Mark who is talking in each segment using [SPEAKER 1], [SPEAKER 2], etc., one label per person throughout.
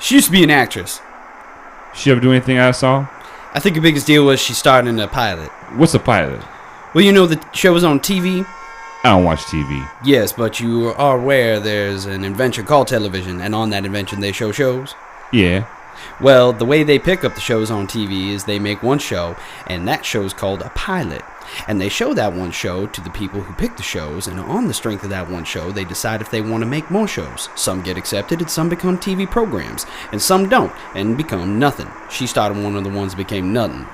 [SPEAKER 1] She used to be an actress.
[SPEAKER 2] She ever do anything I saw?
[SPEAKER 1] I think the biggest deal was she starred in a pilot.
[SPEAKER 2] What's a pilot?
[SPEAKER 1] Well, you know the show was on TV?
[SPEAKER 2] I don't watch TV.
[SPEAKER 1] Yes, but you are aware there's an invention called television, and on that invention they show shows?
[SPEAKER 2] Yeah.
[SPEAKER 1] Well, the way they pick up the shows on TV is they make one show, and that show's called a pilot. And they show that one show to the people who pick the shows, and on the strength of that one show, they decide if they want to make more shows. Some get accepted, and some become TV programs, and some don't, and become nothing. She started one of the ones that became nothing.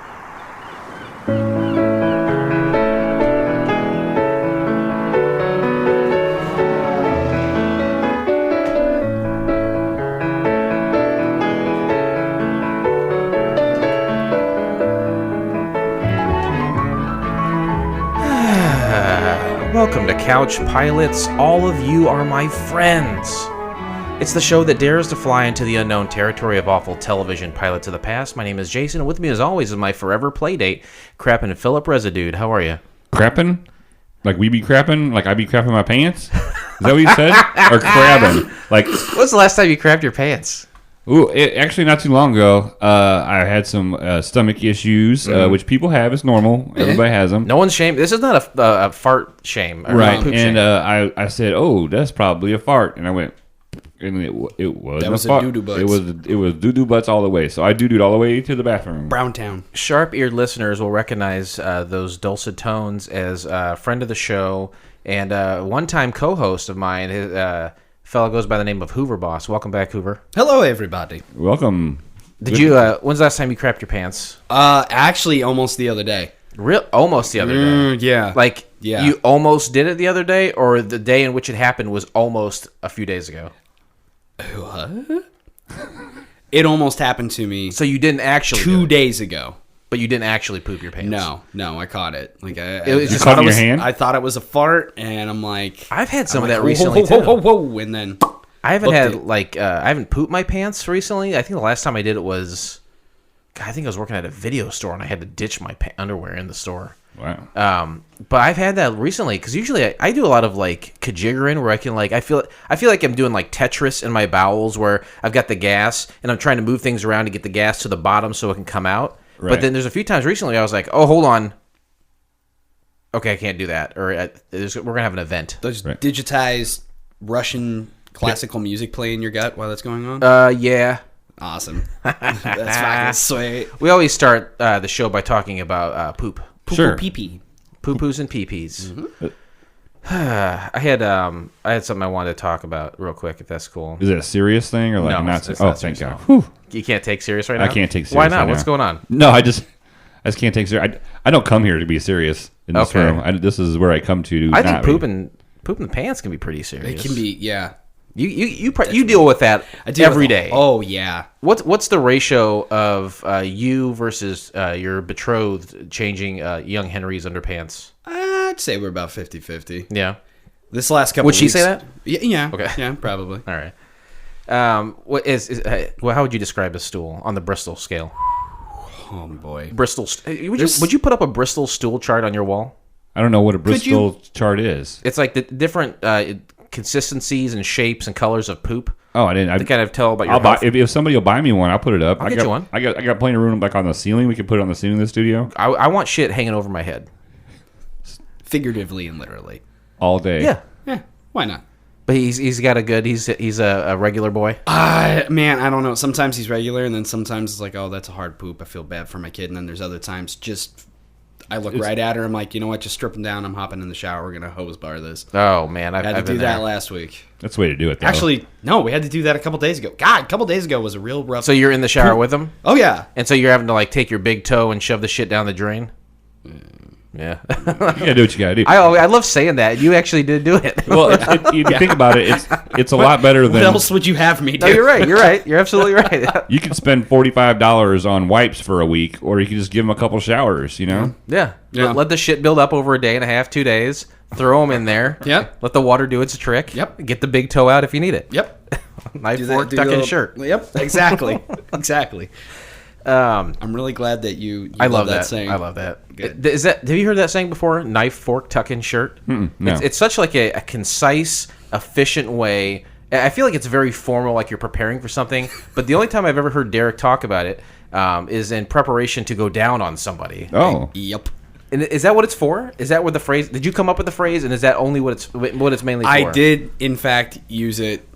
[SPEAKER 3] Welcome to Couch Pilots. All of you are my friends. It's the show that dares to fly into the unknown territory of awful television pilots of the past. My name is Jason, and with me as always is my forever playdate, Crappin' Philip Residue. How are you?
[SPEAKER 2] Crappin'? Like we be crapping? Like I be crapping my pants? Is that what you said? Or crabbing? Like,
[SPEAKER 3] when's the last time you crapped your pants?
[SPEAKER 2] Ooh, actually not too long ago, I had some stomach issues, which people have. It's normal. Everybody has them.
[SPEAKER 3] No one's shame. This is not a fart shame.
[SPEAKER 2] Right.
[SPEAKER 3] Poop
[SPEAKER 2] and
[SPEAKER 3] shame.
[SPEAKER 2] I said, oh, that's probably a fart. And I went, and it was
[SPEAKER 1] That was
[SPEAKER 2] a fart.
[SPEAKER 1] doo-doo butts.
[SPEAKER 2] It was doo-doo butts all the way. So I doo-dooed all the way to the bathroom.
[SPEAKER 1] Browntown.
[SPEAKER 3] Sharp-eared listeners will recognize those dulcet tones as a friend of the show and one-time co-host of mine. His fellow goes by the name of Hoover Boss. Welcome back, Hoover.
[SPEAKER 1] Hello, everybody.
[SPEAKER 2] Welcome.
[SPEAKER 3] Did you? When's the last time you crapped your pants?
[SPEAKER 1] Actually, almost the other day.
[SPEAKER 3] Almost the other day.
[SPEAKER 1] Yeah.
[SPEAKER 3] Like,
[SPEAKER 1] yeah.
[SPEAKER 3] You almost did it the other day, or the day in which it happened was almost a few days ago?
[SPEAKER 1] What? It almost happened to me.
[SPEAKER 3] So you didn't actually
[SPEAKER 1] 2 days ago.
[SPEAKER 3] But you didn't actually poop your pants.
[SPEAKER 1] No, I caught it. Like
[SPEAKER 3] You
[SPEAKER 2] caught it in your hand?
[SPEAKER 1] I thought it was a fart, and I'm like,
[SPEAKER 3] I've had some of
[SPEAKER 1] like,
[SPEAKER 3] that recently
[SPEAKER 1] whoa, and then
[SPEAKER 3] I haven't
[SPEAKER 1] booked
[SPEAKER 3] had
[SPEAKER 1] it.
[SPEAKER 3] I haven't pooped my pants recently. I think the last time I did it was, God, I think I was working at a video store and I had to ditch my underwear in the store.
[SPEAKER 2] Wow.
[SPEAKER 3] But I've had that recently because usually I do a lot of like kajiggering where I can like I feel like I'm doing like Tetris in my bowels where I've got the gas and I'm trying to move things around to get the gas to the bottom so it can come out.
[SPEAKER 2] Right.
[SPEAKER 3] But then there's a few times recently I was like, oh, hold on. Okay, I can't do that. Or we're going to have an event.
[SPEAKER 1] Does digitized Russian classical music play in your gut while that's going on?
[SPEAKER 3] Yeah.
[SPEAKER 1] Awesome. That's fucking sweet.
[SPEAKER 3] We always start the show by talking about poop.
[SPEAKER 2] Sure.
[SPEAKER 1] Pee-pee.
[SPEAKER 3] Poo-poos and pee-pees.
[SPEAKER 1] Mm-hmm.
[SPEAKER 3] I had something I wanted to talk about real quick, if that's cool.
[SPEAKER 2] Is it a serious thing or like
[SPEAKER 3] No,
[SPEAKER 2] not?
[SPEAKER 3] it's
[SPEAKER 2] Oh,
[SPEAKER 3] not
[SPEAKER 2] thank
[SPEAKER 3] serious
[SPEAKER 2] God. Whew.
[SPEAKER 3] You can't take serious right now?
[SPEAKER 2] I can't take serious.
[SPEAKER 3] Why not?
[SPEAKER 2] right
[SPEAKER 3] What's
[SPEAKER 2] now.
[SPEAKER 3] going on?
[SPEAKER 2] No, I just can't take serious. I don't come here to be serious in this
[SPEAKER 3] Okay.
[SPEAKER 2] room. This is where I come to.
[SPEAKER 3] I think
[SPEAKER 2] not be.
[SPEAKER 3] pooping the pants can be pretty serious.
[SPEAKER 1] It can be, yeah.
[SPEAKER 3] You deal with that every day.
[SPEAKER 1] Oh, yeah.
[SPEAKER 3] What's the ratio of you versus your betrothed changing young Henry's underpants?
[SPEAKER 1] I'd say we're about 50-50.
[SPEAKER 3] Yeah.
[SPEAKER 1] This last couple
[SPEAKER 3] Would
[SPEAKER 1] weeks.
[SPEAKER 3] she say that?
[SPEAKER 1] Yeah.
[SPEAKER 3] Okay.
[SPEAKER 1] Yeah, probably.
[SPEAKER 3] All right. How would you describe a stool on the Bristol scale?
[SPEAKER 1] Oh, boy.
[SPEAKER 3] Bristol. Would you put up a Bristol stool chart on your wall?
[SPEAKER 2] I don't know what a Bristol chart is.
[SPEAKER 3] It's like the different consistencies and shapes and colors of poop.
[SPEAKER 2] Oh, I didn't.
[SPEAKER 3] To kind of tell about your
[SPEAKER 2] I'll buy,
[SPEAKER 3] health.
[SPEAKER 2] if somebody will buy me one, I'll put it up.
[SPEAKER 3] I'll get you one.
[SPEAKER 2] I got plenty of room like on the ceiling. We can put it on the ceiling of the studio
[SPEAKER 3] I want shit hanging over my head.
[SPEAKER 1] Figuratively and literally.
[SPEAKER 2] all day.
[SPEAKER 1] Yeah, why not?
[SPEAKER 3] But he's got a good. He's a regular boy.
[SPEAKER 1] Man, I don't know. Sometimes he's regular, and then sometimes it's like, oh, that's a hard poop. I feel bad for my kid. And then there's other times I look right at her. I'm like, you know what? Just strip him down. I'm hopping in the shower. We're gonna hose bar this.
[SPEAKER 3] Oh man, I've
[SPEAKER 1] had to
[SPEAKER 3] been
[SPEAKER 1] do that
[SPEAKER 3] there.
[SPEAKER 1] last week.
[SPEAKER 2] That's the way to do it. Though.
[SPEAKER 1] Actually, no, we had to do that a couple days ago. God, a couple days ago was a real rough.
[SPEAKER 3] So you're in the shower with him,
[SPEAKER 1] Oh yeah.
[SPEAKER 3] and so you're having to like take your big toe and shove the shit down the drain. Yeah.
[SPEAKER 2] you gotta do what you gotta do.
[SPEAKER 3] I love saying that. You actually did do it.
[SPEAKER 2] Well, if you think about it, it's a lot better
[SPEAKER 1] What
[SPEAKER 2] than.
[SPEAKER 1] else would you have me do?
[SPEAKER 3] No, you're right. You're right. You're absolutely right.
[SPEAKER 2] You can spend $45 on wipes for a week, or you can just give them a couple showers. You know.
[SPEAKER 3] Yeah.
[SPEAKER 1] Yeah.
[SPEAKER 3] Let the shit build up over a day and a half, 2 days. Throw them in there.
[SPEAKER 1] Yep.
[SPEAKER 3] Let the water do its trick.
[SPEAKER 1] Yep.
[SPEAKER 3] Get the big toe out if you need it.
[SPEAKER 1] Yep.
[SPEAKER 3] Knife,
[SPEAKER 1] Do that-
[SPEAKER 3] fork,
[SPEAKER 1] do
[SPEAKER 3] tuck
[SPEAKER 1] the
[SPEAKER 3] in
[SPEAKER 1] little-
[SPEAKER 3] shirt.
[SPEAKER 1] Yep. Exactly. Exactly. I'm really glad that you
[SPEAKER 3] I love that
[SPEAKER 1] saying.
[SPEAKER 3] I love that.
[SPEAKER 1] Good.
[SPEAKER 3] Is that? Have you heard that saying before? Knife, fork, tuck in shirt.
[SPEAKER 2] No.
[SPEAKER 3] It's such like a concise, efficient way I feel like it's very formal, like you're preparing for something. But the only time I've ever heard Derek talk about it is in preparation to go down on somebody.
[SPEAKER 2] Oh.
[SPEAKER 1] Yep.
[SPEAKER 3] And is that what it's for? Is that what the phrase? Did you come up with the phrase? And is that only what it's mainly for?
[SPEAKER 1] I did, in fact, use it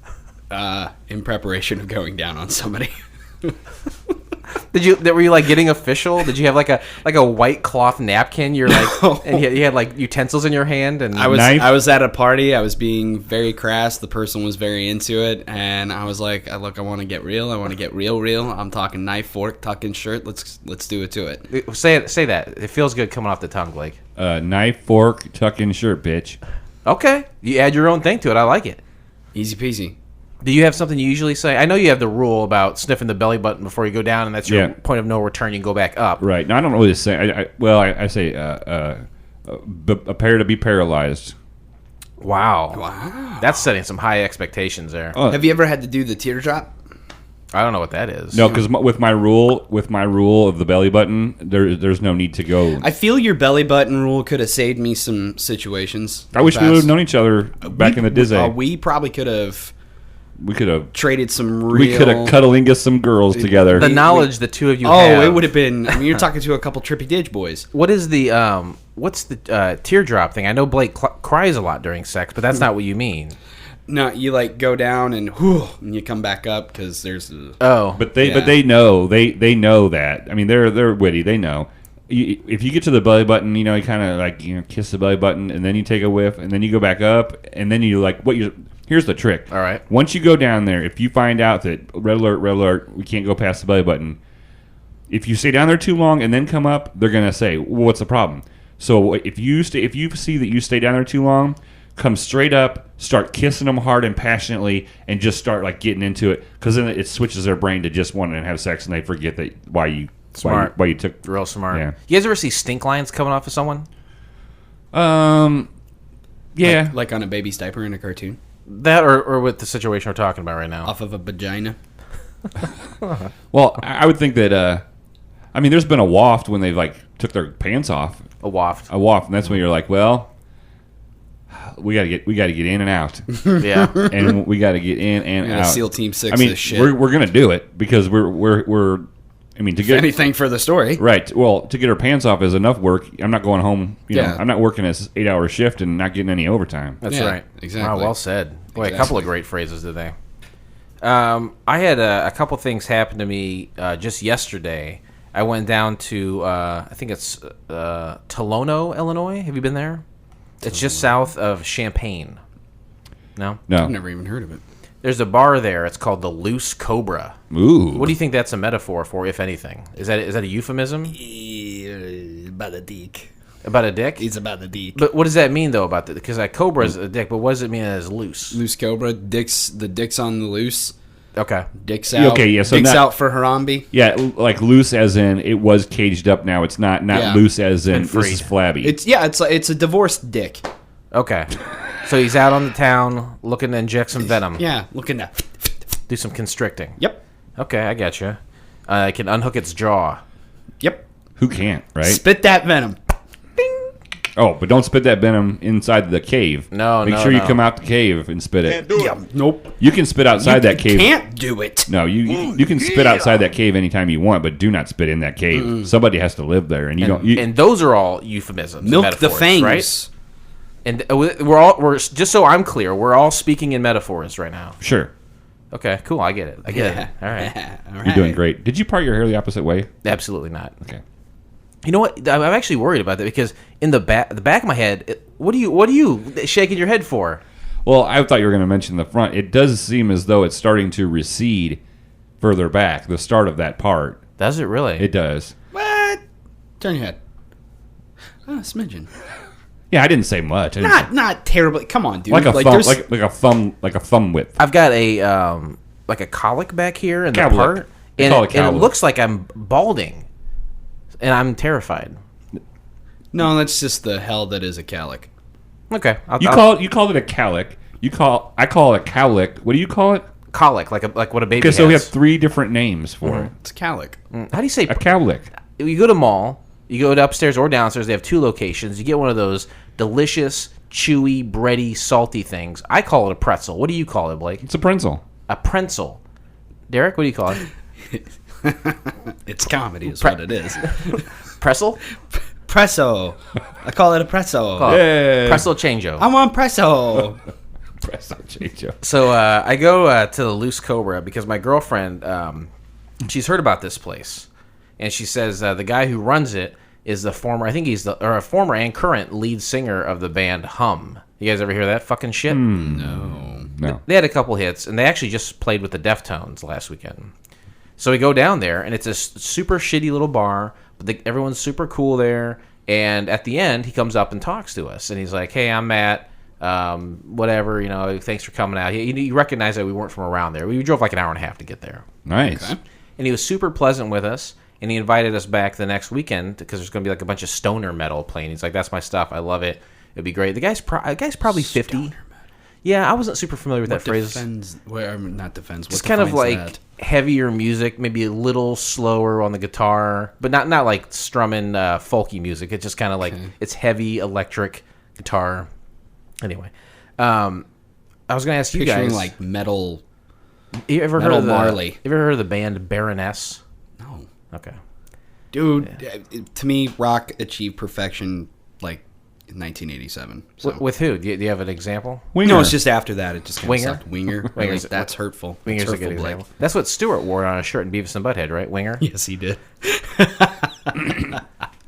[SPEAKER 1] in preparation of going down on somebody.
[SPEAKER 3] Were you like getting official? Did you have like a white cloth napkin? You're like, and you had like utensils in your hand, and
[SPEAKER 1] I was at a party. I was being very crass. The person was very into it, and I was like, "Look, I want to get real. I want to get real. I'm talking knife, fork, tucking shirt. Let's do it to it."
[SPEAKER 3] Say that. It feels good coming off the tongue, Blake.
[SPEAKER 2] Knife, fork, tuck in shirt, bitch.
[SPEAKER 3] Okay, you add your own thing to it. I like it.
[SPEAKER 1] Easy peasy.
[SPEAKER 3] Do you have something you usually say? I know you have the rule about sniffing the belly button before you go down, and that's your point of no return. You can go back up.
[SPEAKER 2] Right. Now, I don't really say. I say prepare to be paralyzed.
[SPEAKER 3] Wow. That's setting some high expectations there.
[SPEAKER 1] Have you ever had to do the teardrop?
[SPEAKER 3] I don't know what that is.
[SPEAKER 2] No, because with my rule of the belly button, there's no need to go.
[SPEAKER 1] I feel your belly button rule could have saved me some situations.
[SPEAKER 2] I wish we would have known each other back in the Disney.
[SPEAKER 1] We probably could have.
[SPEAKER 2] We could have
[SPEAKER 1] traded some real...
[SPEAKER 2] We could have cuddlingus some girls together.
[SPEAKER 3] The knowledge the two of you have.
[SPEAKER 1] Oh, it would have been... I mean, you're talking to a couple Trippy Didge boys.
[SPEAKER 3] What is the... what's the teardrop thing? I know Blake cries a lot during sex, but that's not what you mean.
[SPEAKER 1] No, you like go down and you come back up because there's...
[SPEAKER 2] But they know. They know that. I mean, they're witty. They know. If you get to the belly button, you kind of like, kiss the belly button, and then you take a whiff, and then you go back up, and then you like... Here's the trick.
[SPEAKER 3] All right.
[SPEAKER 2] Once you go down there, if you find out that red alert, we can't go past the belly button, if you stay down there too long and then come up, they're gonna say, well, "What's the problem?" So if you see that you stay down there too long, come straight up, start kissing them hard and passionately, and just start like getting into it, because then it switches their brain to just wanting to have sex, and they forget that why you took
[SPEAKER 3] real smart.
[SPEAKER 2] Yeah.
[SPEAKER 3] You guys ever see stink lines coming off of someone?
[SPEAKER 2] Yeah,
[SPEAKER 1] like on a baby's diaper in a cartoon.
[SPEAKER 3] That or with the situation we're talking about right now.
[SPEAKER 1] Off of a vagina.
[SPEAKER 2] Well, I would think that. I mean, there's been a waft when they like took their pants off.
[SPEAKER 3] A waft,
[SPEAKER 2] and that's when you're like, well, we got to get in and out.
[SPEAKER 3] Yeah,
[SPEAKER 2] and we got to get in and out.
[SPEAKER 1] SEAL Team 6.
[SPEAKER 2] I mean,
[SPEAKER 1] this shit.
[SPEAKER 2] we're gonna do it because we're. I mean, to get
[SPEAKER 1] anything for the story,
[SPEAKER 2] right? Well, to get her pants off is enough work. I'm not going home. You know, I'm not working a 8-hour shift and not getting any overtime.
[SPEAKER 3] That's right.
[SPEAKER 1] Exactly.
[SPEAKER 3] Wow, well said. Boy, a couple of great phrases today. I had a couple things happen to me just yesterday. I went down to I think it's Tolono, Illinois. Have you been there? It's just south of Champaign. No,
[SPEAKER 1] I've never even heard of it.
[SPEAKER 3] There's a bar there. It's called the Loose Cobra.
[SPEAKER 2] Ooh.
[SPEAKER 3] What do you think that's a metaphor for, if anything? Is that a euphemism?
[SPEAKER 1] About a dick.
[SPEAKER 3] About a dick?
[SPEAKER 1] It's about the dick.
[SPEAKER 3] But what does that mean, though, about that? Because cobra is a dick, but what does it mean as loose?
[SPEAKER 1] Loose cobra. The dick's on the loose.
[SPEAKER 3] Okay.
[SPEAKER 1] Dick's out.
[SPEAKER 2] Okay, yeah. So
[SPEAKER 1] dick's out for Harambe.
[SPEAKER 2] Yeah, like loose as in it was caged up. Now it's not loose as in this is flabby.
[SPEAKER 1] It's a divorced dick.
[SPEAKER 3] Okay. So he's out on the town looking to inject some venom.
[SPEAKER 1] Yeah, looking to
[SPEAKER 3] do some constricting.
[SPEAKER 1] Yep.
[SPEAKER 3] Okay, I get you. It can unhook its jaw.
[SPEAKER 1] Yep.
[SPEAKER 2] Who can't, right?
[SPEAKER 1] Spit that venom.
[SPEAKER 3] Ding.
[SPEAKER 2] Oh, but don't spit that venom inside the cave. Make sure you come out the cave and spit it.
[SPEAKER 1] Can't do it. Nope.
[SPEAKER 2] You can spit outside that cave.
[SPEAKER 1] Can't do it.
[SPEAKER 2] No, you can spit outside that cave anytime you want, but do not spit in that cave. Mm-mm. Somebody has to live there, and you don't.
[SPEAKER 3] And those are all euphemisms.
[SPEAKER 1] Milk the fangs,
[SPEAKER 3] right? And we're just so I'm clear, we're all speaking in metaphors right now.
[SPEAKER 2] Sure.
[SPEAKER 3] Okay, cool. I get it. All right.
[SPEAKER 1] All right.
[SPEAKER 2] You're doing great. Did you part your hair the opposite way?
[SPEAKER 3] Absolutely not.
[SPEAKER 2] Okay.
[SPEAKER 3] You know what? I'm actually worried about that because in the back of my head, what are you shaking your head for?
[SPEAKER 2] Well, I thought you were going to mention the front. It does seem as though it's starting to recede further back. The start of that part.
[SPEAKER 3] Does it really?
[SPEAKER 2] It does.
[SPEAKER 1] What? Turn your head. Oh, a smidgen.
[SPEAKER 2] Yeah, I didn't say much.
[SPEAKER 1] Not terribly. Come on, dude.
[SPEAKER 2] Like a thumb width.
[SPEAKER 3] I've got a like a colic back here in the
[SPEAKER 2] Cowlick.
[SPEAKER 3] part, and it looks like I'm balding, and I'm terrified.
[SPEAKER 1] No, that's just the hell that is a calic.
[SPEAKER 3] Okay,
[SPEAKER 2] You called it a calic. I call it a cowlick. What do you call it?
[SPEAKER 3] Colic, like what a baby has.
[SPEAKER 2] Okay, so we have 3 different names for it.
[SPEAKER 1] It's calic.
[SPEAKER 3] How do you say
[SPEAKER 2] a cowlick?
[SPEAKER 3] You go to mall. You go to upstairs or downstairs. They have 2 locations. You get one of those delicious chewy, bready, salty things. I call it a pretzel. What do you call it, Blake?
[SPEAKER 2] It's a pretzel.
[SPEAKER 3] A pretzel. Derek, what do you call it?
[SPEAKER 1] It's comedy is what it is.
[SPEAKER 3] Pretzel?
[SPEAKER 1] Presso. I call it a presso.
[SPEAKER 3] Pretzel changeo.
[SPEAKER 1] I want presso.
[SPEAKER 2] Pretzel change.
[SPEAKER 3] So I go to the Loose Cobra because my girlfriend, she's heard about this place. And she says the guy who runs it is the former, I think he's a former and current lead singer of the band Hum. You guys ever hear that fucking shit?
[SPEAKER 2] No.
[SPEAKER 3] They had a couple hits, and they actually just played with the Deftones last weekend. So we go down there, and it's a super shitty little bar, but everyone's super cool there. And at the end, he comes up and talks to us, and he's like, "Hey, I'm Matt. Whatever, thanks for coming out." He recognized that we weren't from around there. We drove like an hour and a half to get there.
[SPEAKER 2] Nice.
[SPEAKER 1] Okay.
[SPEAKER 3] And he was super pleasant with us, and he invited us back the next weekend because there's going to be like a bunch of stoner metal playing. He's like, "That's my stuff. I love it. It'd be great." The guy's probably 50. Yeah, I wasn't super familiar with that phrase.
[SPEAKER 1] Not defends.
[SPEAKER 3] Just kind of like heavier music, maybe a little slower on the guitar, but not like strumming folky music. It's just kind of like it's heavy electric guitar. Anyway, I was going to ask you guys,
[SPEAKER 1] like metal.
[SPEAKER 3] You ever
[SPEAKER 1] Metal
[SPEAKER 3] heard of
[SPEAKER 1] Marley.
[SPEAKER 3] You ever heard of the band Baroness?
[SPEAKER 1] No,
[SPEAKER 3] Okay.
[SPEAKER 1] dude. To me, rock achieved perfection like in 1987. So.
[SPEAKER 3] With who? Do you have an example?
[SPEAKER 2] Winger.
[SPEAKER 1] No, it's just after that. It just kind of
[SPEAKER 3] Winger?
[SPEAKER 1] sucked. Winger.
[SPEAKER 3] Winger's-
[SPEAKER 1] That's hurtful.
[SPEAKER 3] Winger's
[SPEAKER 1] That's
[SPEAKER 3] a good
[SPEAKER 1] hurtful, Blake.
[SPEAKER 3] example. That's what Stewart wore on a shirt in Beavis and Butthead, right? Winger.
[SPEAKER 1] Yes, he did.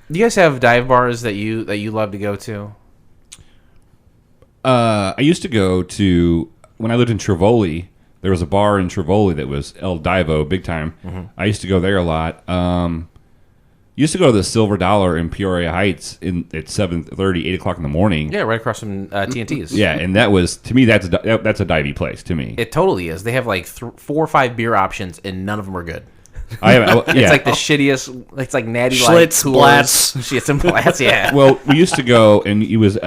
[SPEAKER 3] Do you guys have dive bars that you love to go to?
[SPEAKER 2] I used to go to, when I lived in Trivoli, there was a bar in Trivoli that was El Divo, big time.
[SPEAKER 3] Mm-hmm.
[SPEAKER 2] I used to go there a lot. Used to go to the Silver Dollar in Peoria Heights at 7:30, 8 o'clock in the morning.
[SPEAKER 3] Yeah, right across from TNT's.
[SPEAKER 2] Yeah, and that was, to me, that's a divey place to me.
[SPEAKER 3] It totally is. They have like 4 or 5 beer options, and none of them are good.
[SPEAKER 2] Yeah.
[SPEAKER 3] It's like the shittiest. It's like Natty
[SPEAKER 1] Schlitz,
[SPEAKER 3] Light,
[SPEAKER 1] Blatz.
[SPEAKER 3] Schlitz and Blatz. Yeah.
[SPEAKER 2] Well, we used to go, and it was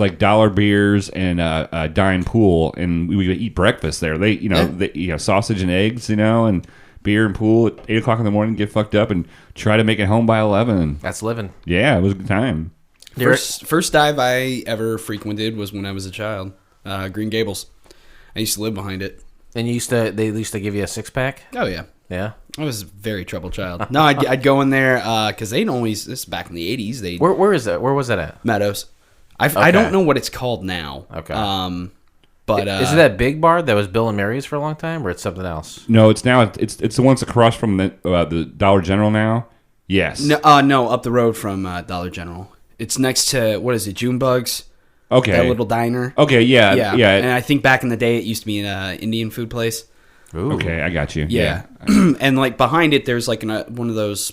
[SPEAKER 2] like dollar beers and a dime pool, and we would eat breakfast there. They sausage and eggs, and beer and pool at 8 o'clock in the morning. Get fucked up and try to make it home by 11.
[SPEAKER 3] That's living.
[SPEAKER 2] Yeah, it was a good time.
[SPEAKER 1] First dive I ever frequented was when I was a child. Green Gables. I used to live behind it.
[SPEAKER 3] And they used to give you a 6-pack.
[SPEAKER 1] Oh yeah.
[SPEAKER 3] Yeah.
[SPEAKER 1] I was a very troubled child. No, I'd go in there because they'd always. This is back in the 80s.
[SPEAKER 3] Where is that? Where was that at?
[SPEAKER 1] Meadows. I don't know what it's called now.
[SPEAKER 3] Okay.
[SPEAKER 1] But
[SPEAKER 3] is it that big bar that was Bill and Mary's for a long time, or it's something else?
[SPEAKER 2] No, it's now it's the ones across from the Dollar General now. Yes.
[SPEAKER 1] No, up the road from Dollar General. It's next to what is it? Junebugs.
[SPEAKER 2] Okay.
[SPEAKER 1] That little diner.
[SPEAKER 2] Okay. Yeah.
[SPEAKER 1] Yeah. And I think back in the day, it used to be an Indian food place.
[SPEAKER 3] Ooh.
[SPEAKER 2] Okay, I got you.
[SPEAKER 1] Yeah. And like behind it, there's like one of those,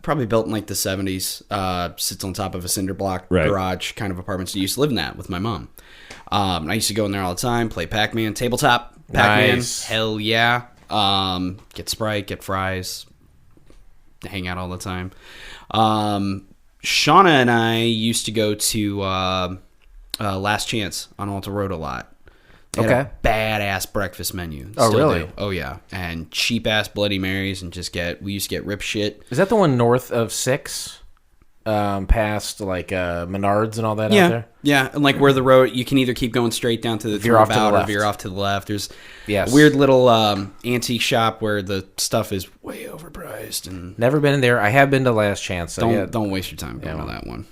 [SPEAKER 1] probably built in like the 70s, sits on top of a cinder block garage kind of apartments. I used to live in that with my mom. I used to go in there all the time, play Pac-Man, tabletop Pac-Man.
[SPEAKER 3] Nice.
[SPEAKER 1] Hell yeah. Get Sprite, get fries, hang out all the time. Shauna and I used to go to Last Chance on Alta Road a lot. They had a badass breakfast menu.
[SPEAKER 3] Oh,
[SPEAKER 1] Still
[SPEAKER 3] really?
[SPEAKER 1] do. Oh, yeah. And cheap-ass Bloody Marys and we used to get rip shit.
[SPEAKER 3] Is that the one north of 6? Past like Menards and all that out there?
[SPEAKER 1] Yeah, and like where the road, you can either keep going straight down to the
[SPEAKER 3] Veer off to the
[SPEAKER 1] or
[SPEAKER 3] left.
[SPEAKER 1] veer off to the left. There's
[SPEAKER 3] Yes.
[SPEAKER 1] a weird little antique shop where the stuff is way overpriced. And
[SPEAKER 3] Never been in there. I have been to Last Chance. So
[SPEAKER 1] don't waste your time going to that one.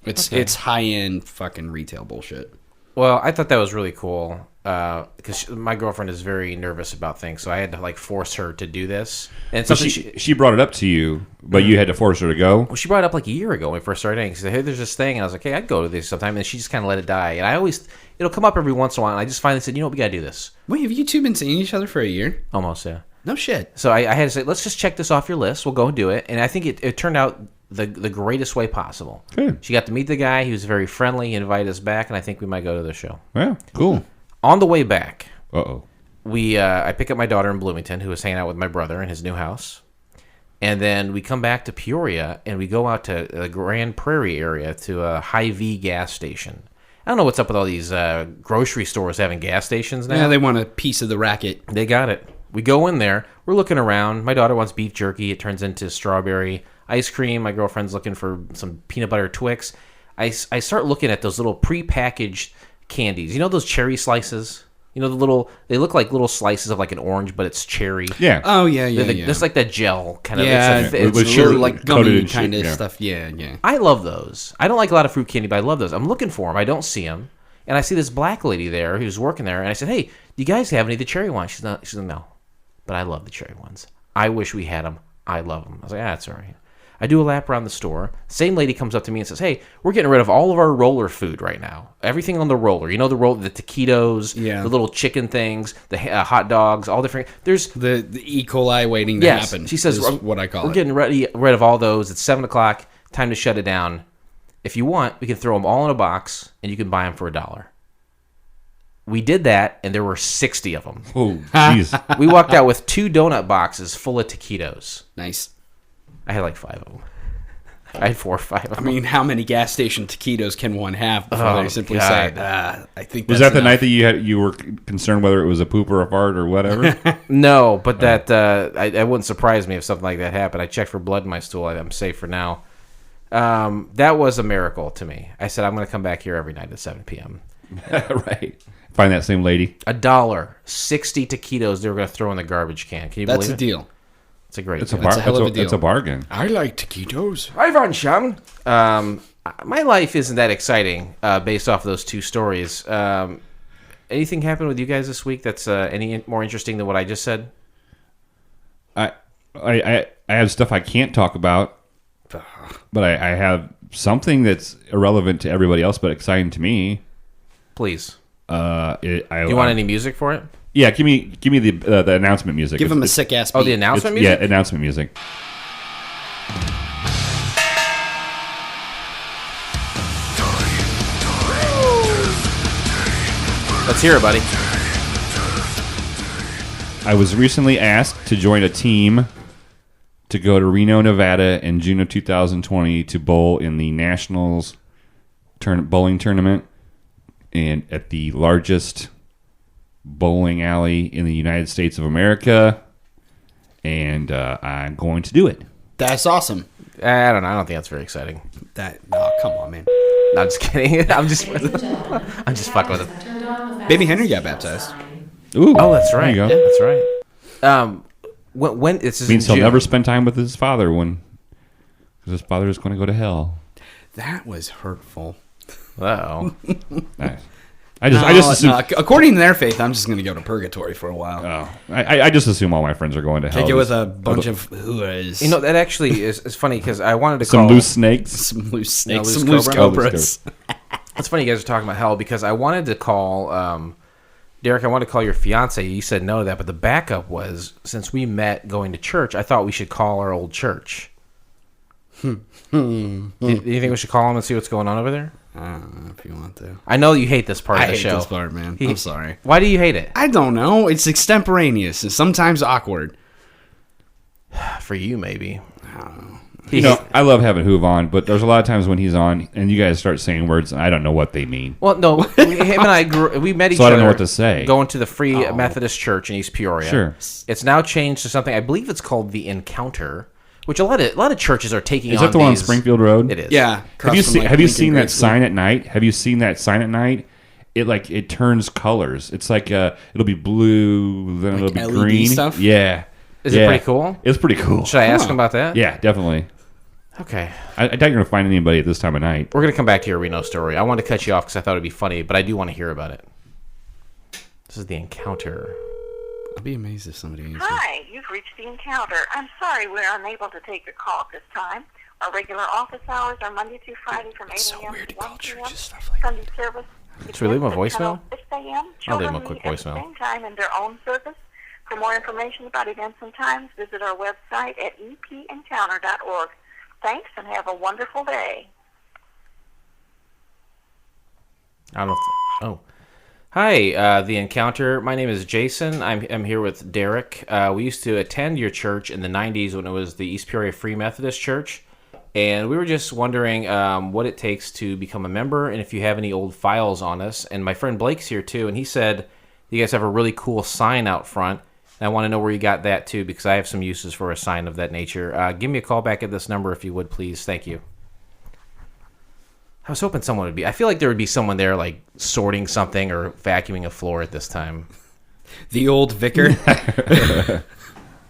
[SPEAKER 1] It's high-end fucking retail bullshit.
[SPEAKER 3] Well, I thought that was really cool because my girlfriend is very nervous about things, so I had to like force her to do this. And
[SPEAKER 2] But
[SPEAKER 3] something
[SPEAKER 2] she brought it up to you, but you had to force her to go.
[SPEAKER 3] well, she brought it up like a year ago when we first started dating. She said, "Hey, there's this thing," and I was like, "Hey, I'd go to this sometime." And she just kind of let it die. And it'll come up every once in a while. And I just finally said, "You know what? We gotta do this."
[SPEAKER 1] Wait, have you two been seeing each other for a year?
[SPEAKER 3] Almost, yeah.
[SPEAKER 1] No shit.
[SPEAKER 3] So I had to say, let's just check this off your list. We'll go and do it. And I think it turned out the greatest way possible.
[SPEAKER 2] Good.
[SPEAKER 3] She got to meet the guy. He was very friendly. He invited us back, and I think we might go to the show.
[SPEAKER 2] Well, cool.
[SPEAKER 3] On the way back,
[SPEAKER 2] Uh-oh.
[SPEAKER 3] I pick up my daughter in Bloomington, who was hanging out with my brother in his new house. And then we come back to Peoria, and we go out to the Grand Prairie area to a Hy-Vee gas station. I don't know what's up with all these grocery stores having gas stations now.
[SPEAKER 1] Yeah, they want a piece of the racket.
[SPEAKER 3] They got it. We go in there. We're looking around. My daughter wants beef jerky. It turns into strawberry ice cream. My girlfriend's looking for some peanut butter Twix. I start looking at those little prepackaged candies. You know those cherry slices? You know they look like little slices of like an orange, but it's cherry.
[SPEAKER 2] Yeah.
[SPEAKER 1] Oh yeah.
[SPEAKER 3] There's like that gel kind of.
[SPEAKER 1] Yeah,
[SPEAKER 3] it's
[SPEAKER 2] with
[SPEAKER 1] it's
[SPEAKER 2] sugar
[SPEAKER 1] really like
[SPEAKER 2] coated
[SPEAKER 1] gummy
[SPEAKER 2] in
[SPEAKER 1] kind of
[SPEAKER 2] sugar, yeah.
[SPEAKER 1] stuff. Yeah.
[SPEAKER 3] I love those. I don't like a lot of fruit candy, but I love those. I'm looking for them. I don't see them, and I see this black lady there who's working there, and I said, "Hey, do you guys have any of the cherry ones?" She's like, "No," but I love the cherry ones. I wish we had them. I love them. I was like, "That's all right." I do a lap around the store. Same lady comes up to me and says, "Hey, we're getting rid of all of our roller food right now. Everything on the roller. You know the taquitos, the little chicken things, the hot dogs, all different. There's
[SPEAKER 1] the E. coli waiting to happen."
[SPEAKER 3] She says,
[SPEAKER 1] is what I call it.
[SPEAKER 3] We're getting rid of all those. It's 7:00. Time to shut it down. If you want, we can throw them all in a box and you can buy them for $1. We did that, and there were 60 of them.
[SPEAKER 2] Oh, jeez.
[SPEAKER 3] We walked out with 2 donut boxes full of taquitos.
[SPEAKER 1] Nice.
[SPEAKER 3] I had like 5 of them. I had 4 or 5 of them.
[SPEAKER 1] I mean, how many gas station taquitos can one have before they simply say, I think
[SPEAKER 2] Was
[SPEAKER 1] that's
[SPEAKER 2] that the
[SPEAKER 1] enough.
[SPEAKER 2] night that you were concerned whether it was a poop or a fart or whatever?
[SPEAKER 3] No, but that it wouldn't surprise me if something like that happened. I checked for blood in my stool. I'm safe for now. That was a miracle to me. I said, I'm going to come back here every night at 7 p.m.
[SPEAKER 2] Right. Find that same lady.
[SPEAKER 3] $1, 60 taquitos they were going to throw in the garbage can. Can you believe
[SPEAKER 1] That's
[SPEAKER 3] it?
[SPEAKER 1] a deal.
[SPEAKER 3] It's a great
[SPEAKER 2] It's
[SPEAKER 3] deal.
[SPEAKER 2] a
[SPEAKER 1] hell of a deal.
[SPEAKER 2] It's a bargain.
[SPEAKER 1] I like taquitos.
[SPEAKER 3] Ivan Shan. My life isn't that exciting based off those 2 stories. Anything happened with you guys this week that's any more interesting than what I just said?
[SPEAKER 2] I have stuff I can't talk about, but I have something that's irrelevant to everybody else but exciting to me.
[SPEAKER 3] Please.
[SPEAKER 2] Do
[SPEAKER 3] Do you want any music for it?
[SPEAKER 2] Yeah, give me the announcement music.
[SPEAKER 1] Give him a sick ass beat.
[SPEAKER 3] Oh, the announcement music?
[SPEAKER 2] Yeah, announcement music.
[SPEAKER 3] Let's hear it, buddy.
[SPEAKER 2] I was recently asked to join a team to go to Reno, Nevada in June of 2020 to bowl in the Nationals bowling tournament and at the largest bowling alley in the United States of America, and I'm going to do it.
[SPEAKER 1] That's awesome.
[SPEAKER 3] I don't know. I don't think that's very exciting.
[SPEAKER 1] Come on, man.
[SPEAKER 3] No, I'm just kidding. I'm just fucking with it.
[SPEAKER 1] Baby Henry got baptized.
[SPEAKER 2] Ooh,
[SPEAKER 3] Oh, that's right.
[SPEAKER 2] There you go.
[SPEAKER 3] Yeah, that's right. When it's
[SPEAKER 2] Means he'll never spend time with his father because his father is going to go to hell.
[SPEAKER 1] That was hurtful.
[SPEAKER 3] Uh-oh.
[SPEAKER 2] I just assume.
[SPEAKER 1] According to their faith, I'm just going to go to purgatory for a while.
[SPEAKER 2] Oh, I just assume all my friends are going to hell.
[SPEAKER 1] Take it with a bunch of Hoovers.
[SPEAKER 3] You know, that actually is funny because I wanted to
[SPEAKER 2] some
[SPEAKER 3] call...
[SPEAKER 2] loose snakes.
[SPEAKER 1] Some loose snakes,
[SPEAKER 3] loose
[SPEAKER 1] some loose
[SPEAKER 3] cobra?
[SPEAKER 1] cobras.
[SPEAKER 3] It's funny you guys are talking about hell because I wanted to call... Derek, I wanted to call your fiance. You said no to that, but the backup was, since we met going to church, I thought we should call our old church. Do you think we should call them and see what's going on over there?
[SPEAKER 1] I don't know if you want to.
[SPEAKER 3] I know you hate this part of the
[SPEAKER 1] hate
[SPEAKER 3] show.
[SPEAKER 1] this part, man. I'm sorry.
[SPEAKER 3] Why do you hate it?
[SPEAKER 1] I don't know. It's extemporaneous and sometimes awkward.
[SPEAKER 3] For you, maybe.
[SPEAKER 1] I don't know.
[SPEAKER 2] You know, I love having Hoove on, but there's a lot of times when he's on and you guys start saying words and I don't know what they mean.
[SPEAKER 3] Well, no, him and I we met each
[SPEAKER 2] So I
[SPEAKER 3] other.
[SPEAKER 2] don't know what to say.
[SPEAKER 3] Going to the Free Methodist Church in East Peoria.
[SPEAKER 2] Sure.
[SPEAKER 3] It's now changed to something. I believe it's called the Encounter, which a lot of churches are taking.
[SPEAKER 2] Is
[SPEAKER 3] on
[SPEAKER 2] that the one on
[SPEAKER 3] these-
[SPEAKER 2] Springfield Road?
[SPEAKER 3] It is.
[SPEAKER 1] Yeah.
[SPEAKER 2] Have you seen
[SPEAKER 1] Lincoln
[SPEAKER 2] that
[SPEAKER 1] Grade
[SPEAKER 2] sign at night? Have you seen that sign at night? It turns colors. It's like it'll be blue, then it'll be
[SPEAKER 1] LED
[SPEAKER 2] green.
[SPEAKER 1] stuff?
[SPEAKER 2] Yeah.
[SPEAKER 3] Is it pretty cool?
[SPEAKER 2] It's pretty cool.
[SPEAKER 3] Should I ask him about that?
[SPEAKER 2] Yeah, definitely.
[SPEAKER 3] Okay.
[SPEAKER 2] I doubt you're gonna find anybody at this time of night.
[SPEAKER 3] We're gonna come back to your Reno story. I wanted to cut you off because I thought it'd be funny, but I do want to hear about it. This is the Encounter.
[SPEAKER 1] I'd be amazed if somebody answered.
[SPEAKER 4] Hi, you've reached the Encounter. I'm sorry we're unable to take your call at this time. Our regular office hours are Monday through Friday from 8
[SPEAKER 1] so
[SPEAKER 4] a.m.
[SPEAKER 1] weird
[SPEAKER 4] to
[SPEAKER 1] to
[SPEAKER 4] 1
[SPEAKER 1] call
[SPEAKER 4] p.m.
[SPEAKER 1] churches stuff like that.
[SPEAKER 4] Sunday service.
[SPEAKER 3] Should we leave him a voicemail?
[SPEAKER 4] 6 a.m.
[SPEAKER 3] I'll leave him a
[SPEAKER 4] Children
[SPEAKER 3] quick
[SPEAKER 4] meet
[SPEAKER 3] voicemail.
[SPEAKER 4] At the same time in their own service. For more information about events and times, visit our website at epencounter.org. Thanks and have a wonderful day.
[SPEAKER 3] I don't know. Hi, the Encounter. My name is Jason. I'm here with Derek. We used to attend your church in the 90s when it was the East Peoria Free Methodist Church. And we were just wondering what it takes to become a member and if you have any old files on us. And my friend Blake's here too, and he said you guys have a really cool sign out front. And I want to know where you got that too, because I have some uses for a sign of that nature. Give me a call back at this number if you would, please. Thank you. I was hoping someone would be. I feel like there would be someone there, like, sorting something or vacuuming a floor at this time.
[SPEAKER 1] The old vicar.
[SPEAKER 3] I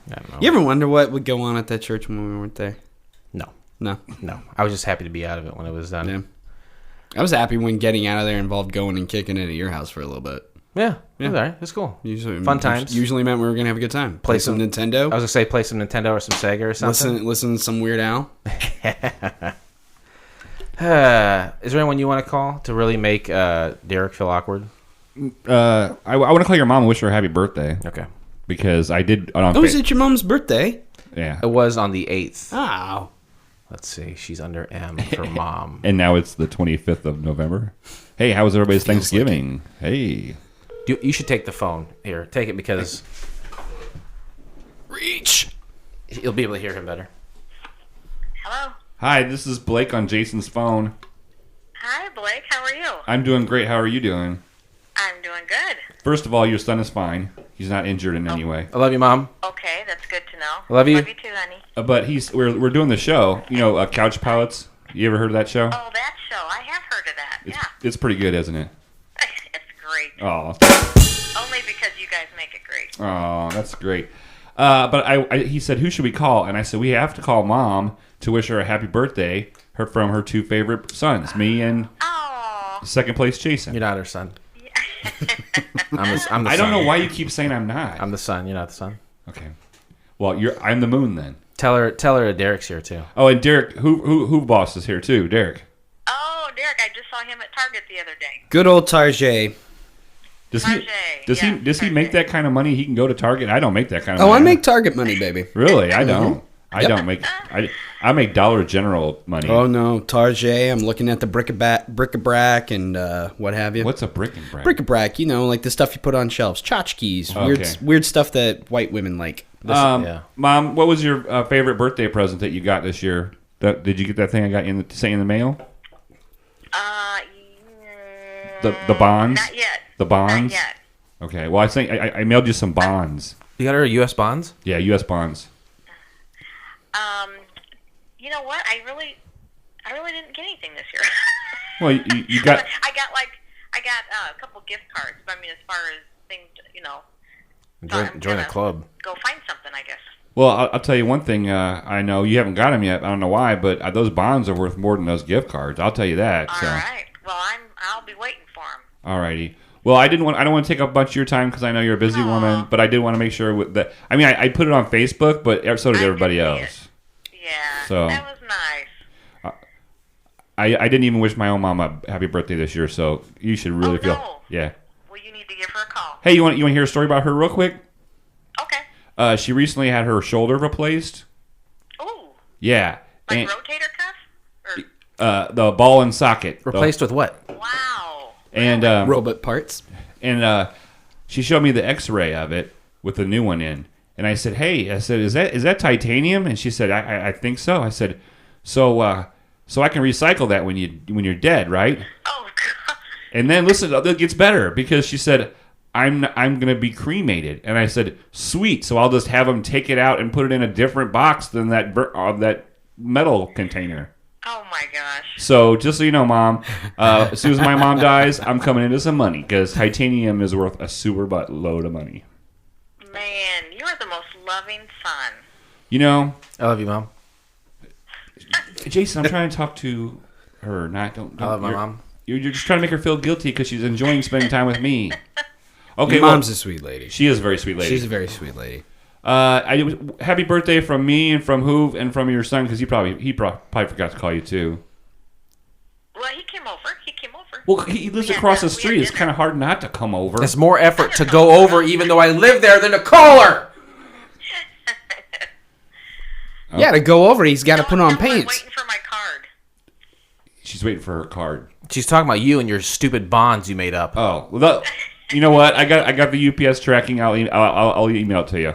[SPEAKER 3] don't know.
[SPEAKER 1] You ever wonder what would go on at that church when we weren't there?
[SPEAKER 3] No.
[SPEAKER 1] No.
[SPEAKER 3] I was just happy to be out of it when it was done.
[SPEAKER 1] Yeah. I was happy when getting out of there involved going and kicking it at your house for a little bit.
[SPEAKER 3] Yeah. It was all right. It's cool.
[SPEAKER 1] Usually,
[SPEAKER 3] Fun times.
[SPEAKER 1] Usually meant we were going to have a good time. Play some Nintendo.
[SPEAKER 3] I was going to say play some Nintendo or some Sega or something.
[SPEAKER 1] Listen to some Weird Al.
[SPEAKER 3] Is there anyone you want to call to really make Derek feel awkward?
[SPEAKER 2] I want to call your mom and wish her a happy birthday.
[SPEAKER 3] Okay.
[SPEAKER 2] Because I did.
[SPEAKER 1] Oh, is it your mom's birthday?
[SPEAKER 2] Yeah.
[SPEAKER 3] It was on the 8th.
[SPEAKER 1] Oh.
[SPEAKER 3] Let's see. She's under M for mom.
[SPEAKER 2] And now it's the 25th of November. Hey, how was everybody's Thanksgiving? Hey.
[SPEAKER 3] You should take the phone. Here, take it because...
[SPEAKER 1] Reach!
[SPEAKER 3] You'll be able to hear him better.
[SPEAKER 4] Hello.
[SPEAKER 2] Hi, this is Blake on Jason's phone.
[SPEAKER 4] Hi, Blake. How are you?
[SPEAKER 2] I'm doing great. How are you doing?
[SPEAKER 4] I'm doing good.
[SPEAKER 2] First of all, your son is fine. He's not injured in any way.
[SPEAKER 3] I love you, Mom.
[SPEAKER 4] Okay, that's good to know.
[SPEAKER 3] I love you.
[SPEAKER 4] Love you too, honey.
[SPEAKER 2] But we're doing the show. You know, Couch Pilots. You ever heard of that show?
[SPEAKER 4] Oh, that show. I have heard of that.
[SPEAKER 2] It's pretty good, isn't it?
[SPEAKER 4] It's great.
[SPEAKER 2] Oh,
[SPEAKER 4] Only because you guys make it great.
[SPEAKER 2] oh, that's great. But he said, who should we call? And I said, we have to call Mom to wish her a happy birthday. From her two favorite sons, me and second place Jason.
[SPEAKER 3] You're not her son. I'm the son.
[SPEAKER 2] I don't know why you keep saying I'm not.
[SPEAKER 3] I'm the son. You're not the son.
[SPEAKER 2] Okay. Well, I'm the moon then.
[SPEAKER 3] Tell her Derek's here too.
[SPEAKER 2] Oh, and Derek, who boss is here too? Derek.
[SPEAKER 4] Oh, Derek, I just saw him at Target the other day.
[SPEAKER 1] Good old Tarjay.
[SPEAKER 2] Does
[SPEAKER 4] Tarjay,
[SPEAKER 2] he make that kind of money? He can go to Target. I don't make that kind of money.
[SPEAKER 1] Oh, I make Target money, baby.
[SPEAKER 2] Really? I don't. I don't make. I make Dollar General money.
[SPEAKER 1] Oh no, Tarjay. I'm looking at the bric-a-brac and what have you.
[SPEAKER 2] What's a bric-a-brac?
[SPEAKER 1] Bric-a-brac, like the stuff you put on shelves, tchotchkes,
[SPEAKER 2] Okay.
[SPEAKER 1] weird stuff that white women like.
[SPEAKER 3] Yeah.
[SPEAKER 2] Mom, what was your favorite birthday present that you got this year? Did you get that thing I got in the mail? The bonds.
[SPEAKER 4] Not yet.
[SPEAKER 2] The bonds.
[SPEAKER 4] Not yet.
[SPEAKER 2] Okay. Well, I think I mailed you some bonds.
[SPEAKER 3] You got her U.S. bonds?
[SPEAKER 2] Yeah, U.S. bonds.
[SPEAKER 4] You know what? I really didn't get anything this year.
[SPEAKER 2] Well, you got.
[SPEAKER 4] I got a couple gift cards. But I mean, as far as things,
[SPEAKER 3] Join the club.
[SPEAKER 4] Go find something, I guess.
[SPEAKER 2] Well, I'll tell you one thing. I know you haven't got them yet. I don't know why, but those bonds are worth more than those gift cards. I'll tell you that.
[SPEAKER 4] All
[SPEAKER 2] so.
[SPEAKER 4] right. Well, I'll be waiting for them.
[SPEAKER 2] All righty. Well, I don't want to take up a bunch of your time because I know you're a busy woman, but I did want to make sure that. I mean, I put it on Facebook, but so did everybody else.
[SPEAKER 4] Yeah.
[SPEAKER 2] So
[SPEAKER 4] that was nice.
[SPEAKER 2] I didn't even wish my own mom a happy birthday this year, so you should really feel.
[SPEAKER 4] No.
[SPEAKER 2] Yeah.
[SPEAKER 4] Well, you need to give her a call.
[SPEAKER 2] Hey, you want to hear a story about her real quick?
[SPEAKER 4] Okay.
[SPEAKER 2] She recently had her shoulder replaced.
[SPEAKER 4] Ooh.
[SPEAKER 2] Yeah.
[SPEAKER 4] Like rotator cuff? Or
[SPEAKER 2] The ball and socket.
[SPEAKER 3] Replaced with what?
[SPEAKER 4] wow.
[SPEAKER 2] And
[SPEAKER 1] robot parts.
[SPEAKER 2] And she showed me the X-ray of it with the new one in. And I said, "Hey," I said, "Is that titanium?" And she said, "I think so." I said, "So I can recycle that when you're dead, right?"
[SPEAKER 4] Oh God.
[SPEAKER 2] And then listen, it gets better because she said, I'm going to be cremated. And I said, "Sweet. So I'll just have them take it out and put it in a different box than that metal container."
[SPEAKER 4] Oh my gosh.
[SPEAKER 2] So just so you know, Mom, as soon as my mom dies, I'm coming into some money because titanium is worth a super butt load of money.
[SPEAKER 4] Man, you are the most loving son.
[SPEAKER 2] You know,
[SPEAKER 3] I love you, Mom.
[SPEAKER 2] Jason, I'm trying to talk to her. Don't
[SPEAKER 3] I love my mom.
[SPEAKER 2] You're just trying to make her feel guilty because she's enjoying spending time with me. Okay,
[SPEAKER 1] Your mom's a sweet lady.
[SPEAKER 2] She is a very sweet lady.
[SPEAKER 1] She's a very sweet lady.
[SPEAKER 2] Happy birthday from me and from Hoover and from your son because he probably forgot to call you too.
[SPEAKER 4] Well, he came over.
[SPEAKER 2] Well, he lives across the street. It's kind of hard not to come over.
[SPEAKER 3] It's more effort to go over even though I live there than to call her.
[SPEAKER 1] Yeah, to go over, he's got to put on
[SPEAKER 4] I'm
[SPEAKER 1] paint.
[SPEAKER 4] waiting for my card.
[SPEAKER 2] She's waiting for her card.
[SPEAKER 3] She's talking about you and your stupid bonds you made up.
[SPEAKER 2] Oh, well, you know what? I got the UPS tracking. I'll email it to you.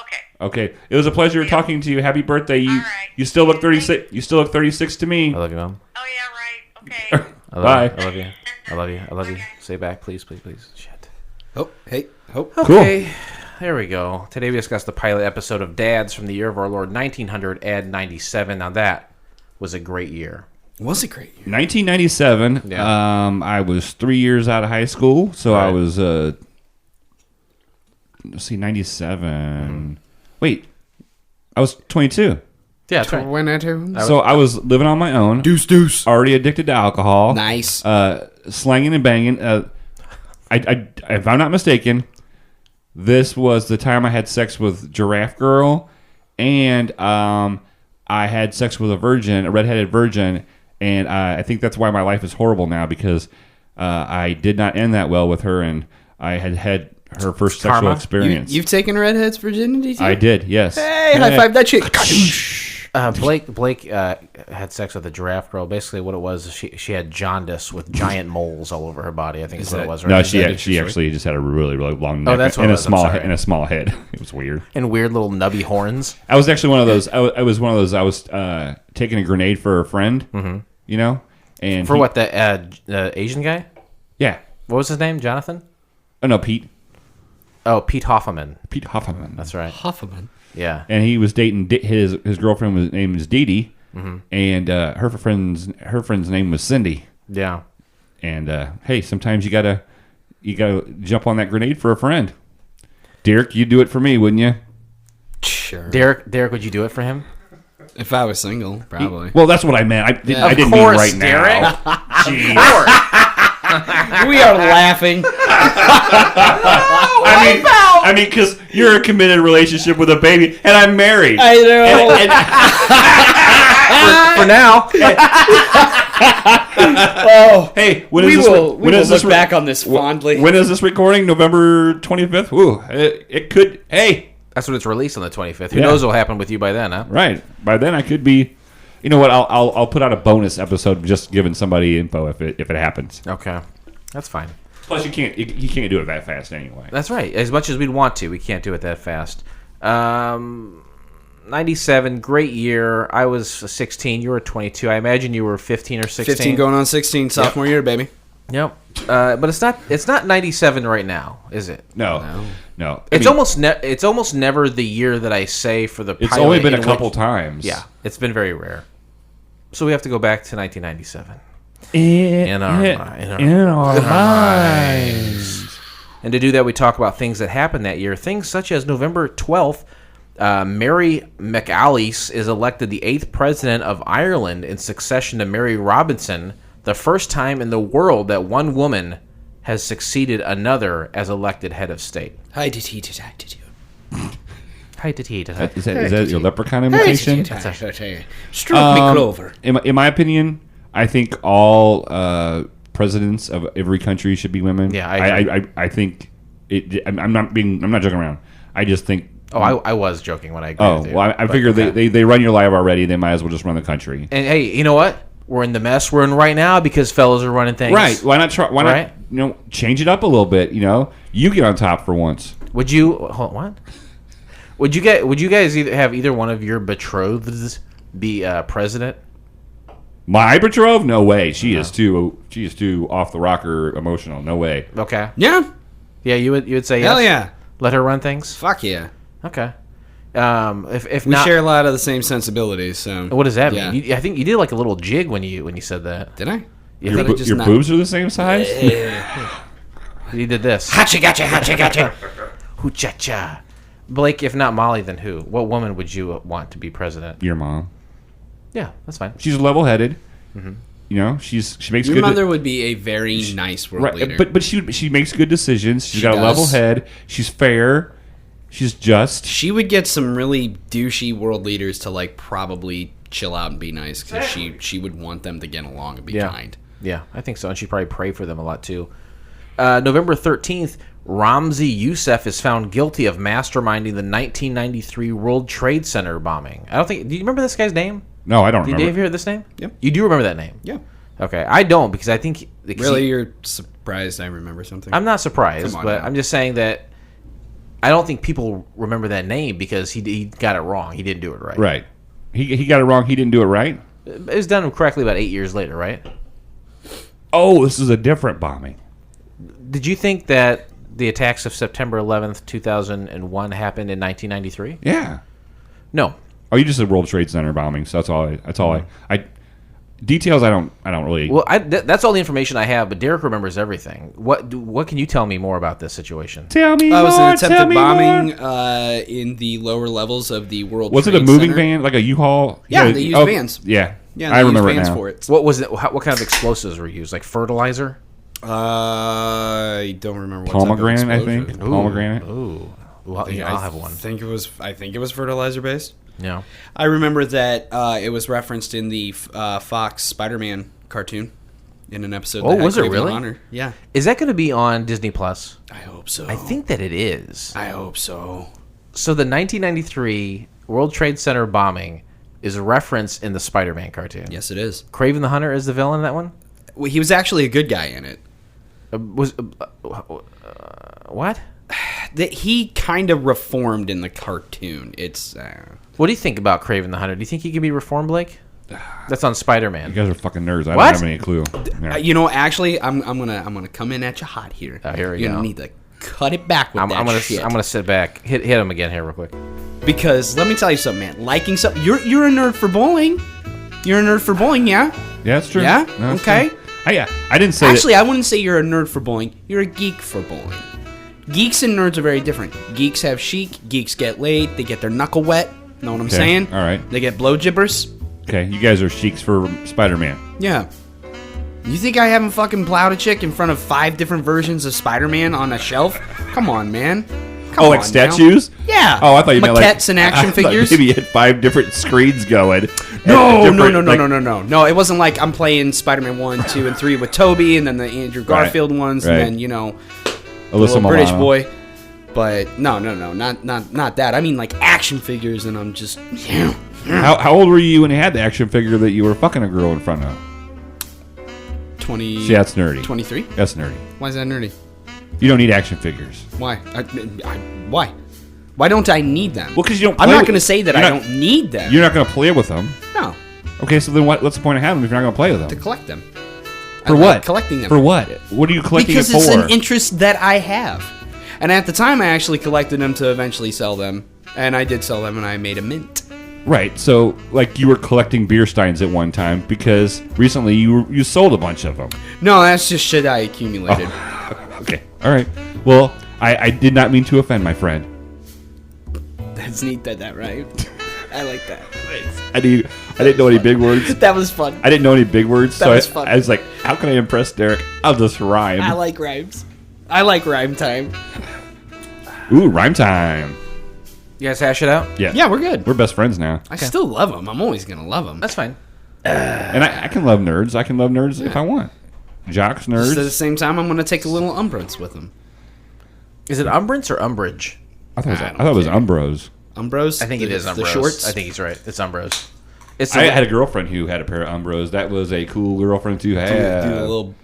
[SPEAKER 4] Okay.
[SPEAKER 2] Okay. It was a pleasure talking to you. Happy birthday.
[SPEAKER 4] All right.
[SPEAKER 2] You still look 36. You still look 36 to me.
[SPEAKER 3] I love you, Mom.
[SPEAKER 4] Oh yeah, right. Okay.
[SPEAKER 2] Bye.
[SPEAKER 3] I love you. I love you. I love you. Say back, please, please, please. Shit.
[SPEAKER 1] Oh, hey, oh.
[SPEAKER 3] Okay. There we go. Today we discussed the pilot episode of Dads from the year of our Lord 1997. Now that was a great year.
[SPEAKER 1] Was a great year.
[SPEAKER 2] 1997.
[SPEAKER 3] Yeah.
[SPEAKER 2] I was 3 years out of high school, so I
[SPEAKER 3] Right.
[SPEAKER 2] was. Let's see, 97. Wait, I was 22.
[SPEAKER 3] Yeah, that's right.
[SPEAKER 2] So I was living on my own.
[SPEAKER 1] Deuce.
[SPEAKER 2] Already addicted to alcohol.
[SPEAKER 1] Nice.
[SPEAKER 2] Slanging and banging. If I'm not mistaken, this was the time I had sex with Giraffe Girl, and I had sex with a redheaded virgin, and I think that's why my life is horrible now, because I did not end that well with her, and I had her first sexual
[SPEAKER 3] Karma?
[SPEAKER 2] experience.
[SPEAKER 1] You've taken redhead's virginity too?
[SPEAKER 2] I did, yes.
[SPEAKER 1] Hey, high five that chick.
[SPEAKER 3] Blake had sex with a giraffe girl. Basically, what it was, she had jaundice with giant moles all over her body. I think is what it was. Right?
[SPEAKER 2] No, she actually just had a really, really long neck
[SPEAKER 3] that's what
[SPEAKER 2] and
[SPEAKER 3] it
[SPEAKER 2] a
[SPEAKER 3] was, I'm
[SPEAKER 2] small
[SPEAKER 3] sorry.
[SPEAKER 2] and a small head. It was weird.
[SPEAKER 3] And weird little nubby horns.
[SPEAKER 2] I was actually one of those. I was one of those. I was taking a grenade for a friend. Mm-hmm. You know, and
[SPEAKER 3] For what, the Asian guy?
[SPEAKER 2] Yeah.
[SPEAKER 3] What was his name? Jonathan?
[SPEAKER 2] Oh no, Pete.
[SPEAKER 3] Oh, Pete Hoffman.
[SPEAKER 2] Pete Hoffman.
[SPEAKER 3] That's right.
[SPEAKER 1] Huffman.
[SPEAKER 3] Yeah.
[SPEAKER 2] And he was dating his girlfriend. Was name is Dee Dee, and her friend's name was Cindy.
[SPEAKER 3] Yeah.
[SPEAKER 2] And hey, sometimes you gotta jump on that grenade for a friend. Derek, you'd do it for me, wouldn't you?
[SPEAKER 1] Sure.
[SPEAKER 3] Derek, would you do it for him?
[SPEAKER 1] If I was single, probably.
[SPEAKER 2] Well, that's what I meant. I didn't mean
[SPEAKER 3] course,
[SPEAKER 2] right
[SPEAKER 3] Derek.
[SPEAKER 2] now. Jeez.
[SPEAKER 1] We are laughing.
[SPEAKER 2] I mean, because you're in a committed relationship with a baby, and I'm married.
[SPEAKER 1] I know.
[SPEAKER 3] For now.
[SPEAKER 1] Oh,
[SPEAKER 2] Hey, when
[SPEAKER 1] we
[SPEAKER 2] is this?
[SPEAKER 1] will
[SPEAKER 2] When is
[SPEAKER 1] look
[SPEAKER 2] this?
[SPEAKER 1] back on this fondly.
[SPEAKER 2] When is this recording? November 25th. Ooh, it could. Hey,
[SPEAKER 3] That's when it's released on the 25th. Who
[SPEAKER 2] Yeah.
[SPEAKER 3] knows what'll happen with you by then, huh?
[SPEAKER 2] right. By then, I could be. You know what? I'll put out a bonus episode just giving somebody info if it happens.
[SPEAKER 3] Okay. That's fine.
[SPEAKER 2] Plus, you can't do it that fast anyway.
[SPEAKER 3] That's right. As much as we'd want to, we can't do it that fast. 97, great year. I was 16. You were 22. I imagine you were 15 or 16.
[SPEAKER 1] 15 going on 16, sophomore year, baby.
[SPEAKER 3] Yep. But it's not 97 right now, is it?
[SPEAKER 2] No. I
[SPEAKER 3] It's
[SPEAKER 2] mean,
[SPEAKER 3] almost never the year that I say for the pilot.
[SPEAKER 2] It's only been a
[SPEAKER 3] in
[SPEAKER 2] couple
[SPEAKER 3] which-
[SPEAKER 2] times.
[SPEAKER 3] Yeah, it's been very rare. So we have to go back to 1997. In our minds. And to do that, we talk about things that happened that year. Things such as November 12th, Mary McAleese is elected the 8th president of Ireland in succession to Mary Robinson, the first time in the world that one woman has succeeded another as elected head of state.
[SPEAKER 1] Hi, did he?
[SPEAKER 3] Hi, did he?
[SPEAKER 2] Is that your leprechaun imitation?
[SPEAKER 1] Stroke me, Clover.
[SPEAKER 2] In my opinion, I think all presidents of every country should be women.
[SPEAKER 3] Yeah,
[SPEAKER 2] I think it. I'm not joking around. I just think.
[SPEAKER 3] Oh, I was joking when I agree
[SPEAKER 2] Oh
[SPEAKER 3] with you.
[SPEAKER 2] well, I
[SPEAKER 3] But,
[SPEAKER 2] figure
[SPEAKER 3] okay.
[SPEAKER 2] they run your life already. They might as well just run the country.
[SPEAKER 3] And hey, you know what? We're in the mess we're in right now because fellas are running things.
[SPEAKER 2] Right? Why not try? Why
[SPEAKER 3] Right.
[SPEAKER 2] not? Change it up a little bit. You get on top for once.
[SPEAKER 3] Would you what? Would you guys have either one of your betrothed be president?
[SPEAKER 2] My betrothed? No way. She is too off the rocker emotional. No way.
[SPEAKER 3] Okay.
[SPEAKER 1] Yeah.
[SPEAKER 3] Yeah, you would say yes.
[SPEAKER 1] Hell yeah.
[SPEAKER 3] Let her run things.
[SPEAKER 1] Fuck yeah.
[SPEAKER 3] Okay. If
[SPEAKER 1] We
[SPEAKER 3] not,
[SPEAKER 1] share a lot of the same sensibilities, so.
[SPEAKER 3] what does that
[SPEAKER 1] Yeah.
[SPEAKER 3] mean? I think you did like a little jig when you said that.
[SPEAKER 1] Did I?
[SPEAKER 3] You
[SPEAKER 2] Your,
[SPEAKER 3] think
[SPEAKER 2] bo-
[SPEAKER 1] just
[SPEAKER 2] your
[SPEAKER 1] not-
[SPEAKER 2] boobs are the same size?
[SPEAKER 3] you did this.
[SPEAKER 1] Hachi gotcha.
[SPEAKER 3] Hoo-cha-cha. Blake, if not Molly, then who? What woman would you want to be president?
[SPEAKER 2] Your mom.
[SPEAKER 3] Yeah, that's fine.
[SPEAKER 2] She's level-headed.
[SPEAKER 3] Mm-hmm.
[SPEAKER 2] She makes
[SPEAKER 1] Your
[SPEAKER 2] good.
[SPEAKER 1] mother would be a very nice world leader.
[SPEAKER 2] But she makes good decisions. She's
[SPEAKER 1] She
[SPEAKER 2] got a level
[SPEAKER 1] does.
[SPEAKER 2] head. She's fair. She's just.
[SPEAKER 1] She would get some really douchey world leaders to probably chill out and be nice because she would want them to get along and be kind.
[SPEAKER 3] Yeah, I think so. And she'd probably pray for them a lot, too. November 13th, Ramzi Youssef is found guilty of masterminding the 1993 World Trade Center bombing. Do you remember this guy's name?
[SPEAKER 2] No, I don't
[SPEAKER 3] Did
[SPEAKER 2] remember.
[SPEAKER 3] you hear this name?
[SPEAKER 1] Yep.
[SPEAKER 3] You do remember that name?
[SPEAKER 1] Yeah.
[SPEAKER 3] Okay, I don't because I think...
[SPEAKER 1] Really, you're surprised I remember something?
[SPEAKER 3] I'm not surprised,
[SPEAKER 1] Come on
[SPEAKER 3] but
[SPEAKER 1] now.
[SPEAKER 3] I'm just saying that I don't think people remember that name because he got it wrong. He didn't do it right.
[SPEAKER 2] Right. He got it wrong. He didn't do it right.
[SPEAKER 3] It was done correctly about 8 years later, right?
[SPEAKER 2] Oh, this is a different bombing.
[SPEAKER 3] Did you think that the attacks of September 11th, 2001 happened in 1993?
[SPEAKER 2] Yeah.
[SPEAKER 3] No.
[SPEAKER 2] Oh, you just said World Trade Center bombing. So that's all. Details I don't really.
[SPEAKER 3] Well, that's all the information I have, but Derek remembers everything. What can you tell me more about this situation?
[SPEAKER 2] Tell me
[SPEAKER 1] It was
[SPEAKER 2] more.
[SPEAKER 1] an attempted
[SPEAKER 2] Tell me
[SPEAKER 1] bombing
[SPEAKER 2] more.
[SPEAKER 1] in the lower levels of the World
[SPEAKER 2] Was it
[SPEAKER 1] Trade
[SPEAKER 2] a moving
[SPEAKER 1] Center.
[SPEAKER 2] van, like a U-Haul?
[SPEAKER 1] Yeah, they used vans.
[SPEAKER 2] Yeah,
[SPEAKER 1] Yeah,
[SPEAKER 2] I
[SPEAKER 1] they
[SPEAKER 2] remember
[SPEAKER 1] used
[SPEAKER 2] it
[SPEAKER 1] vans
[SPEAKER 2] now.
[SPEAKER 1] for it.
[SPEAKER 3] What was it? What kind of explosives were used? Like fertilizer?
[SPEAKER 1] I don't remember what
[SPEAKER 2] Pomegranate,
[SPEAKER 1] type
[SPEAKER 2] I
[SPEAKER 1] of
[SPEAKER 2] think.
[SPEAKER 1] explosion.
[SPEAKER 2] Pomegranate.
[SPEAKER 3] Ooh. Well,
[SPEAKER 1] Yeah,
[SPEAKER 3] I'll have one.
[SPEAKER 1] I think it was fertilizer based.
[SPEAKER 3] Yeah.
[SPEAKER 1] I remember that it was referenced in the Fox Spider-Man cartoon in an episode.
[SPEAKER 3] Oh,
[SPEAKER 1] that had
[SPEAKER 3] was it
[SPEAKER 1] Craven
[SPEAKER 3] really?
[SPEAKER 1] Honor. Yeah,
[SPEAKER 3] Is that going to be on Disney Plus?
[SPEAKER 1] I hope so.
[SPEAKER 3] I think that it is.
[SPEAKER 1] I hope so.
[SPEAKER 3] So the 1993 World Trade Center bombing is referenced in the Spider-Man cartoon.
[SPEAKER 1] Yes, it is.
[SPEAKER 3] Kraven the Hunter is the villain in that one?
[SPEAKER 1] Well, he was actually a good guy in it.
[SPEAKER 3] What?
[SPEAKER 1] That he kind of reformed in the cartoon. It's
[SPEAKER 3] What do you think about Kraven the Hunter? Do you think he can be reformed, Blake? That's on Spider-Man.
[SPEAKER 2] You guys are fucking nerds. I
[SPEAKER 3] What?
[SPEAKER 2] don't have any clue. Yeah.
[SPEAKER 1] you know, actually, I'm gonna come in at you hot here.
[SPEAKER 3] Oh, here we
[SPEAKER 1] You're
[SPEAKER 3] go.
[SPEAKER 1] gonna need to cut it back with
[SPEAKER 3] I'm
[SPEAKER 1] that shit.
[SPEAKER 3] gonna sit back, hit him again here real quick.
[SPEAKER 1] Because let me tell you something, man. Liking something, you're a nerd for bowling. You're a nerd for bowling, yeah.
[SPEAKER 2] Yeah, that's true.
[SPEAKER 1] Yeah?
[SPEAKER 2] No, that's
[SPEAKER 1] Okay.
[SPEAKER 2] true. I didn't say
[SPEAKER 1] Actually, I wouldn't say you're a nerd for bowling. You're a geek for bowling. Geeks and nerds are very different. Geeks have chic. Geeks get laid. They get their knuckle wet. Know what I'm
[SPEAKER 2] Okay,
[SPEAKER 1] saying?
[SPEAKER 2] all right.
[SPEAKER 1] They get blow gibbers.
[SPEAKER 2] Okay, you guys are sheiks for Spider-Man.
[SPEAKER 1] Yeah. You think I haven't fucking plowed a chick in front of 5 different versions of Spider-Man on a shelf? Come on, man. Come
[SPEAKER 2] Like
[SPEAKER 1] on
[SPEAKER 2] statues?
[SPEAKER 1] now. Yeah.
[SPEAKER 2] Oh, I thought you meant like
[SPEAKER 1] maquettes and action
[SPEAKER 2] I thought
[SPEAKER 1] figures.
[SPEAKER 2] Maybe you had 5 different screens going.
[SPEAKER 1] No,
[SPEAKER 2] And
[SPEAKER 1] no,
[SPEAKER 2] different,
[SPEAKER 1] no, no,
[SPEAKER 2] like-
[SPEAKER 1] no, no, no. No, it wasn't like I'm playing Spider-Man 1, 2, and 3 with Toby, and then the Andrew Garfield ones,
[SPEAKER 2] right.
[SPEAKER 1] and then, you know, the
[SPEAKER 2] Alyssa
[SPEAKER 1] little British
[SPEAKER 2] Milano.
[SPEAKER 1] boy. But no, not that. I mean like action figures, and I'm just
[SPEAKER 2] How old were you when you had the action figure that you were fucking a girl in front of?
[SPEAKER 1] 20.
[SPEAKER 2] See, that's nerdy.
[SPEAKER 1] 23.
[SPEAKER 2] That's nerdy.
[SPEAKER 1] Why is that nerdy?
[SPEAKER 2] You don't need action figures.
[SPEAKER 1] Why? Why? Why don't I need them?
[SPEAKER 2] Well, because you don't.
[SPEAKER 1] I'm
[SPEAKER 2] play
[SPEAKER 1] not
[SPEAKER 2] with-
[SPEAKER 1] going to say that
[SPEAKER 2] you're
[SPEAKER 1] I
[SPEAKER 2] not-
[SPEAKER 1] don't need them.
[SPEAKER 2] You're not going to play with them.
[SPEAKER 1] No,
[SPEAKER 2] Okay, so then what's the point of having them if you're not going to play with them?
[SPEAKER 1] to collect them. I
[SPEAKER 2] For
[SPEAKER 1] like
[SPEAKER 2] what?
[SPEAKER 1] collecting them.
[SPEAKER 2] For what? What are you collecting
[SPEAKER 1] Because
[SPEAKER 2] it
[SPEAKER 1] it's
[SPEAKER 2] for?
[SPEAKER 1] an interest that I have. And at the time, I actually collected them to eventually sell them. And I did sell them, and I made a mint.
[SPEAKER 2] Right. So, like, you were collecting beer steins at one time because recently you sold a bunch of them.
[SPEAKER 1] No, that's just shit I accumulated.
[SPEAKER 2] Okay. All right. Well, I did not mean to offend my friend.
[SPEAKER 1] That's neat that right? I like that.
[SPEAKER 2] I didn't know any big words.
[SPEAKER 1] That was fun.
[SPEAKER 2] I didn't know any big words,
[SPEAKER 1] That
[SPEAKER 2] so
[SPEAKER 1] was fun.
[SPEAKER 2] I was like, "How can I impress Derek? I'll just rhyme."
[SPEAKER 1] I like rhymes. I like rhyme time.
[SPEAKER 2] Ooh, rhyme time!
[SPEAKER 3] You guys hash it out?
[SPEAKER 2] Yeah,
[SPEAKER 1] Yeah, we're good.
[SPEAKER 2] we're best friends now,
[SPEAKER 1] I still love them. I'm always going to love them.
[SPEAKER 3] That's fine.
[SPEAKER 2] and I can love nerds. I can love nerds if I want. Jocks, nerds.
[SPEAKER 1] At the same time, I'm going to take a little umbrance with them.
[SPEAKER 3] Is it Umbrance or Umbrage?
[SPEAKER 2] I thought
[SPEAKER 1] I
[SPEAKER 2] it
[SPEAKER 1] don't
[SPEAKER 2] was
[SPEAKER 1] care.
[SPEAKER 2] Umbros.
[SPEAKER 1] Umbros?
[SPEAKER 3] I think it is Umbros.
[SPEAKER 1] The shorts?
[SPEAKER 3] I think he's right. It's Umbros. It's
[SPEAKER 2] I had a girlfriend who had a pair of Umbros. That was a cool girlfriend to have.
[SPEAKER 1] do a little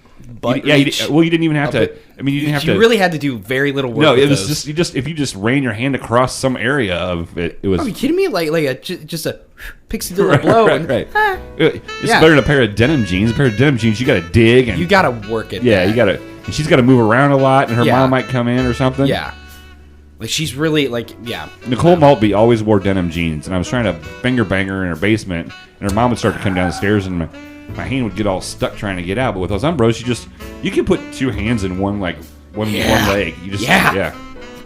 [SPEAKER 1] butt
[SPEAKER 2] yeah,
[SPEAKER 1] reach.
[SPEAKER 2] well, you didn't even have
[SPEAKER 1] Up
[SPEAKER 2] to.
[SPEAKER 1] it.
[SPEAKER 2] I mean, you didn't have to.
[SPEAKER 1] You really had to do very little work.
[SPEAKER 2] No,
[SPEAKER 1] with
[SPEAKER 2] it was
[SPEAKER 1] those.
[SPEAKER 2] just if you just ran your hand across some area of it, it was.
[SPEAKER 1] Are you kidding me? Like a just a pixie little blow.
[SPEAKER 2] right,
[SPEAKER 1] And,
[SPEAKER 2] right.
[SPEAKER 1] ah,
[SPEAKER 2] It's
[SPEAKER 1] Yeah.
[SPEAKER 2] better than a pair of denim jeans. A pair of denim jeans, you got to dig and
[SPEAKER 1] you got to work it.
[SPEAKER 2] yeah, you got to. And she's got to move around a lot, and her
[SPEAKER 1] Yeah.
[SPEAKER 2] mom might come in or something.
[SPEAKER 1] Yeah. Like she's really like yeah.
[SPEAKER 2] Nicole Maltby always wore denim jeans, and I was trying to finger bang her in her basement, and her mom would start to come down the stairs, and my hand would get all stuck trying to get out. But with those Umbros, you can put 2 hands in one one leg. You just
[SPEAKER 1] Yeah.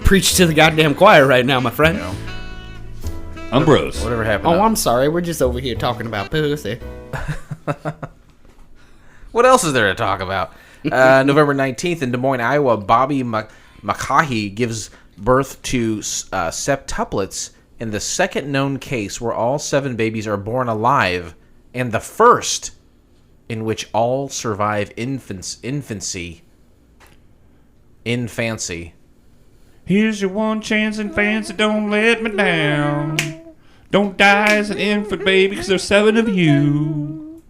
[SPEAKER 1] Preach to the goddamn choir right now, my friend.
[SPEAKER 2] Umbros.
[SPEAKER 3] Whatever happened.
[SPEAKER 1] Oh, I'm sorry. We're just over here talking about pussy.
[SPEAKER 3] What else is there to talk about? November 19th in Des Moines, Iowa, Bobby McCaughey gives birth to septuplets in the second known case where all 7 babies are born alive, and the first in which all survive infancy.
[SPEAKER 2] Here's your one chance in fancy, don't let me down. Don't die as an infant, baby, because there's 7 of you.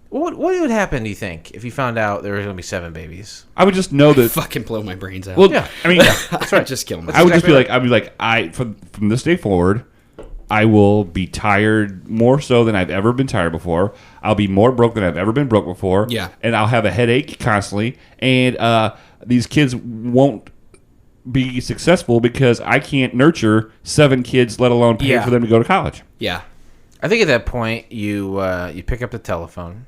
[SPEAKER 3] What would happen, do you think, if you found out there were going to be 7 babies?
[SPEAKER 2] I would just know that.
[SPEAKER 1] Fucking blow my brains out.
[SPEAKER 2] Well,
[SPEAKER 3] Yeah.
[SPEAKER 2] I mean,
[SPEAKER 1] that's right. Just kill me.
[SPEAKER 2] I would just be
[SPEAKER 3] exactly
[SPEAKER 2] like, from this day forward, I will be tired more so than I've ever been tired before. I'll be more broke than I've ever been broke before.
[SPEAKER 1] Yeah.
[SPEAKER 2] And I'll have a headache constantly. And these kids won't be successful because I can't nurture 7 kids, let alone pay
[SPEAKER 1] Yeah.
[SPEAKER 2] for them to go to college.
[SPEAKER 1] Yeah.
[SPEAKER 3] I think at that point you pick up the telephone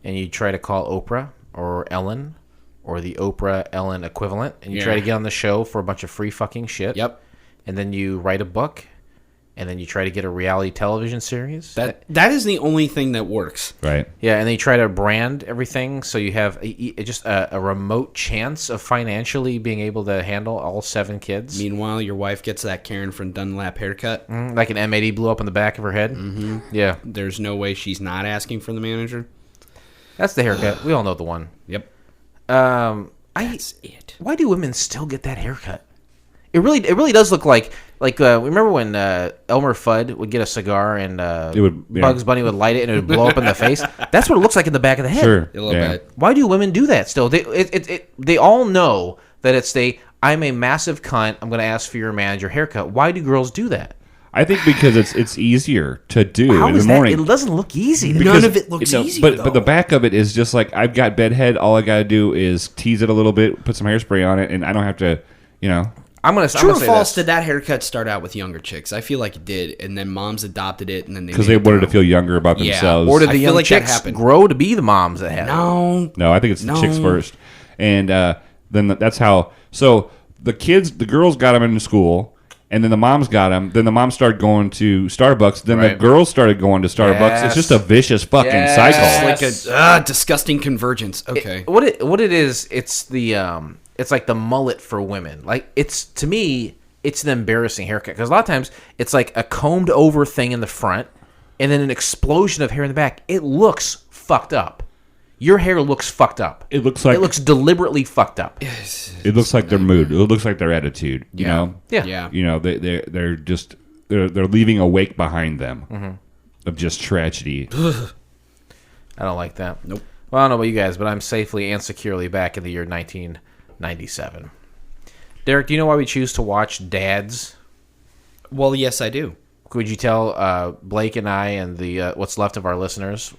[SPEAKER 3] and you try to call Oprah or Ellen or the Oprah Ellen equivalent, and you try to get on the show for a bunch of free fucking shit.
[SPEAKER 1] Yep.
[SPEAKER 3] And then you write a book, and then you try to get a reality television series.
[SPEAKER 1] That is the only thing that works.
[SPEAKER 2] Right.
[SPEAKER 3] Yeah, and then you try to brand everything so you have just a remote chance of financially being able to handle all 7 kids.
[SPEAKER 1] Meanwhile, your wife gets that Karen from Dunlap haircut.
[SPEAKER 3] Like an M80 blew up on the back of her head.
[SPEAKER 1] Mm-hmm.
[SPEAKER 3] Yeah.
[SPEAKER 1] There's no way she's not asking for the manager.
[SPEAKER 3] That's the haircut. We all know the one.
[SPEAKER 1] Yep.
[SPEAKER 3] That's
[SPEAKER 1] it.
[SPEAKER 3] Why do women still get that haircut? It really does look like remember when Elmer Fudd would get a cigar and Bugs Bunny would light it and it would blow up in the face? That's what it looks like in the back of the head.
[SPEAKER 2] Sure.
[SPEAKER 1] A little bit.
[SPEAKER 3] Why do women do that still? They all know that it's I'm a massive cunt, I'm going to ask for your manager haircut. Why do girls do that?
[SPEAKER 2] I think because it's easier to do
[SPEAKER 3] How
[SPEAKER 2] in
[SPEAKER 3] is
[SPEAKER 2] the morning.
[SPEAKER 3] That? It doesn't look easy.
[SPEAKER 1] None of it looks easy,
[SPEAKER 2] but the back of it is just like, I've got bed head. All I got to do is tease it a little bit, put some hairspray on it, and I don't have to,
[SPEAKER 1] True or false, did that haircut start out with younger chicks? I feel like it did, and then moms adopted it, and then
[SPEAKER 2] because they wanted to feel younger about themselves.
[SPEAKER 3] Or did the young
[SPEAKER 1] like
[SPEAKER 3] chicks grow to be the moms that had it?
[SPEAKER 2] No, I think it's the chicks first, and then that's how. So the girls got them into school. And then the moms got them. Then the moms started going to Starbucks. Then the girls started going to Starbucks.
[SPEAKER 3] Yes.
[SPEAKER 2] It's just a vicious fucking cycle.
[SPEAKER 1] It's like a disgusting convergence. Okay.
[SPEAKER 3] What it is, it's like the mullet for women. Like to me, it's an embarrassing haircut because a lot of times it's like a combed over thing in the front, and then an explosion of hair in the back. It looks fucked up. Your hair looks fucked up.
[SPEAKER 2] It looks
[SPEAKER 3] deliberately fucked up.
[SPEAKER 2] It looks like their mood. It looks like their attitude. You know.
[SPEAKER 3] Yeah.
[SPEAKER 2] You know, they're just they're leaving a wake behind them of just tragedy.
[SPEAKER 3] I don't like that.
[SPEAKER 1] Nope.
[SPEAKER 3] Well, I don't know about you guys, but I'm safely and securely back in the year 1997. Derek, do you know why we choose to watch Dads?
[SPEAKER 1] Well, yes, I do.
[SPEAKER 3] Could you tell Blake and I and the what's left of our listeners?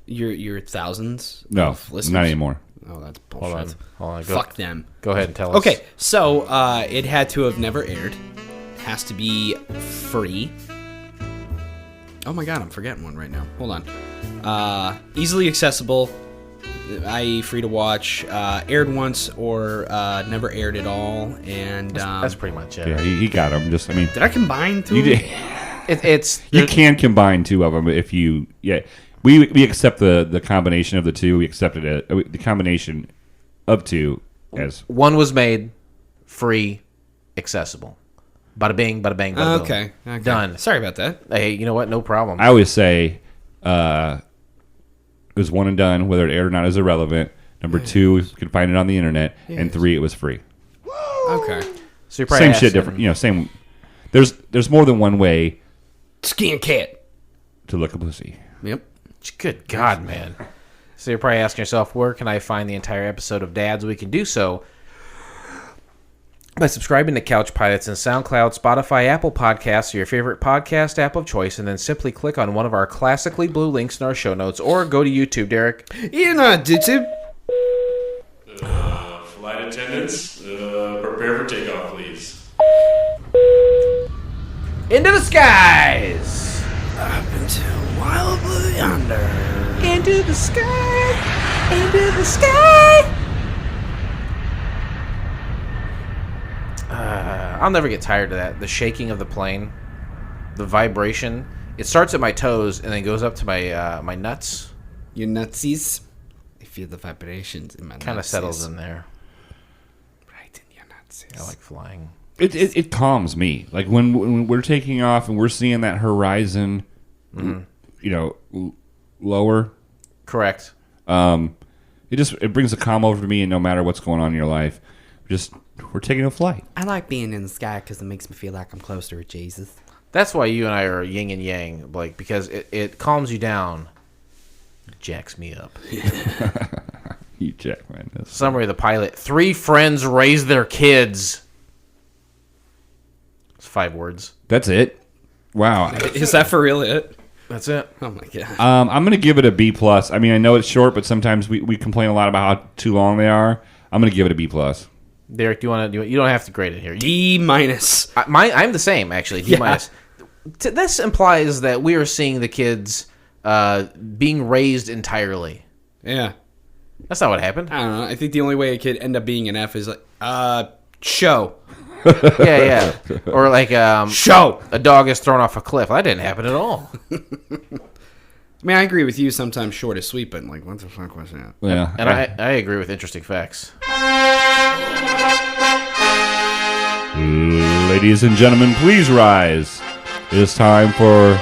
[SPEAKER 1] Your thousands
[SPEAKER 2] No,
[SPEAKER 1] of listeners?
[SPEAKER 2] not anymore.
[SPEAKER 1] Oh, that's bullshit.
[SPEAKER 3] Hold on.
[SPEAKER 1] Fuck them.
[SPEAKER 3] Go ahead and tell us.
[SPEAKER 1] Okay, so it had to have never aired. Has to be free. Oh my god, I'm forgetting one right now. Hold on. Easily accessible, i.e. free to watch. Aired once or never aired at all. And
[SPEAKER 3] that's pretty much it.
[SPEAKER 2] Yeah, he got them.
[SPEAKER 1] did I combine two?
[SPEAKER 2] You did. You can combine two of them if you. Yeah. We accept the combination of the two. We accepted it. The combination of two as
[SPEAKER 3] one was made free, accessible. Bada bing, bada bang, bada boom.
[SPEAKER 1] Okay.
[SPEAKER 3] Done.
[SPEAKER 1] Sorry about that.
[SPEAKER 3] Hey, you know what? No problem.
[SPEAKER 2] I always say, it was one and done. Whether it aired or not is irrelevant. Number 2, you can find it on the internet, and 3, it was free.
[SPEAKER 1] Okay.
[SPEAKER 3] So you're probably
[SPEAKER 2] same shit, different. Same. There's more than one way.
[SPEAKER 1] Skin cat.
[SPEAKER 2] To look a pussy.
[SPEAKER 1] Yep.
[SPEAKER 3] Good God, man. So you're probably asking yourself, where can I find the entire episode of Dads? We can do so by subscribing to Couch Pilots in SoundCloud, Spotify, Apple Podcasts, or your favorite podcast app of choice, and then simply click on one of our classically blue links in our show notes, or go to YouTube, Derek.
[SPEAKER 1] You're not YouTube.
[SPEAKER 5] Flight attendants, prepare for takeoff, please.
[SPEAKER 3] Into the skies!
[SPEAKER 1] Up into wildly yonder.
[SPEAKER 3] Into the sky! Into the sky! I'll never get tired of that. The shaking of the plane, the vibration. It starts at my toes and then goes up to my nuts.
[SPEAKER 1] Your nutsies. I feel the vibrations in my nutsies.
[SPEAKER 3] Kind of settles in there.
[SPEAKER 1] Right in your nutsies.
[SPEAKER 3] I like flying.
[SPEAKER 2] It calms me. Like when we're taking off and we're seeing that horizon, lower.
[SPEAKER 3] Correct.
[SPEAKER 2] It brings a calm over to me, and no matter what's going on in your life, we're taking a flight.
[SPEAKER 1] I like being in the sky because it makes me feel like I'm closer to Jesus.
[SPEAKER 3] That's why you and I are yin and yang, Blake, because it calms you down, jacks me up.
[SPEAKER 2] You jack, man.
[SPEAKER 3] Summary of the pilot: 3 friends raise their kids. It's 5 words.
[SPEAKER 2] That's it. Wow.
[SPEAKER 1] Is that for real it?
[SPEAKER 3] That's it.
[SPEAKER 1] Oh my god.
[SPEAKER 2] I'm gonna give it a B+. I mean, I know it's short, but sometimes we complain a lot about how too long they are. I'm gonna give it a B+.
[SPEAKER 3] Derek, do you want to do it? You don't have to grade it here.
[SPEAKER 1] D-.
[SPEAKER 3] I'm the same, actually. D-. This implies that we are seeing the kids being raised entirely.
[SPEAKER 1] Yeah.
[SPEAKER 3] That's not what happened.
[SPEAKER 1] I don't know. I think the only way it could end up being an F is like, show.
[SPEAKER 3] Yeah. Or like,
[SPEAKER 1] Show!
[SPEAKER 3] a dog is thrown off a cliff. That didn't happen at all.
[SPEAKER 1] I mean, I agree with you. Sometimes short is sweet, but like, what the fuck was that?
[SPEAKER 2] Yeah.
[SPEAKER 3] And I agree with interesting facts.
[SPEAKER 2] Ladies and gentlemen, please rise. It is time for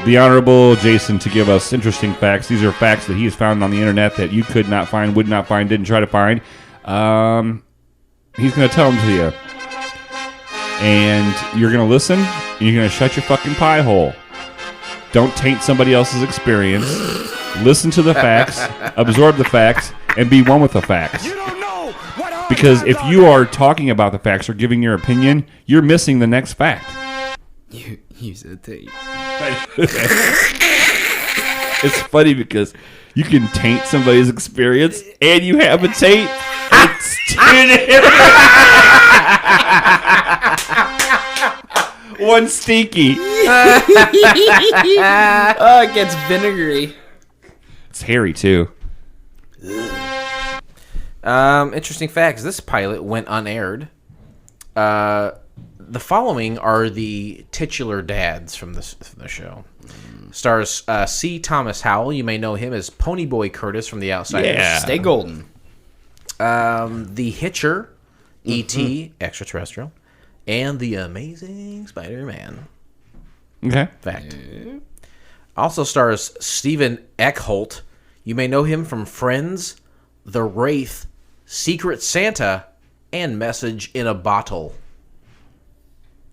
[SPEAKER 2] the Honorable Jason to give us interesting facts. These are facts that he has found on the internet that you could not find, would not find, didn't try to find. He's going to tell them to you. And you're going to listen, and you're going to shut your fucking pie hole. Don't taint somebody else's experience. Listen to the facts, absorb the facts, and be one with the facts. Because if you are talking about the facts or giving your opinion, you're missing the next fact.
[SPEAKER 1] You said taint.
[SPEAKER 2] It's funny because you can taint somebody's experience and you have a taint. It's one stinky.
[SPEAKER 1] Oh, it gets vinegary.
[SPEAKER 2] It's hairy too.
[SPEAKER 3] Interesting facts. This pilot went unaired. The following are the titular dads from the show. Stars C. Thomas Howell. You may know him as Ponyboy Curtis from The Outsiders.
[SPEAKER 2] Yeah.
[SPEAKER 1] Stay golden.
[SPEAKER 3] The Hitcher, E.T., Extraterrestrial, and The Amazing Spider-Man.
[SPEAKER 2] Okay.
[SPEAKER 3] Fact. Also stars Stephen Eckholt. You may know him from Friends, The Wraith, Secret Santa, and Message in a Bottle.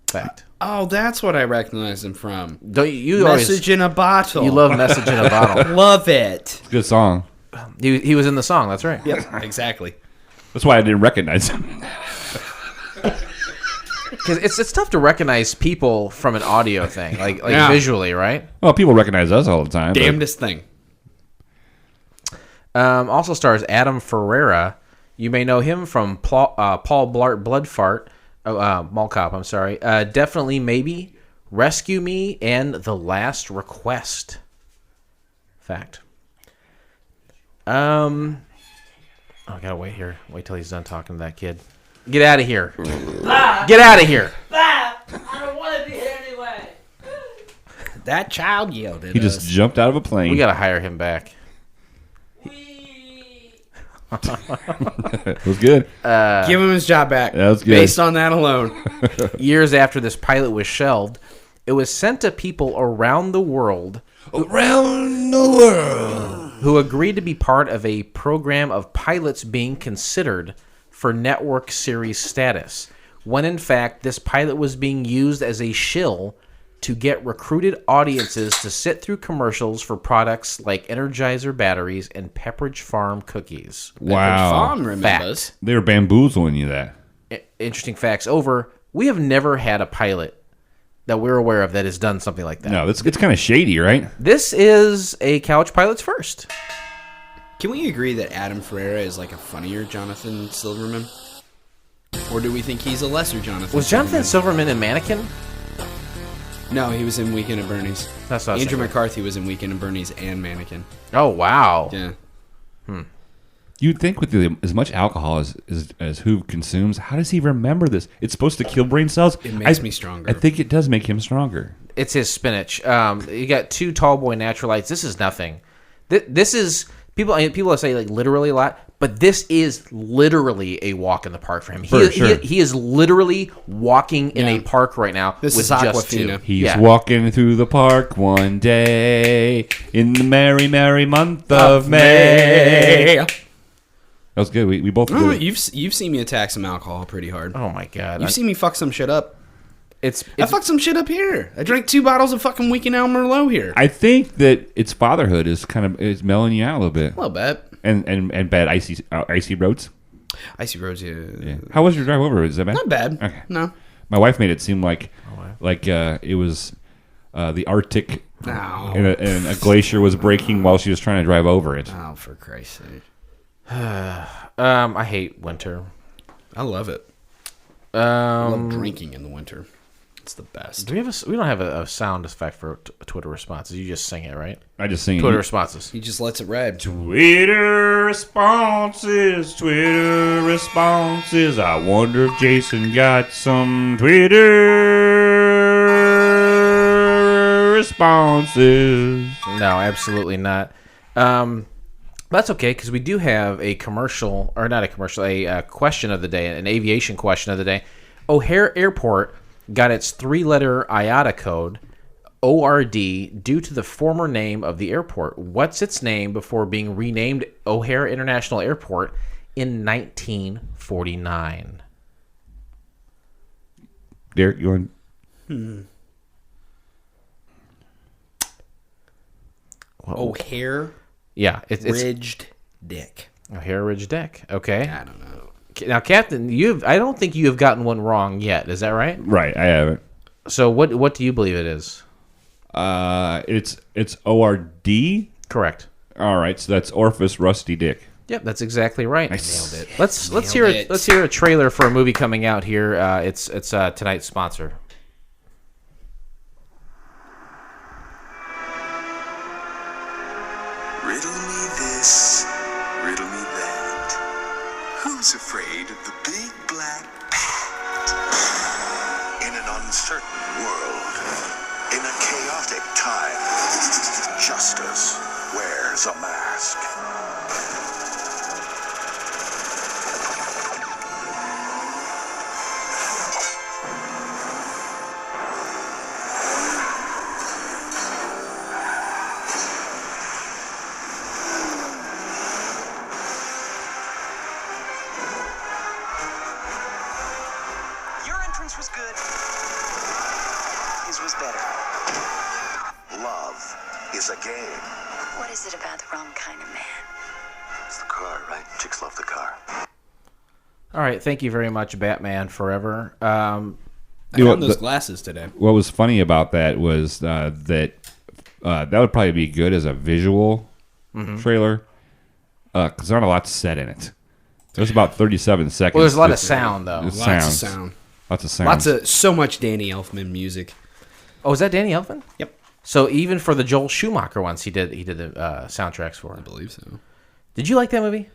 [SPEAKER 3] Fact.
[SPEAKER 1] Oh, that's what I recognize him from.
[SPEAKER 3] Don't you
[SPEAKER 1] Message in a Bottle.
[SPEAKER 3] You love Message in a Bottle.
[SPEAKER 1] Love it.
[SPEAKER 2] It's a good song.
[SPEAKER 3] He was in the song. That's right.
[SPEAKER 1] Yep, exactly.
[SPEAKER 2] That's why I didn't recognize him.
[SPEAKER 3] Because it's tough to recognize people from an audio thing, like
[SPEAKER 1] Yeah.
[SPEAKER 3] visually, right?
[SPEAKER 2] Well, people recognize us all the time. but-
[SPEAKER 1] Damnedest thing.
[SPEAKER 3] Also stars Adam Ferreira. You may know him from Paul Blart Bloodfart, Mall Cop. I'm sorry. Definitely Maybe, Rescue Me, and The Last Request. Fact. I gotta wait here. Wait till he's done talking to that kid. Get out of here. Get out of here.
[SPEAKER 6] I don't want to be here anyway.
[SPEAKER 1] That child yelled at
[SPEAKER 2] He just jumped out of a plane.
[SPEAKER 3] We gotta hire him back.
[SPEAKER 2] It was good.
[SPEAKER 1] Give him his job back.
[SPEAKER 2] That was good.
[SPEAKER 1] Based on that alone.
[SPEAKER 3] Years after this pilot was shelved, it was sent to people around the world
[SPEAKER 2] Around the world.
[SPEAKER 3] who agreed to be part of a program of pilots being considered for network series status, when in fact this pilot was being used as a shill to get recruited audiences to sit through commercials for products like Energizer batteries and Pepperidge Farm cookies.
[SPEAKER 2] Wow.
[SPEAKER 1] Farm remembers.
[SPEAKER 3] Fact.
[SPEAKER 2] They were bamboozling you that.
[SPEAKER 3] Interesting facts over. We have never had a pilot that we're aware of that has done something like that.
[SPEAKER 2] No, it's kind of shady, right?
[SPEAKER 3] This is a couch pilot's first.
[SPEAKER 1] Can we agree that Adam Ferreira is like a funnier Jonathan Silverman? Or do we think he's a lesser Jonathan
[SPEAKER 3] Was Jonathan Silverman in Mannequin?
[SPEAKER 1] No, he was in Weekend at Bernie's.
[SPEAKER 3] That's what I was
[SPEAKER 1] Andrew
[SPEAKER 3] thinking.
[SPEAKER 1] McCarthy was in Weekend at Bernie's and Mannequin.
[SPEAKER 3] Oh, wow.
[SPEAKER 1] Yeah.
[SPEAKER 2] You'd think with as much alcohol as Hoover consumes, how does he remember this? It's supposed to kill brain cells.
[SPEAKER 1] It makes me stronger.
[SPEAKER 2] I think it does make him stronger.
[SPEAKER 3] It's his spinach. You got 2 tall boy naturalites. This is nothing. This is... People say like literally a lot, but this is literally a walk in the park for him. He is literally walking in a park right now
[SPEAKER 1] This
[SPEAKER 3] with
[SPEAKER 1] is
[SPEAKER 3] just
[SPEAKER 1] Aquafina.
[SPEAKER 3] 2.
[SPEAKER 2] He's walking through the park one day in the merry, merry month of May. That was good. We both
[SPEAKER 1] Oh,
[SPEAKER 2] did it.
[SPEAKER 1] you've seen me attack some alcohol pretty hard.
[SPEAKER 3] Oh my god!
[SPEAKER 1] You've seen me fuck some shit up. I
[SPEAKER 3] It's
[SPEAKER 1] fucked some shit up here. I drank 2 bottles of fucking Weekend Al Merlot here.
[SPEAKER 2] I think that its fatherhood is is mellowing you out a little bit.
[SPEAKER 1] A little bit.
[SPEAKER 2] And bad icy roads.
[SPEAKER 1] Icy Roads, yeah.
[SPEAKER 2] How was your drive over? Is that bad?
[SPEAKER 1] Not bad.
[SPEAKER 2] Okay.
[SPEAKER 1] No.
[SPEAKER 2] My wife made it seem like it was the Arctic
[SPEAKER 1] Oh.
[SPEAKER 2] and a glacier was breaking while she was trying to drive over it.
[SPEAKER 1] Oh, for Christ's sake.
[SPEAKER 3] I hate winter.
[SPEAKER 1] I love it. I
[SPEAKER 3] Um,
[SPEAKER 1] love drinking in the winter. It's the best.
[SPEAKER 3] Do we have we don't have a sound effect for Twitter responses. You just sing it, right?
[SPEAKER 2] I just sing
[SPEAKER 3] Twitter responses.
[SPEAKER 1] He just lets it ride.
[SPEAKER 2] Twitter responses. I wonder if Jason got some Twitter responses.
[SPEAKER 3] No, absolutely not. That's okay, because we do have a commercial, or not a commercial, a question of the day, an aviation question of the day. O'Hare Airport got its 3-letter IATA code, ORD, due to the former name of the airport. What's its name before being renamed O'Hare International Airport in 1949?
[SPEAKER 2] Derek, you want?
[SPEAKER 1] O'Hare
[SPEAKER 3] Yeah, it's
[SPEAKER 1] Ridged Dick.
[SPEAKER 3] O'Hare Ridge Deck. Okay.
[SPEAKER 1] I don't know.
[SPEAKER 3] Now, Captain, I don't think you have gotten one wrong yet. Is that right?
[SPEAKER 2] Right, I haven't.
[SPEAKER 3] So what do you believe it is?
[SPEAKER 2] It's ORD.
[SPEAKER 3] Correct.
[SPEAKER 2] All right, so that's Orifice Rusty Dick.
[SPEAKER 3] Yep, that's exactly right.
[SPEAKER 2] Nice.
[SPEAKER 1] Nailed it.
[SPEAKER 3] Let's hear
[SPEAKER 1] it.
[SPEAKER 3] let's hear a trailer for a movie coming out here. It's tonight's sponsor.
[SPEAKER 7] Riddle me this, riddle me that. Who's afraid of the big black bat? In an uncertain world, in a chaotic time, justice wears a mask.
[SPEAKER 8] Your entrance was good. His was better.
[SPEAKER 7] Love is a game.
[SPEAKER 9] What is it about the wrong kind of man?
[SPEAKER 7] It's the car, right? Chicks love the car.
[SPEAKER 3] All right, thank you very much, Batman Forever.
[SPEAKER 1] I
[SPEAKER 2] You know,
[SPEAKER 1] found those
[SPEAKER 2] the-
[SPEAKER 1] glasses today.
[SPEAKER 2] What was funny about that was that that would probably be good as a visual trailer because there's not a lot said in it. There's about 37 seconds.
[SPEAKER 3] Well, there's a lot of
[SPEAKER 2] just-
[SPEAKER 3] sound though.
[SPEAKER 2] just
[SPEAKER 1] Lots
[SPEAKER 2] sounds.
[SPEAKER 1] of sound.
[SPEAKER 2] Lots of sound.
[SPEAKER 1] So much Danny Elfman music.
[SPEAKER 3] Oh, is that Danny Elfman?
[SPEAKER 1] Yep.
[SPEAKER 3] So even for the Joel Schumacher ones, he did the soundtracks for.
[SPEAKER 1] I believe so.
[SPEAKER 3] Did you like that movie?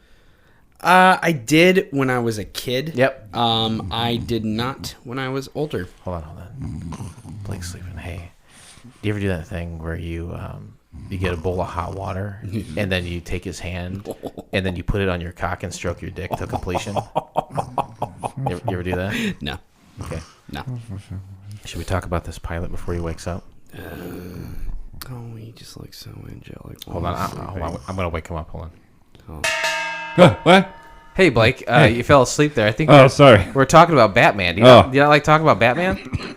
[SPEAKER 1] I did when I was a kid.
[SPEAKER 3] Yep.
[SPEAKER 1] I did not when I was older.
[SPEAKER 3] Hold on. Blake's sleeping. Hey, do you ever do that thing where you get a bowl of hot water and then you take his hand and then you put it on your cock and stroke your dick to completion? You ever do that?
[SPEAKER 1] No.
[SPEAKER 3] Okay.
[SPEAKER 1] No.
[SPEAKER 3] Should we talk about this pilot before he wakes up?
[SPEAKER 1] Oh, he just looks so angelic.
[SPEAKER 3] Hold on. I'm going to wake him up. Hold on.
[SPEAKER 2] What?
[SPEAKER 3] Hey, Blake, you fell asleep there. I think
[SPEAKER 2] Oh, sorry.
[SPEAKER 3] we're talking about Batman. Do you,
[SPEAKER 2] Oh.
[SPEAKER 3] not, do you not like talking about Batman?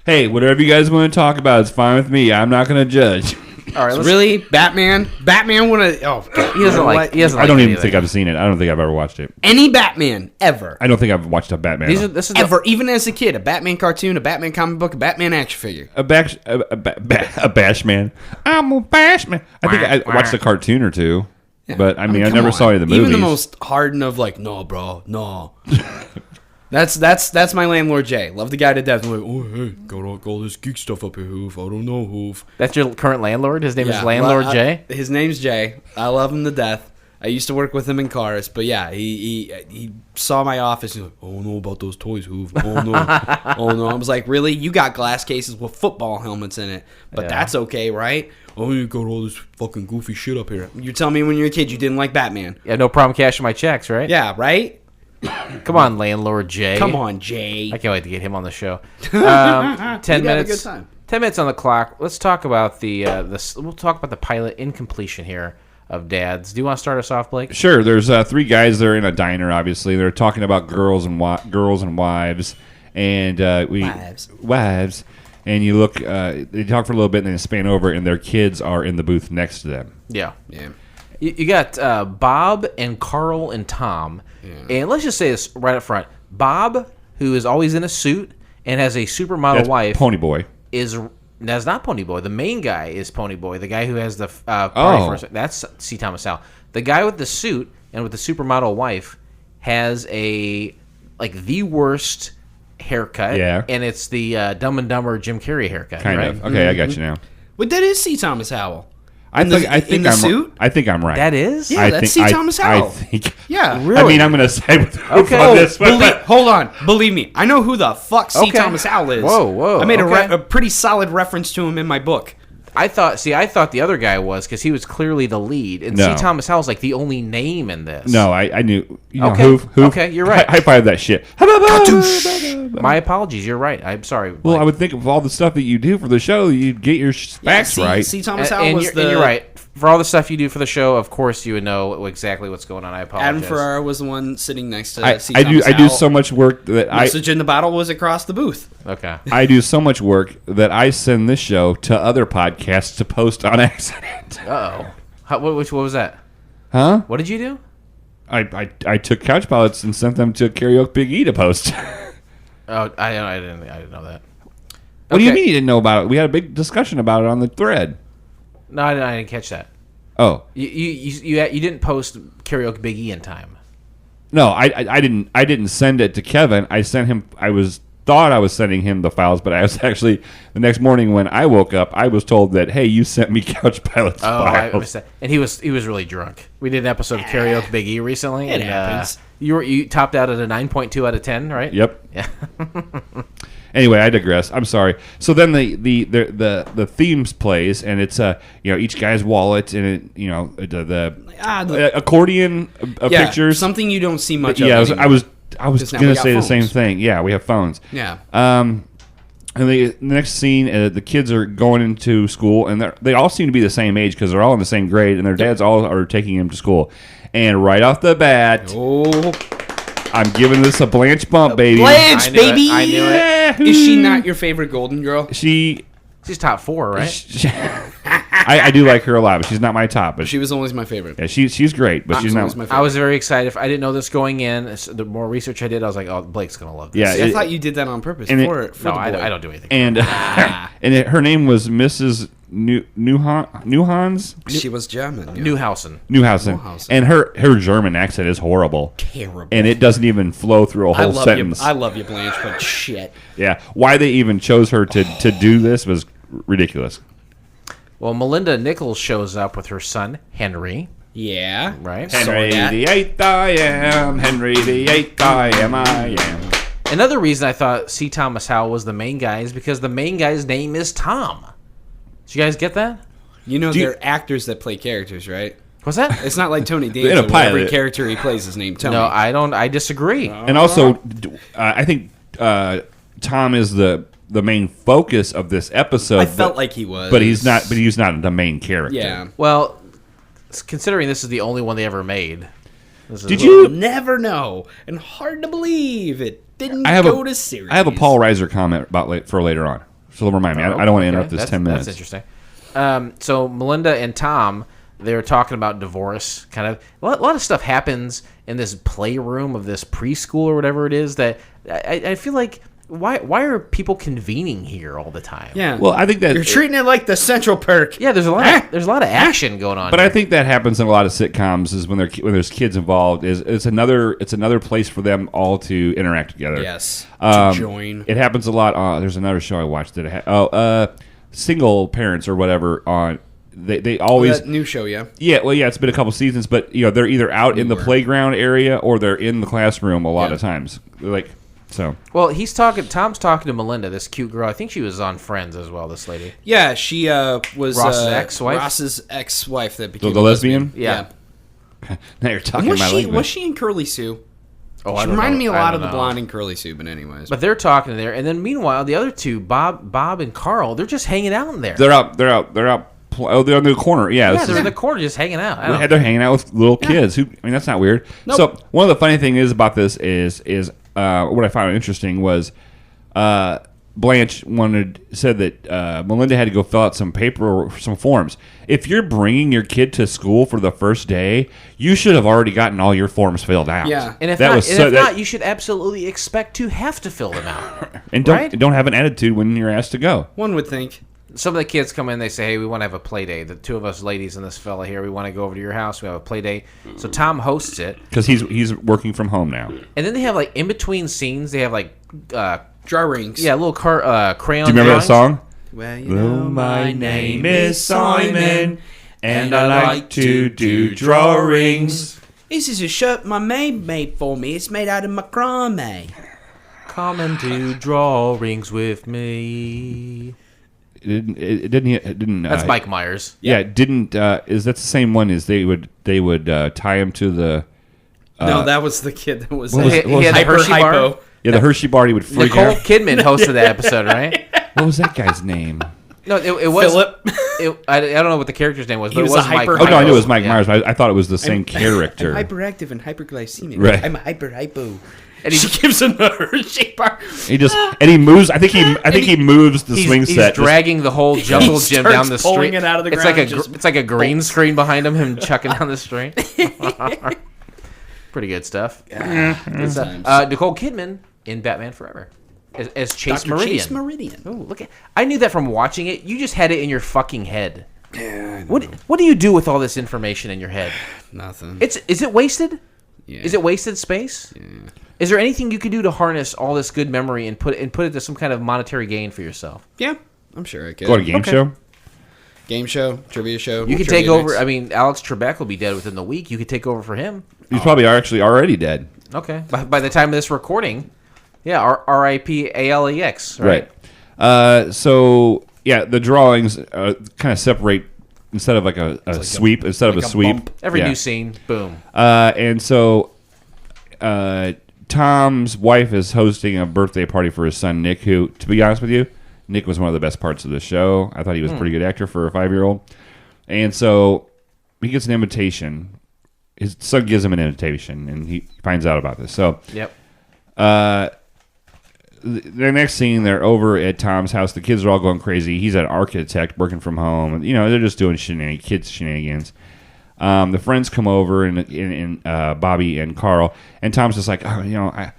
[SPEAKER 2] Hey, whatever you guys want to talk about is fine with me. I'm not going to judge.
[SPEAKER 3] All right, let's,
[SPEAKER 1] Really? Batman? Batman wanna... Oh, God.
[SPEAKER 3] he doesn't like. He doesn't
[SPEAKER 2] I
[SPEAKER 3] like
[SPEAKER 2] don't
[SPEAKER 3] it
[SPEAKER 2] even
[SPEAKER 3] either.
[SPEAKER 2] think I've seen it. I don't think I've ever watched it.
[SPEAKER 1] Any Batman, ever.
[SPEAKER 2] I don't think I've watched a Batman.
[SPEAKER 3] This is the-
[SPEAKER 1] Ever. Even as a kid. A Batman cartoon, a Batman comic book, a Batman action figure.
[SPEAKER 2] a bash man. I'm a bash man. I think I watched a cartoon or two, but I mean, I
[SPEAKER 1] come
[SPEAKER 2] never
[SPEAKER 1] on.
[SPEAKER 2] saw any of the movies.
[SPEAKER 1] Even the most hardened of like, no, bro, no. That's my landlord Jay. Love the guy to death. I'm like, oh hey, got all this geek stuff up here, Hoof. I don't know, Hoof.
[SPEAKER 3] That's your current landlord? His name is
[SPEAKER 1] Yeah,
[SPEAKER 3] Landlord
[SPEAKER 1] well,
[SPEAKER 3] Jay?
[SPEAKER 1] His name's Jay. I love him to death. I used to work with him in cars, but yeah, he saw my office. He's like, oh no about those toys, Hoof. Oh no, oh no. I was like, really? You got glass cases with football helmets in it, but
[SPEAKER 3] Yeah.
[SPEAKER 1] that's okay, right? Oh, you got all this fucking goofy shit up here. You tell me when you were a kid you didn't like Batman.
[SPEAKER 3] You have no problem cashing my checks, right?
[SPEAKER 1] Yeah, right?
[SPEAKER 3] Come on, Landlord Jay.
[SPEAKER 1] Come on, Jay.
[SPEAKER 3] I can't wait to get him on the show. 10
[SPEAKER 1] You'd have a
[SPEAKER 3] minutes.
[SPEAKER 1] good time.
[SPEAKER 3] 10 minutes on the clock. Let's talk about we'll talk about the pilot incompletion here of Dads. Do you want to start us off, Blake?
[SPEAKER 2] Sure. There's three guys there in a diner. Obviously, they're talking about girls and wives, and wives. And you look. They talk for a little bit, and then they span over, and their kids are in the booth next to them.
[SPEAKER 3] Yeah.
[SPEAKER 1] Yeah.
[SPEAKER 3] You got Bob and Carl and Tom. And let's just say this right up front. Bob, who is always in a suit and has a supermodel
[SPEAKER 2] That's
[SPEAKER 3] wife,
[SPEAKER 2] Ponyboy.
[SPEAKER 3] that's not Ponyboy. The main guy is Ponyboy. The guy who has the party that's C. Thomas Howell. The guy with the suit and with the supermodel wife has the worst haircut.
[SPEAKER 2] Yeah.
[SPEAKER 3] And it's the Dumb and Dumber Jim Carrey haircut,
[SPEAKER 2] Kind
[SPEAKER 3] right?
[SPEAKER 2] of. Okay, I got you now.
[SPEAKER 1] But that is C. Thomas Howell.
[SPEAKER 2] I
[SPEAKER 1] In the-
[SPEAKER 2] think
[SPEAKER 1] in the
[SPEAKER 2] I'm
[SPEAKER 1] suit?
[SPEAKER 2] I think I'm right.
[SPEAKER 3] That is?
[SPEAKER 1] Yeah, that's C. Thomas Howell.
[SPEAKER 2] I think.
[SPEAKER 1] Yeah.
[SPEAKER 2] I mean, I'm going to side with Hoover
[SPEAKER 3] Okay.
[SPEAKER 2] on this, but
[SPEAKER 1] Hold on. Believe me. I know who the fuck C.
[SPEAKER 3] Okay.
[SPEAKER 1] Thomas Howell is.
[SPEAKER 3] Whoa,
[SPEAKER 1] I made
[SPEAKER 3] okay.
[SPEAKER 1] a pretty solid reference to him in my book.
[SPEAKER 3] I thought the other guy was, because he was clearly the lead. And
[SPEAKER 2] No.
[SPEAKER 3] C. Thomas Howell's like the only name in this.
[SPEAKER 2] no, I knew. You know,
[SPEAKER 3] Okay.
[SPEAKER 2] Hoof.
[SPEAKER 3] Okay, you're right.
[SPEAKER 2] High five that shit.
[SPEAKER 3] My apologies. You're right. I'm sorry.
[SPEAKER 2] Well,
[SPEAKER 3] Mike.
[SPEAKER 2] I would think of all the stuff that you do for the show, you'd get your facts right.
[SPEAKER 1] C. Thomas
[SPEAKER 3] And-
[SPEAKER 1] Howell
[SPEAKER 3] and
[SPEAKER 1] was
[SPEAKER 3] you're, and you're right. For all the stuff you do for the show, of course you would know exactly what's going on. I apologize.
[SPEAKER 1] Adam Ferrara was the one sitting next to
[SPEAKER 2] I
[SPEAKER 1] C.
[SPEAKER 2] do.
[SPEAKER 1] Thomas
[SPEAKER 2] I do
[SPEAKER 1] Howell.
[SPEAKER 2] so much work that
[SPEAKER 1] Message in the bottle was across the booth.
[SPEAKER 3] Okay.
[SPEAKER 2] I do so much work that I send this show to other podcasts to post on accident.
[SPEAKER 3] Uh-oh. What was that?
[SPEAKER 2] Huh?
[SPEAKER 3] What did you do?
[SPEAKER 2] I took Couch Pilots and sent them to Karaoke Big E to post.
[SPEAKER 3] Oh, I didn't know that.
[SPEAKER 2] What do you
[SPEAKER 3] Okay.
[SPEAKER 2] mean you didn't know about it? We had a big discussion about it on the thread.
[SPEAKER 3] No, I didn't catch that.
[SPEAKER 2] Oh
[SPEAKER 3] You didn't post Karaoke Big E in time.
[SPEAKER 2] no, I didn't send it to Kevin. I sent him. Thought I was sending him the files, but I was actually the next morning when I woke up, I was told that hey, you sent me Couch Pilots
[SPEAKER 3] Oh, I
[SPEAKER 2] files.
[SPEAKER 3] missed that. And he was really drunk. We did an episode of Karaoke Big E recently.
[SPEAKER 1] It
[SPEAKER 3] and,
[SPEAKER 1] happens.
[SPEAKER 3] You topped out at a 9.2 out of 10, right?
[SPEAKER 2] Yep.
[SPEAKER 3] Yeah.
[SPEAKER 2] Anyway, I digress. I'm sorry. So then the themes plays, and it's each guy's wallet, and it the accordion pictures.
[SPEAKER 1] Something you don't see much
[SPEAKER 2] Yeah,
[SPEAKER 1] of.
[SPEAKER 2] I was
[SPEAKER 1] Because now
[SPEAKER 2] gonna
[SPEAKER 1] we got
[SPEAKER 2] say the same
[SPEAKER 1] phones.
[SPEAKER 2] thing. Yeah, we have phones.
[SPEAKER 1] Yeah.
[SPEAKER 2] And the next scene, the kids are going into school, and they all seem to be the same age because they're all in the same grade, and their dads all are taking them to school. And right off the bat,
[SPEAKER 1] Oh,
[SPEAKER 2] I'm giving this a Blanche bump, baby.
[SPEAKER 1] Blanche,
[SPEAKER 3] I knew it.
[SPEAKER 1] baby!
[SPEAKER 3] I knew it.
[SPEAKER 1] Is she not your favorite Golden Girl?
[SPEAKER 2] She,
[SPEAKER 3] She's top 4, right?
[SPEAKER 2] I do like her a lot, but she's not my top. But
[SPEAKER 1] She was always my favorite.
[SPEAKER 2] yeah, she's great, but she's
[SPEAKER 1] always
[SPEAKER 2] not.
[SPEAKER 1] my favorite.
[SPEAKER 3] I was very excited. I didn't know this going in. So the more research I did, I was like, "Oh, Blake's gonna love this."
[SPEAKER 2] Yeah,
[SPEAKER 1] See, I
[SPEAKER 2] it-
[SPEAKER 1] thought you did that on purpose
[SPEAKER 2] and it-
[SPEAKER 1] for
[SPEAKER 3] no,
[SPEAKER 1] the boy.
[SPEAKER 3] I don't do anything.
[SPEAKER 2] And her name was Mrs. Newhans.
[SPEAKER 1] She was German. Yeah.
[SPEAKER 3] Newhausen.
[SPEAKER 2] Newhausen. And her German accent is horrible.
[SPEAKER 1] Terrible.
[SPEAKER 2] And it doesn't even flow through a
[SPEAKER 1] I
[SPEAKER 2] whole
[SPEAKER 1] love
[SPEAKER 2] sentence.
[SPEAKER 1] you. I love you, Blanche, but shit.
[SPEAKER 2] Yeah. Why they even chose her to do this was ridiculous.
[SPEAKER 3] Well, Melinda Nichols shows up with her son Henry.
[SPEAKER 1] Yeah.
[SPEAKER 3] Right.
[SPEAKER 2] Henry
[SPEAKER 1] that.
[SPEAKER 2] the Eighth I am. Henry the Eighth I am.
[SPEAKER 3] Another reason I thought C. Thomas Howell was the main guy is because the main guy's name is Tom. Did you guys get that?
[SPEAKER 1] You know,
[SPEAKER 2] Do you-
[SPEAKER 1] they're actors that play characters, right?
[SPEAKER 3] What's that?
[SPEAKER 1] It's not like Tony
[SPEAKER 2] In a
[SPEAKER 1] Danza, where every
[SPEAKER 2] pilot.
[SPEAKER 1] character he plays is named Tony.
[SPEAKER 3] No, I don't. I disagree.
[SPEAKER 2] And also, I think Tom is the main focus of this episode.
[SPEAKER 1] I felt like he was.
[SPEAKER 2] but he's not. But he's not the main character.
[SPEAKER 1] Yeah.
[SPEAKER 3] Well, considering this is the only one they ever made.
[SPEAKER 2] Did
[SPEAKER 1] You
[SPEAKER 2] you?
[SPEAKER 1] never know. And hard to believe it didn't
[SPEAKER 2] I have
[SPEAKER 1] go
[SPEAKER 2] a
[SPEAKER 1] to series.
[SPEAKER 2] I have a Paul Reiser comment about for later on. So remind me. I don't want to interrupt this 10 minutes.
[SPEAKER 3] That's interesting. So Melinda and Tom, they're talking about divorce. Kind of a lot of stuff happens in this playroom of this preschool or whatever it is that I feel like why are people convening here all the time?
[SPEAKER 1] Yeah.
[SPEAKER 2] Well, I think that
[SPEAKER 1] You're treating it like the Central Perk.
[SPEAKER 3] Yeah, there's a lot of action going on.
[SPEAKER 2] But
[SPEAKER 3] here.
[SPEAKER 2] I think that happens in a lot of sitcoms. Is when there's kids involved. It's another place for them all to interact together.
[SPEAKER 1] Yes. To join.
[SPEAKER 2] It happens a lot. There's another show I watched that single parents or whatever on. They always
[SPEAKER 1] That new show, yeah.
[SPEAKER 2] yeah. Well, yeah, it's been a couple seasons, but they're either out in the playground area or they're in the classroom a lot of times. Like so.
[SPEAKER 3] Well, Tom's talking to Melinda, this cute girl. I think she was on Friends as well. This lady.
[SPEAKER 1] Yeah, she was
[SPEAKER 3] Ross's ex-wife?
[SPEAKER 1] Ross's ex-wife that became
[SPEAKER 2] The
[SPEAKER 1] a
[SPEAKER 2] lesbian?
[SPEAKER 3] Yeah.
[SPEAKER 2] Now you're talking
[SPEAKER 1] Was
[SPEAKER 2] my
[SPEAKER 1] she
[SPEAKER 2] language.
[SPEAKER 1] was she in Curly Sue?
[SPEAKER 3] Oh, I
[SPEAKER 1] She
[SPEAKER 3] don't
[SPEAKER 1] reminded
[SPEAKER 3] know.
[SPEAKER 1] me a
[SPEAKER 3] I
[SPEAKER 1] lot
[SPEAKER 3] don't
[SPEAKER 1] of the
[SPEAKER 3] know.
[SPEAKER 1] blonde in Curly Sue, but anyways.
[SPEAKER 3] But they're talking there, and then meanwhile, the other two, Bob and Carl, they're just hanging out in there.
[SPEAKER 2] They're out. Oh, they're in the corner. Yeah,
[SPEAKER 3] yeah,
[SPEAKER 2] this
[SPEAKER 3] they're
[SPEAKER 2] is-
[SPEAKER 3] in the corner just hanging out. I don't know.
[SPEAKER 2] they're hanging out with little kids. Who? I mean, that's not weird.
[SPEAKER 1] Nope.
[SPEAKER 2] So one of the funny thing is about this is what I found interesting was Blanche said that Melinda had to go fill out some forms. If you're bringing your kid to school for the first day, you should have already gotten all your forms filled out.
[SPEAKER 1] Yeah.
[SPEAKER 3] And if
[SPEAKER 2] That
[SPEAKER 3] not,
[SPEAKER 2] was
[SPEAKER 3] and
[SPEAKER 2] so-
[SPEAKER 3] if
[SPEAKER 2] that-
[SPEAKER 3] not, you should absolutely expect to have to fill them out.
[SPEAKER 2] and
[SPEAKER 3] right?
[SPEAKER 2] don't have an attitude when you're asked to go.
[SPEAKER 1] One would think.
[SPEAKER 3] Some of the kids come in, they say, hey, we want to have a play day. The two of us ladies and this fella here, we want to go over to your house. We have a play day. So Tom hosts it.
[SPEAKER 2] Because he's working from home now.
[SPEAKER 3] And then they have, like, in between scenes, they have, like,
[SPEAKER 1] Drawings.
[SPEAKER 3] Yeah, little crayon.
[SPEAKER 2] Do you remember
[SPEAKER 3] drawings.
[SPEAKER 2] that song?
[SPEAKER 1] Well, you
[SPEAKER 2] Hello,
[SPEAKER 1] know,
[SPEAKER 2] my name is Simon, and I like to do drawings.
[SPEAKER 1] This is a shirt my maid made for me. It's made out of macrame.
[SPEAKER 3] Come and do drawings with me.
[SPEAKER 2] It didn't.
[SPEAKER 3] That's Mike Myers.
[SPEAKER 2] Yeah, it didn't. Is that the same one? Is they would tie him to the?
[SPEAKER 1] No, that was the kid that was.
[SPEAKER 2] What was-
[SPEAKER 3] He
[SPEAKER 2] what was
[SPEAKER 3] had the
[SPEAKER 2] it?
[SPEAKER 3] Hershey bar.
[SPEAKER 1] Hypo.
[SPEAKER 2] Yeah, the Hershey bar. He would freak
[SPEAKER 3] Nicole
[SPEAKER 2] out.
[SPEAKER 3] Kidman hosted that episode, right?
[SPEAKER 2] What was that guy's name?
[SPEAKER 3] No, it was
[SPEAKER 1] Philip.
[SPEAKER 3] I don't know what the character's name was, but
[SPEAKER 1] was
[SPEAKER 3] it was
[SPEAKER 1] a
[SPEAKER 3] Mike.
[SPEAKER 1] hyper-
[SPEAKER 2] Oh no, I knew it was
[SPEAKER 3] Myers.
[SPEAKER 2] Mike
[SPEAKER 3] Yeah.
[SPEAKER 2] Myers. But I thought it was the same character.
[SPEAKER 1] I'm hyperactive and hyperglycemic.
[SPEAKER 2] Right.
[SPEAKER 1] I'm a hypo.
[SPEAKER 3] And
[SPEAKER 1] She gives him a Hershey bar.
[SPEAKER 2] He moves. I think he moves the swing
[SPEAKER 3] he's
[SPEAKER 2] set.
[SPEAKER 3] dragging the whole jungle
[SPEAKER 1] He
[SPEAKER 3] gym down the
[SPEAKER 1] starts pulling
[SPEAKER 3] street.
[SPEAKER 1] it out of the
[SPEAKER 3] it's
[SPEAKER 1] ground
[SPEAKER 3] like
[SPEAKER 1] and just
[SPEAKER 3] it's like a green screen behind him chucking down the street. Pretty good stuff.
[SPEAKER 1] Good times.
[SPEAKER 3] Nicole Kidman in Batman Forever as Chase
[SPEAKER 1] Dr.
[SPEAKER 3] Meridian.
[SPEAKER 1] Chase Meridian.
[SPEAKER 3] Ooh, look at! I knew that from watching it. You just had it in your fucking head. Yeah. What do you do with all this information in your head?
[SPEAKER 1] Nothing.
[SPEAKER 3] Is it wasted?
[SPEAKER 1] Yeah.
[SPEAKER 3] Is it wasted space? Yeah. Is there anything you could do to harness all this good memory and put it to some kind of monetary gain for yourself?
[SPEAKER 1] Yeah, I'm sure I could.
[SPEAKER 2] Go to a game show.
[SPEAKER 1] Game show, trivia show.
[SPEAKER 3] You could
[SPEAKER 1] trivia
[SPEAKER 3] take over.
[SPEAKER 1] nights.
[SPEAKER 3] I mean, Alex Trebek will be dead within the week. You could take over for him.
[SPEAKER 2] He's probably actually already dead.
[SPEAKER 3] Okay. By the time of this recording, yeah, R.I.P. ALEX.
[SPEAKER 2] Right. So yeah, the drawings kind of separate instead of like a sweep. Instead of a sweep,
[SPEAKER 1] bump.
[SPEAKER 3] Every
[SPEAKER 2] yeah.
[SPEAKER 3] new scene, boom.
[SPEAKER 2] And so Tom's wife is hosting a birthday party for his son Nick, who, to be honest with you, Nick was one of the best parts of the show. I thought he was a pretty good actor for a 5-year-old. And so he gets an invitation. His son gives him an invitation, and he finds out about this. So
[SPEAKER 3] Yep.
[SPEAKER 2] the next scene, they're over at Tom's house. The kids are all going crazy. He's an architect working from home. And, they're just doing kids shenanigans. The friends come over, and Bobby and Carl. And Tom's just like, I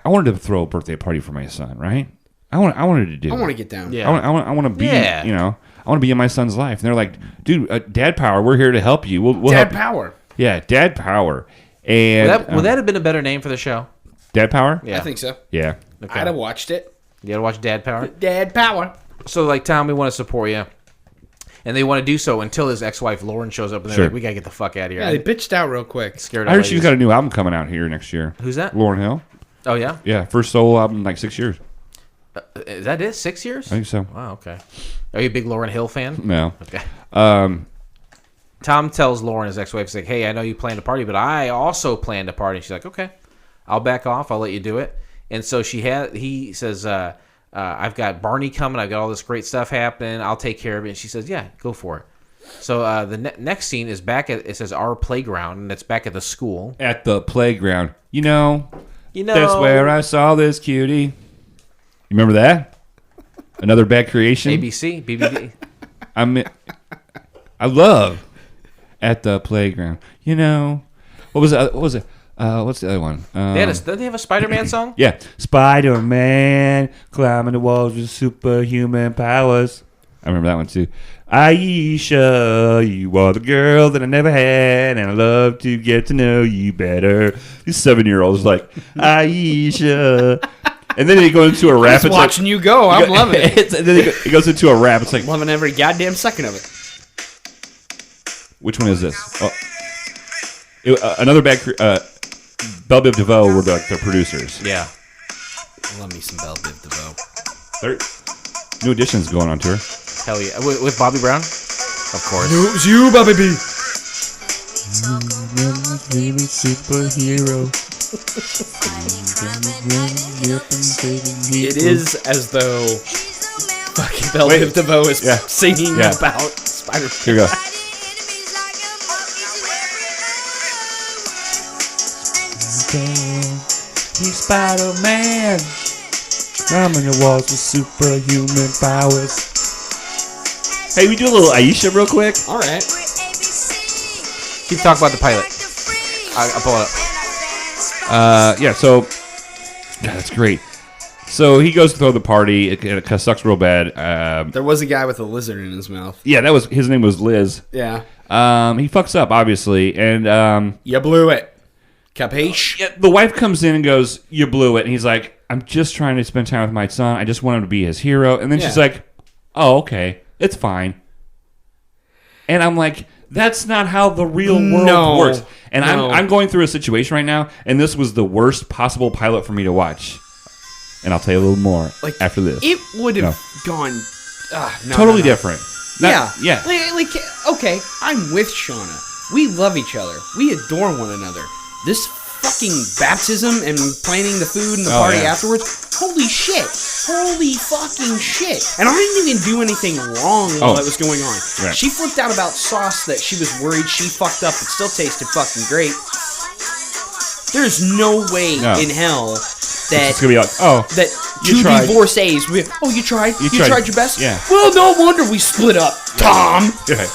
[SPEAKER 2] wanted to throw a birthday party for my son, right? I wanted to do.
[SPEAKER 1] I want to get down.
[SPEAKER 3] Yeah.
[SPEAKER 2] I want to be.
[SPEAKER 3] Yeah.
[SPEAKER 2] I want to be in my son's life. And they're like, dude, Dad Power, we're here to help you. We'll
[SPEAKER 1] Dad
[SPEAKER 2] help you."
[SPEAKER 1] Power.
[SPEAKER 2] Yeah, Dad Power. And
[SPEAKER 3] Would that have been a better name for the show?
[SPEAKER 2] Dad Power?
[SPEAKER 3] Yeah.
[SPEAKER 1] I think so.
[SPEAKER 2] Yeah.
[SPEAKER 3] Okay.
[SPEAKER 1] I'd have watched it.
[SPEAKER 3] You gotta watch Dad Power.
[SPEAKER 1] Dad Power.
[SPEAKER 3] So, like, Tom, we want to support you. And they want to do so until his ex-wife Lauren shows up, and they're
[SPEAKER 2] Sure.
[SPEAKER 3] like, "We gotta get the fuck out of here."
[SPEAKER 1] Yeah, they bitched out real quick.
[SPEAKER 3] Scared.
[SPEAKER 2] I heard she's got a new album coming out here next year.
[SPEAKER 3] Who's that?
[SPEAKER 2] Lauren Hill.
[SPEAKER 3] Oh yeah,
[SPEAKER 2] Yeah, first solo album in like 6 years.
[SPEAKER 3] is that it? 6 years?
[SPEAKER 2] I think so.
[SPEAKER 3] Wow. Okay. Are you a big Lauryn Hill fan?
[SPEAKER 2] No.
[SPEAKER 3] Okay. Tom tells Lauren, his ex-wife, he's like, "Hey, I know you planned a party, but I also planned a party." She's like, "Okay, I'll back off. I'll let you do it." And so he says, "I've got Barney coming. I've got all this great stuff happening. I'll take care of it." And she says, "Yeah, go for it." So the next scene is back at, it says our playground, and it's back at the school.
[SPEAKER 2] At the playground. That's where I saw this cutie. You remember that? Another bad creation?
[SPEAKER 3] ABC, BBD.
[SPEAKER 2] I love At the Playground. What was it? What's the other one?
[SPEAKER 3] Did they have a Spider-Man song?
[SPEAKER 2] Yeah. Spider-Man climbing the walls with superhuman powers. I remember that one too. Aisha, you are the girl that I never had, and I love to get to know you better. These 7-year-olds like, Aisha. And then he goes into a rap.
[SPEAKER 1] Just watching you go. I'm loving it.
[SPEAKER 2] And then he goes into a rap. It's like,
[SPEAKER 1] Loving every goddamn second of it.
[SPEAKER 2] which one is this? Another bad. Belle Biv DeVoe were the producers.
[SPEAKER 3] Yeah.
[SPEAKER 1] Love me some Belle Biv DeVoe.
[SPEAKER 2] New Edition's going on tour.
[SPEAKER 3] Hell yeah. With Bobby Brown? Of course.
[SPEAKER 1] It was you, Bobby B.
[SPEAKER 2] Superhero.
[SPEAKER 1] It is as though fucking Belle Biv DeVoe is singing about Spider-Man.
[SPEAKER 2] Here we go. He's Spider-Man. Climbing the walls with superhuman powers. Hey, we do a little Aisha real quick.
[SPEAKER 1] All right.
[SPEAKER 3] Keep talking about the pilot. I'll pull it up.
[SPEAKER 2] Yeah, so that's great. So he goes to throw the party. It sucks real bad.
[SPEAKER 1] There was a guy with a lizard in his mouth.
[SPEAKER 2] Yeah, his name was Liz.
[SPEAKER 1] Yeah.
[SPEAKER 2] He fucks up, obviously, and
[SPEAKER 1] You blew it. Capiche?
[SPEAKER 2] Yeah, the wife comes in and goes, "You blew it," and he's like, "I'm just trying to spend time with my son. I just want him to be his hero." And then she's like, "Oh, okay, it's fine." And I'm like, that's not how the real world works. And I'm going through a situation right now, and this was the worst possible pilot for me to watch. And I'll tell you a little more after this.
[SPEAKER 1] It would have gone
[SPEAKER 2] totally different.
[SPEAKER 1] Yeah.
[SPEAKER 2] Yeah.
[SPEAKER 1] Okay, I'm with Shauna. We love each other. We adore one another. This fucking baptism and planning the food and the party afterwards, holy shit. Holy fucking shit. And I didn't even do anything wrong while it was going on.
[SPEAKER 2] Right.
[SPEAKER 1] She flipped out about sauce that she was worried she fucked up. It still tasted fucking great. There's no way in hell that
[SPEAKER 2] it's gonna be like,
[SPEAKER 1] that
[SPEAKER 2] you
[SPEAKER 1] two
[SPEAKER 2] tried.
[SPEAKER 1] divorcees. You tried? You tried your best?
[SPEAKER 2] Yeah.
[SPEAKER 1] Well, no wonder we split up, Tom.
[SPEAKER 2] Yeah.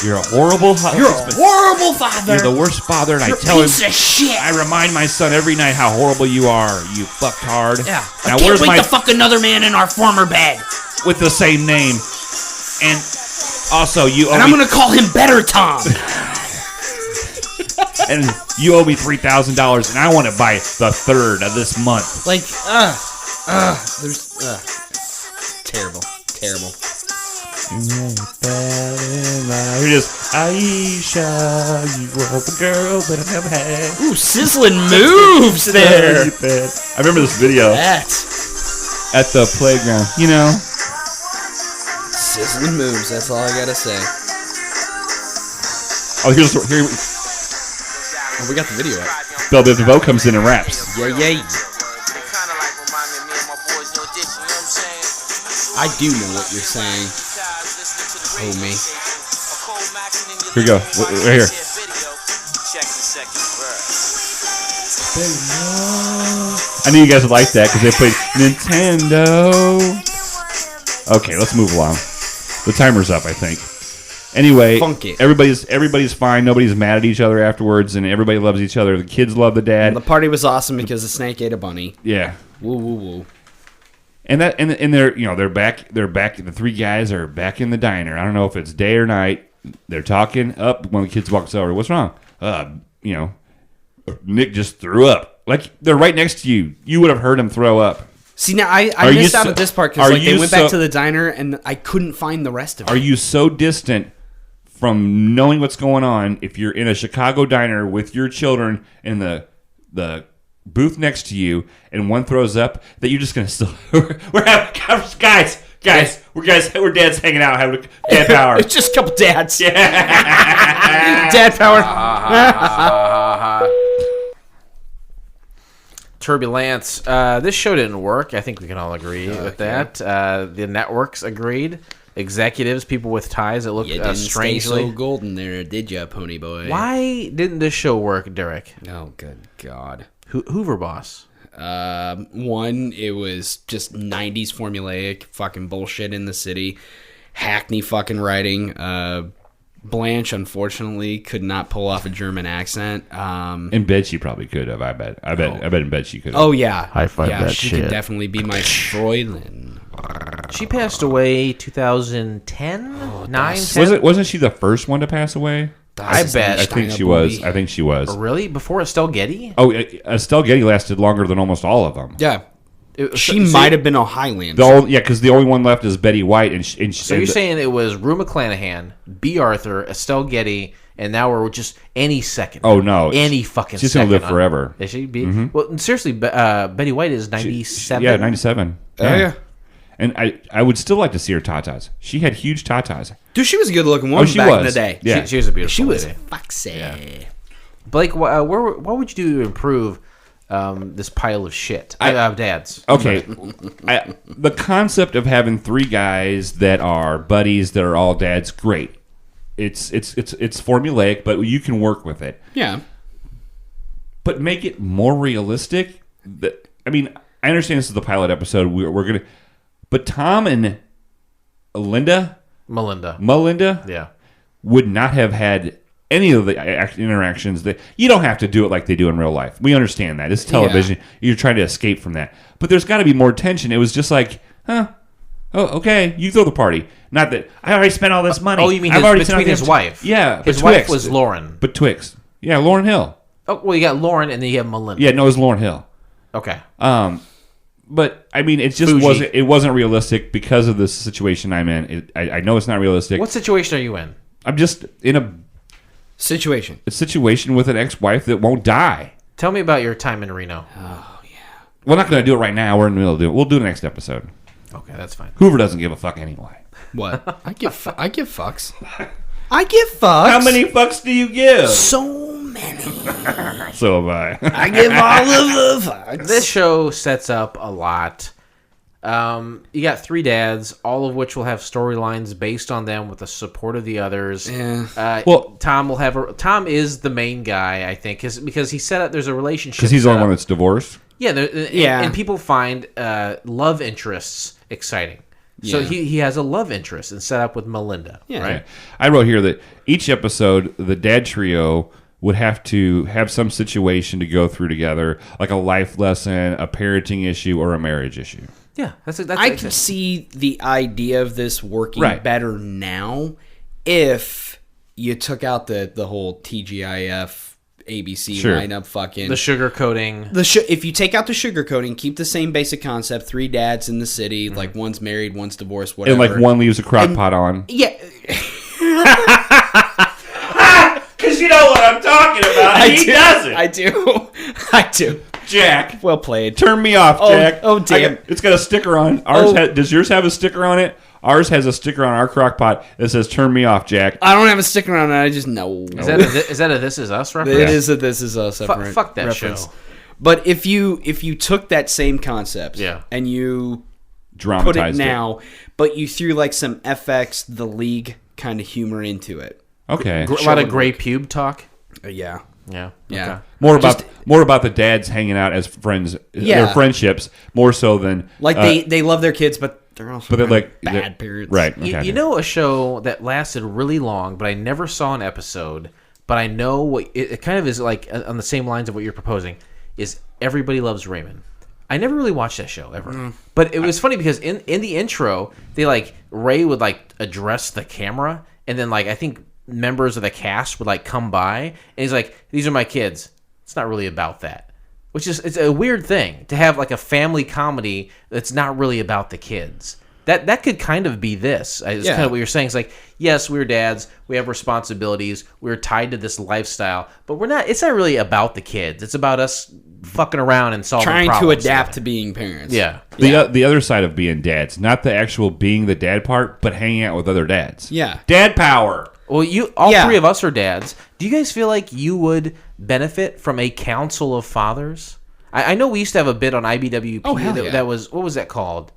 [SPEAKER 2] You're a horrible husband.
[SPEAKER 1] You're a horrible father.
[SPEAKER 2] You're the worst father, and
[SPEAKER 1] You're
[SPEAKER 2] I tell him.
[SPEAKER 1] piece of shit.
[SPEAKER 2] I remind my son every night how horrible you are. You fucktard.
[SPEAKER 1] Yeah.
[SPEAKER 2] Now
[SPEAKER 1] I can't
[SPEAKER 2] where's
[SPEAKER 1] wait
[SPEAKER 2] my
[SPEAKER 1] to fuck another man in our former bed.
[SPEAKER 2] with the same name? And also, you owe
[SPEAKER 1] And I'm gonna call him Better Tom.
[SPEAKER 2] and you owe me $3,000, and I want to buy the third of this month.
[SPEAKER 1] Like, there's terrible.
[SPEAKER 2] Here it is. Aisha, you were the girl that I never had.
[SPEAKER 1] Ooh, sizzling moves there.
[SPEAKER 2] I remember this video
[SPEAKER 1] That
[SPEAKER 2] at the playground. You know,
[SPEAKER 1] sizzling moves. That's all I gotta say.
[SPEAKER 2] oh, here.
[SPEAKER 1] Oh, we got the video up.
[SPEAKER 2] Belle Biv DeVoe comes in and raps.
[SPEAKER 1] Yeah. I do know what you're saying. Oh me.
[SPEAKER 2] Here we go. Right here. I knew you guys would like that because they played Nintendo. Okay, let's move along. The timer's up, I think. Anyway,
[SPEAKER 1] Funk it.
[SPEAKER 2] everybody's fine. Nobody's mad at each other afterwards, and everybody loves each other. The kids love the dad.
[SPEAKER 1] And the party was awesome because the snake ate a bunny.
[SPEAKER 2] Yeah.
[SPEAKER 1] Woo.
[SPEAKER 2] And they're back. The three guys are back in the diner. I don't know if it's day or night. They're talking up. One of the kids walks over. What's wrong? Nick just threw up. Like they're right next to you. You would have heard him throw up.
[SPEAKER 1] See, now I missed out at this part because they went back to the diner and I couldn't find the rest of it.
[SPEAKER 2] Are you so distant from knowing what's going on if you're in a Chicago diner with your children in the booth next to you and one throws up that you're just gonna still we're having guys we're dads hanging out having dad power.
[SPEAKER 1] It's just a couple dads.
[SPEAKER 2] Yeah.
[SPEAKER 1] Dad power.
[SPEAKER 3] Turbulence. This show didn't work. I think we can all agree with that. The networks agreed. Executives, people with ties that look
[SPEAKER 1] You didn't
[SPEAKER 3] strangely
[SPEAKER 1] stay so golden there, did ya, Pony Boy?
[SPEAKER 3] Why didn't this show work, Derek?
[SPEAKER 1] Oh, good God.
[SPEAKER 3] Hoover Boss.
[SPEAKER 1] One, it was just 90s formulaic fucking bullshit in the city. Hackney fucking writing. Blanche, unfortunately, could not pull off a German accent.
[SPEAKER 2] In bed, she probably could have. I bet in bed she could have.
[SPEAKER 1] Oh, yeah.
[SPEAKER 3] High five
[SPEAKER 1] yeah,
[SPEAKER 3] that
[SPEAKER 1] she
[SPEAKER 3] shit.
[SPEAKER 1] could definitely be my Fräulein.
[SPEAKER 3] She passed away 2010? 9?
[SPEAKER 2] Wasn't she the first one to pass away?
[SPEAKER 3] I bet.
[SPEAKER 2] I think she was.
[SPEAKER 3] Really? Before Estelle Getty?
[SPEAKER 2] Oh, Estelle Getty lasted longer than almost all of them.
[SPEAKER 1] Yeah. She might have been a Highlander.
[SPEAKER 2] Because the only one left is Betty White.
[SPEAKER 3] So you're saying it was Rue McClanahan, B. Arthur, Estelle Getty, and now we're just any second.
[SPEAKER 2] Oh, no.
[SPEAKER 3] Any fucking
[SPEAKER 2] She's
[SPEAKER 3] second.
[SPEAKER 2] going to live forever.
[SPEAKER 3] Is she? Well, seriously, Betty White is 97?
[SPEAKER 2] Yeah, 97.
[SPEAKER 1] Oh, yeah.
[SPEAKER 2] And I would still like to see her tatas. She had huge tatas.
[SPEAKER 1] Dude, she was a good-looking woman back in the day.
[SPEAKER 2] Yeah.
[SPEAKER 3] She was a beautiful
[SPEAKER 1] She was
[SPEAKER 3] lady.
[SPEAKER 1] foxy.
[SPEAKER 3] Yeah. Blake, what would you do to improve this pile of shit? Dads.
[SPEAKER 2] Okay. The concept of having three guys that are buddies that are all dads, great. It's formulaic, but you can work with it.
[SPEAKER 1] Yeah.
[SPEAKER 2] But make it more realistic. I understand this is the pilot episode. We're gonna, but Tom and Melinda,
[SPEAKER 3] yeah,
[SPEAKER 2] would not have had any of the interactions that you don't have to do it like they do in real life. We understand that it's television. Yeah. You're trying to escape from that, but there's got to be more tension. It was just like, oh, okay, you throw the party. Not that I already spent all this money.
[SPEAKER 3] Oh, you mean
[SPEAKER 2] between
[SPEAKER 3] his wife?
[SPEAKER 2] Yeah,
[SPEAKER 3] his wife was Lauren,
[SPEAKER 2] but Twix. Yeah, Lauryn Hill.
[SPEAKER 3] Oh, well, you got Lauren, and then you have Melinda.
[SPEAKER 2] Yeah, no, it was Lauryn Hill.
[SPEAKER 3] Okay.
[SPEAKER 2] But I mean, it just wasn't realistic because of the situation I'm in. I know it's not realistic.
[SPEAKER 3] What situation are you in?
[SPEAKER 2] I'm just in a
[SPEAKER 1] situation
[SPEAKER 2] with an ex-wife that won't die.
[SPEAKER 3] Tell me about your time in Reno.
[SPEAKER 1] Oh yeah.
[SPEAKER 2] We're not going to do it right now. We're in the middle of doing it. We'll do it next episode.
[SPEAKER 3] Okay, that's fine.
[SPEAKER 2] Hoover doesn't give a fuck anyway.
[SPEAKER 1] What? I give fucks. I give fucks.
[SPEAKER 2] How many fucks do you give?
[SPEAKER 1] So many.
[SPEAKER 2] So have I.
[SPEAKER 1] I give all of the fucks.
[SPEAKER 3] This show sets up a lot. You got 3 dads, all of which will have storylines based on them with the support of the others.
[SPEAKER 1] Yeah.
[SPEAKER 3] Tom is the main guy, I think, because he set up. There's a relationship
[SPEAKER 2] Because he's the only one that's divorced.
[SPEAKER 3] Yeah,
[SPEAKER 1] Yeah.
[SPEAKER 3] and people find love interests exciting. So
[SPEAKER 1] Yeah.
[SPEAKER 3] he has a love interest and set up with Melinda.
[SPEAKER 1] Yeah.
[SPEAKER 3] Right.
[SPEAKER 2] I wrote here that each episode, the dad trio would have to have some situation to go through together, like a life lesson, a parenting issue, or a marriage issue.
[SPEAKER 3] Yeah, that's
[SPEAKER 1] I can see the idea of this working better now if you took out the whole TGIF ABC lineup fucking
[SPEAKER 3] the sugar coating.
[SPEAKER 1] If you take out the sugar coating, keep the same basic concept, 3 dads in the city, like one's married, one's divorced, whatever.
[SPEAKER 2] And like one leaves a crock pot on.
[SPEAKER 1] Yeah.
[SPEAKER 2] Because you know what I'm talking about. He doesn't.
[SPEAKER 1] I do.
[SPEAKER 2] Jack.
[SPEAKER 1] Well played.
[SPEAKER 2] Turn me off, Jack.
[SPEAKER 1] Oh, damn.
[SPEAKER 2] It's got a sticker on. Does yours have a sticker on it? Ours has a sticker on our crock pot that says "Turn me off, Jack."
[SPEAKER 1] I don't have a sticker on it. I just know.
[SPEAKER 3] Is that a This Is Us reference?
[SPEAKER 1] It is a This Is Us reference.
[SPEAKER 3] Fuck that show.
[SPEAKER 1] But if you took that same concept, and you put it now, but you threw like some FX, the League kind of humor into it.
[SPEAKER 2] Okay,
[SPEAKER 3] a lot of gray pube talk.
[SPEAKER 1] Yeah.
[SPEAKER 3] Okay.
[SPEAKER 2] More about the dads hanging out as friends, their friendships, more so than
[SPEAKER 1] like they love their kids, but they're also bad parents.
[SPEAKER 2] Right. Okay.
[SPEAKER 3] You know a show that lasted really long, but I never saw an episode, but I know what it kind of is like on the same lines of what you're proposing is Everybody Loves Raymond. I never really watched that show ever, but it was funny because in the intro they Ray would address the camera, and then I think members of the cast would come by, and he's like, "These are my kids." It's not really about that, which is it's a weird thing to have a family comedy that's not really about the kids. That could kind of be this. It's kind of what you're saying. It's yes, we're dads, we have responsibilities, we're tied to this lifestyle, but we're not. It's not really about the kids. It's about us fucking around and solving
[SPEAKER 1] problems. Trying to adapt to being parents.
[SPEAKER 3] Yeah.
[SPEAKER 2] The other side of being dads, not the actual being the dad part, but hanging out with other dads.
[SPEAKER 1] Yeah.
[SPEAKER 2] Dad power.
[SPEAKER 3] Well, all 3 of us are dads. Do you guys feel like you would benefit from a council of fathers? I know we used to have a bit on IBWP that was, what was that called?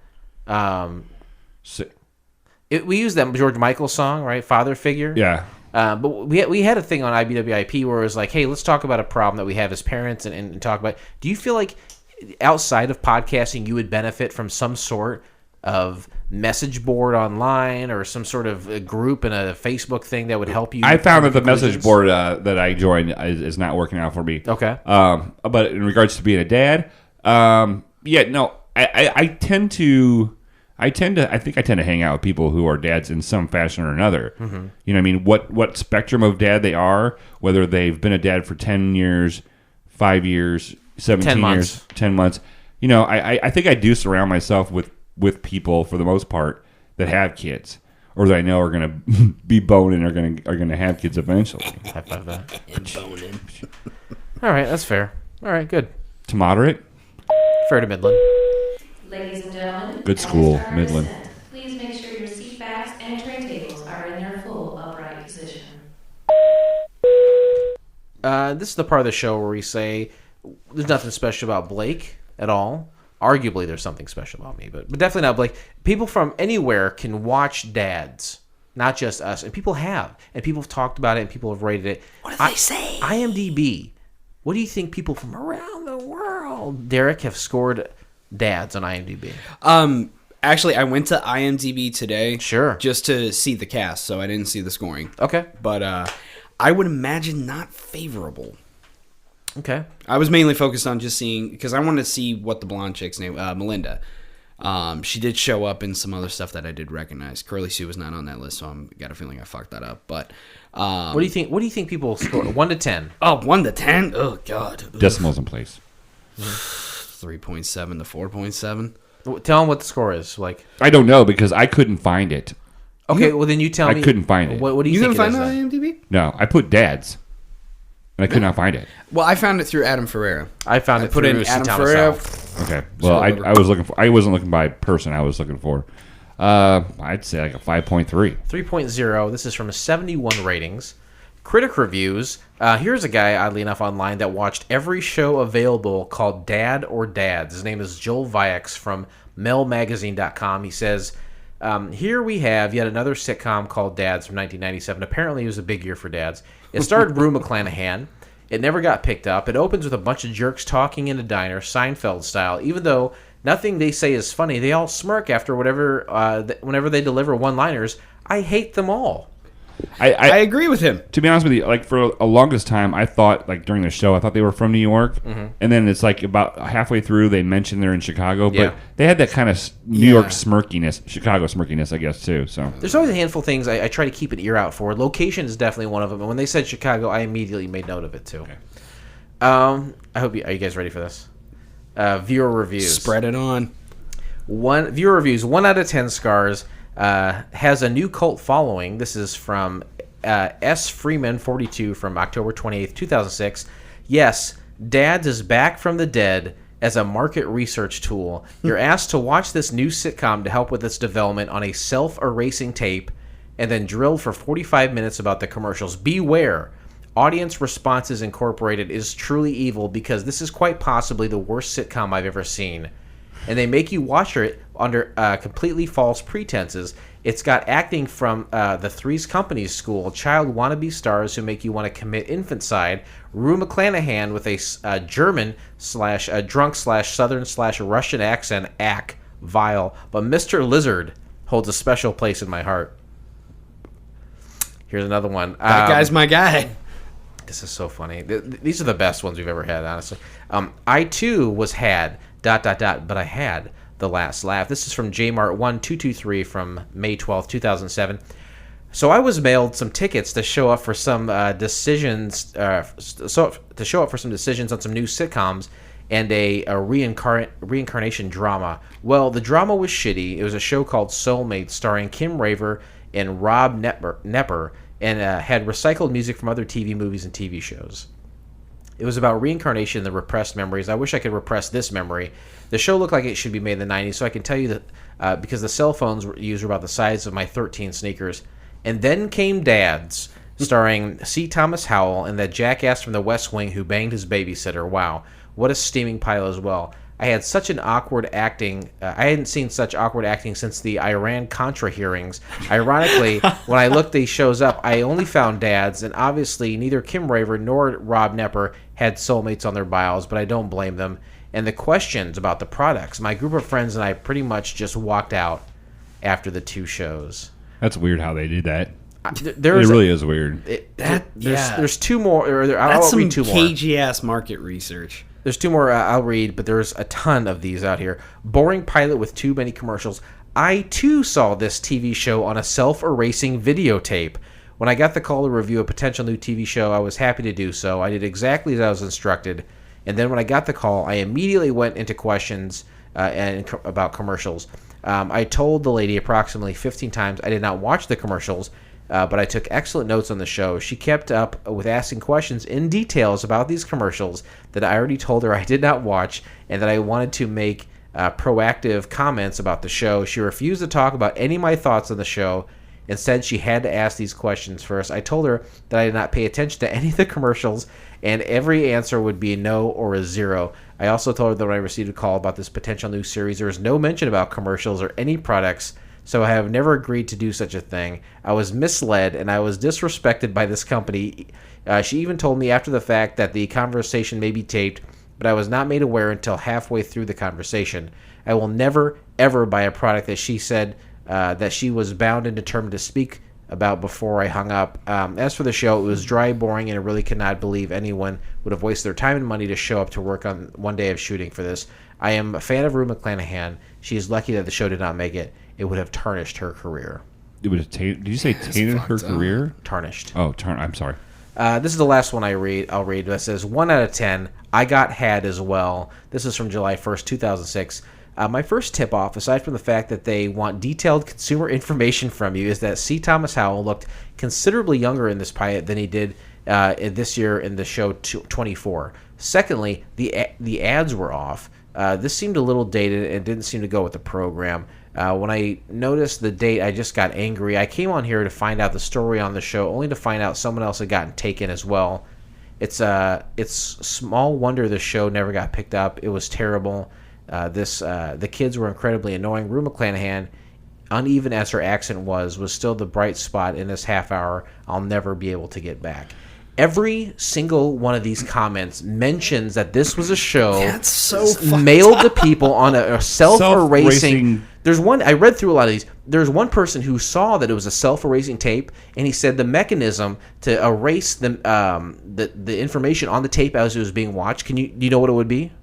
[SPEAKER 3] We used that George Michael song, right? Father figure.
[SPEAKER 2] Yeah.
[SPEAKER 3] But we had a thing on IBWIP where it was hey, let's talk about a problem that we have as parents and talk about. Do you feel like outside of podcasting you would benefit from some sort of message board online or some sort of a group in a Facebook thing that would help you?
[SPEAKER 2] I found that the message board that I joined is not working out for me.
[SPEAKER 3] Okay.
[SPEAKER 2] But in regards to being a dad, I tend to hang out with people who are dads in some fashion or another. Mm-hmm. You know what I mean? What spectrum of dad they are, whether they've been a dad for 10 years, 5 years, 17 years, 10 months. You know, I think I do surround myself with people for the most part that have kids or that I know are going to be boning or going to have kids eventually.
[SPEAKER 3] High five that. And boning. All right, that's fair. All right, good.
[SPEAKER 2] To moderate?
[SPEAKER 3] Fair to Midland.
[SPEAKER 10] Ladies and gentlemen,
[SPEAKER 2] good school, Midland.
[SPEAKER 10] Please make sure your seat backs and tray tables are in their full upright position.
[SPEAKER 3] This is the part of the show where we say there's nothing special about Blake at all. Arguably, there's something special about me, but definitely not Blake. People from anywhere can watch dads, not just us. And people have. And people have talked about it, and people have rated it.
[SPEAKER 1] What do they say?
[SPEAKER 3] IMDb. What do you think people from around the world, Derek, have scored dads on IMDb?
[SPEAKER 1] Actually, I went to IMDb today.
[SPEAKER 3] Sure.
[SPEAKER 1] Just to see the cast, so I didn't see the scoring.
[SPEAKER 3] Okay.
[SPEAKER 1] But I would imagine not favorable.
[SPEAKER 3] Okay.
[SPEAKER 1] I was mainly focused on just seeing, because I wanted to see what the blonde chick's name, Melinda. She did show up in some other stuff that I did recognize. Curly Sue was not on that list, so I got a feeling I fucked that up. But
[SPEAKER 3] what do you think? What do you think people score? 1 to 10.
[SPEAKER 1] Oh, 1 to 10. Oh God.
[SPEAKER 2] Decimals in place.
[SPEAKER 1] 3.7 to 4.7.
[SPEAKER 3] Tell them what the score is. Like,
[SPEAKER 2] I don't know because I couldn't find it.
[SPEAKER 3] Okay, well then you tell me.
[SPEAKER 2] I couldn't find it.
[SPEAKER 3] What do you
[SPEAKER 1] You
[SPEAKER 3] think
[SPEAKER 1] couldn't
[SPEAKER 3] it
[SPEAKER 1] find
[SPEAKER 3] is
[SPEAKER 1] it on
[SPEAKER 3] then?
[SPEAKER 1] IMDb?
[SPEAKER 2] No, I put Dad's, and I could not find it.
[SPEAKER 1] Well, I found it through Adam Ferreira.
[SPEAKER 3] I found it
[SPEAKER 1] put
[SPEAKER 3] through
[SPEAKER 1] in
[SPEAKER 3] C.
[SPEAKER 1] Adam
[SPEAKER 3] Thomas
[SPEAKER 1] Ferreira.
[SPEAKER 3] Howell.
[SPEAKER 2] Okay. Well, I was looking for. I wasn't looking by person. I was looking for. I'd say like a 5.3.
[SPEAKER 3] 3.0. This is from 71 ratings. Critic reviews. Here's a guy, oddly enough, online that watched every show available called Dad or Dads. His name is Joel Viax from MelMagazine.com. He says, here we have yet another sitcom called Dads from 1997. Apparently it was a big year for dads. It starred Rue McClanahan. It never got picked up. It opens with a bunch of jerks talking in a diner, Seinfeld style. Even though nothing they say is funny, they all smirk after whenever they deliver one-liners. I hate them all.
[SPEAKER 1] I agree with him.
[SPEAKER 2] To be honest with you, like for a longest time, I thought like during the show, I thought they were from New York, and then it's like about halfway through they mentioned they're in Chicago, but they had that kind of New York smirkiness, Chicago smirkiness, I guess too. So
[SPEAKER 3] there's always a handful of things I try to keep an ear out for. Location is definitely one of them, and when they said Chicago, I immediately made note of it too. Okay. I hope are you guys ready for this? Viewer reviews.
[SPEAKER 1] Spread it on.
[SPEAKER 3] Viewer reviews. 1 out of 10 stars. Has a new cult following. This is from S. Freeman 42 from October 28th, 2006. Yes, Dads is back from the dead as a market research tool. You're asked to watch this new sitcom to help with its development on a self-erasing tape and then drilled for 45 minutes about the commercials. Beware. Audience responses incorporated is truly evil because this is quite possibly the worst sitcom I've ever seen. And they make you watch it under completely false pretenses. It's got acting from the Three's Company school, child wannabe stars who make you want to commit infanticide, Rue McClanahan with a German / drunk / Southern / Russian accent, vile. But Mr. Lizard holds a special place in my heart. Here's another one.
[SPEAKER 1] That guy's my guy.
[SPEAKER 3] This is so funny. These are the best ones we've ever had, honestly. I too was had... ... but I had the last laugh. This is from JMart1223 from May 12th, 2007. So I was mailed some tickets to show up for some decisions on some new sitcoms and a reincarnation drama. Well, the drama was shitty. It was a show called Soulmates starring Kim Raver and Rob Nepper and had recycled music from other TV movies and TV shows. It was about reincarnation and the repressed memories. I wish I could repress this memory. The show looked like it should be made in the 90s, so I can tell you that because the cell phones used were about the size of my 13 sneakers. And then came Dads, starring C. Thomas Howell and that jackass from the West Wing who banged his babysitter. Wow, what a steaming pile as well. I had such an awkward acting. I hadn't seen such awkward acting since the Iran-Contra hearings. Ironically, when I looked these shows up, I only found Dads, and obviously neither Kim Raver nor Rob Nepper had Soulmates on their bios, but I don't blame them. And the questions about the products, my group of friends and I pretty much just walked out after the 2 shows.
[SPEAKER 2] That's weird how they did that. It
[SPEAKER 3] There's
[SPEAKER 2] really is weird.
[SPEAKER 3] There's 2 more.
[SPEAKER 1] That's some
[SPEAKER 3] read 2 more.
[SPEAKER 1] cagey-ass market research.
[SPEAKER 3] There's 2 more I'll read, but there's a ton of these out here. Boring pilot with too many commercials. I, too, saw this TV show on a self-erasing videotape. When I got the call to review a potential new TV show, I was happy to do so. I did exactly as I was instructed. And then when I got the call, I immediately went into questions about commercials. I told the lady approximately 15 times I did not watch the commercials, but I took excellent notes on the show. She kept up with asking questions in details about these commercials that I already told her I did not watch and that I wanted to make proactive comments about the show. She refused to talk about any of my thoughts on the show and said she had to ask these questions first. I told her that I did not pay attention to any of the commercials and every answer would be a no or a 0. I also told her that when I received a call about this potential new series, there was no mention about commercials or any products, so I have never agreed to do such a thing. I was misled, and I was disrespected by this company. She even told me after the fact that the conversation may be taped, but I was not made aware until halfway through the conversation. I will never, ever buy a product that she said that she was bound and determined to speak about before I hung up. As for the show, it was dry, boring, and I really could not believe anyone would have wasted their time and money to show up to work on one day of shooting for this. I am a fan of Rue McClanahan. She is lucky that the show did not make it. It would have tarnished her career.
[SPEAKER 2] It would have did you say tainted her career?
[SPEAKER 3] Tarnished.
[SPEAKER 2] Oh, I'm sorry.
[SPEAKER 3] This is the last one I'll read. That says 1 out of 10. I got had as well. This is from July 1st, 2006. My first tip-off, aside from the fact that they want detailed consumer information from you, is that C. Thomas Howell looked considerably younger in this pilot than he did this year in the show 24. Secondly, the ads were off. This seemed a little dated and didn't seem to go with the program. When I noticed the date, I just got angry. I came on here to find out the story on the show, only to find out someone else had gotten taken as well. It's small wonder the show never got picked up. It was terrible. The kids were incredibly annoying. Rue McClanahan, uneven as her accent was still the bright spot in this half hour I'll never be able to get back. Every single one of these comments mentions that this was a show
[SPEAKER 1] That's so
[SPEAKER 3] mailed to people on a self-erasing. There's one, I read through a lot of these. There's one person who saw that it was a self-erasing tape, and he said the mechanism to erase the information on the tape as it was being watched. Do you know what it would be?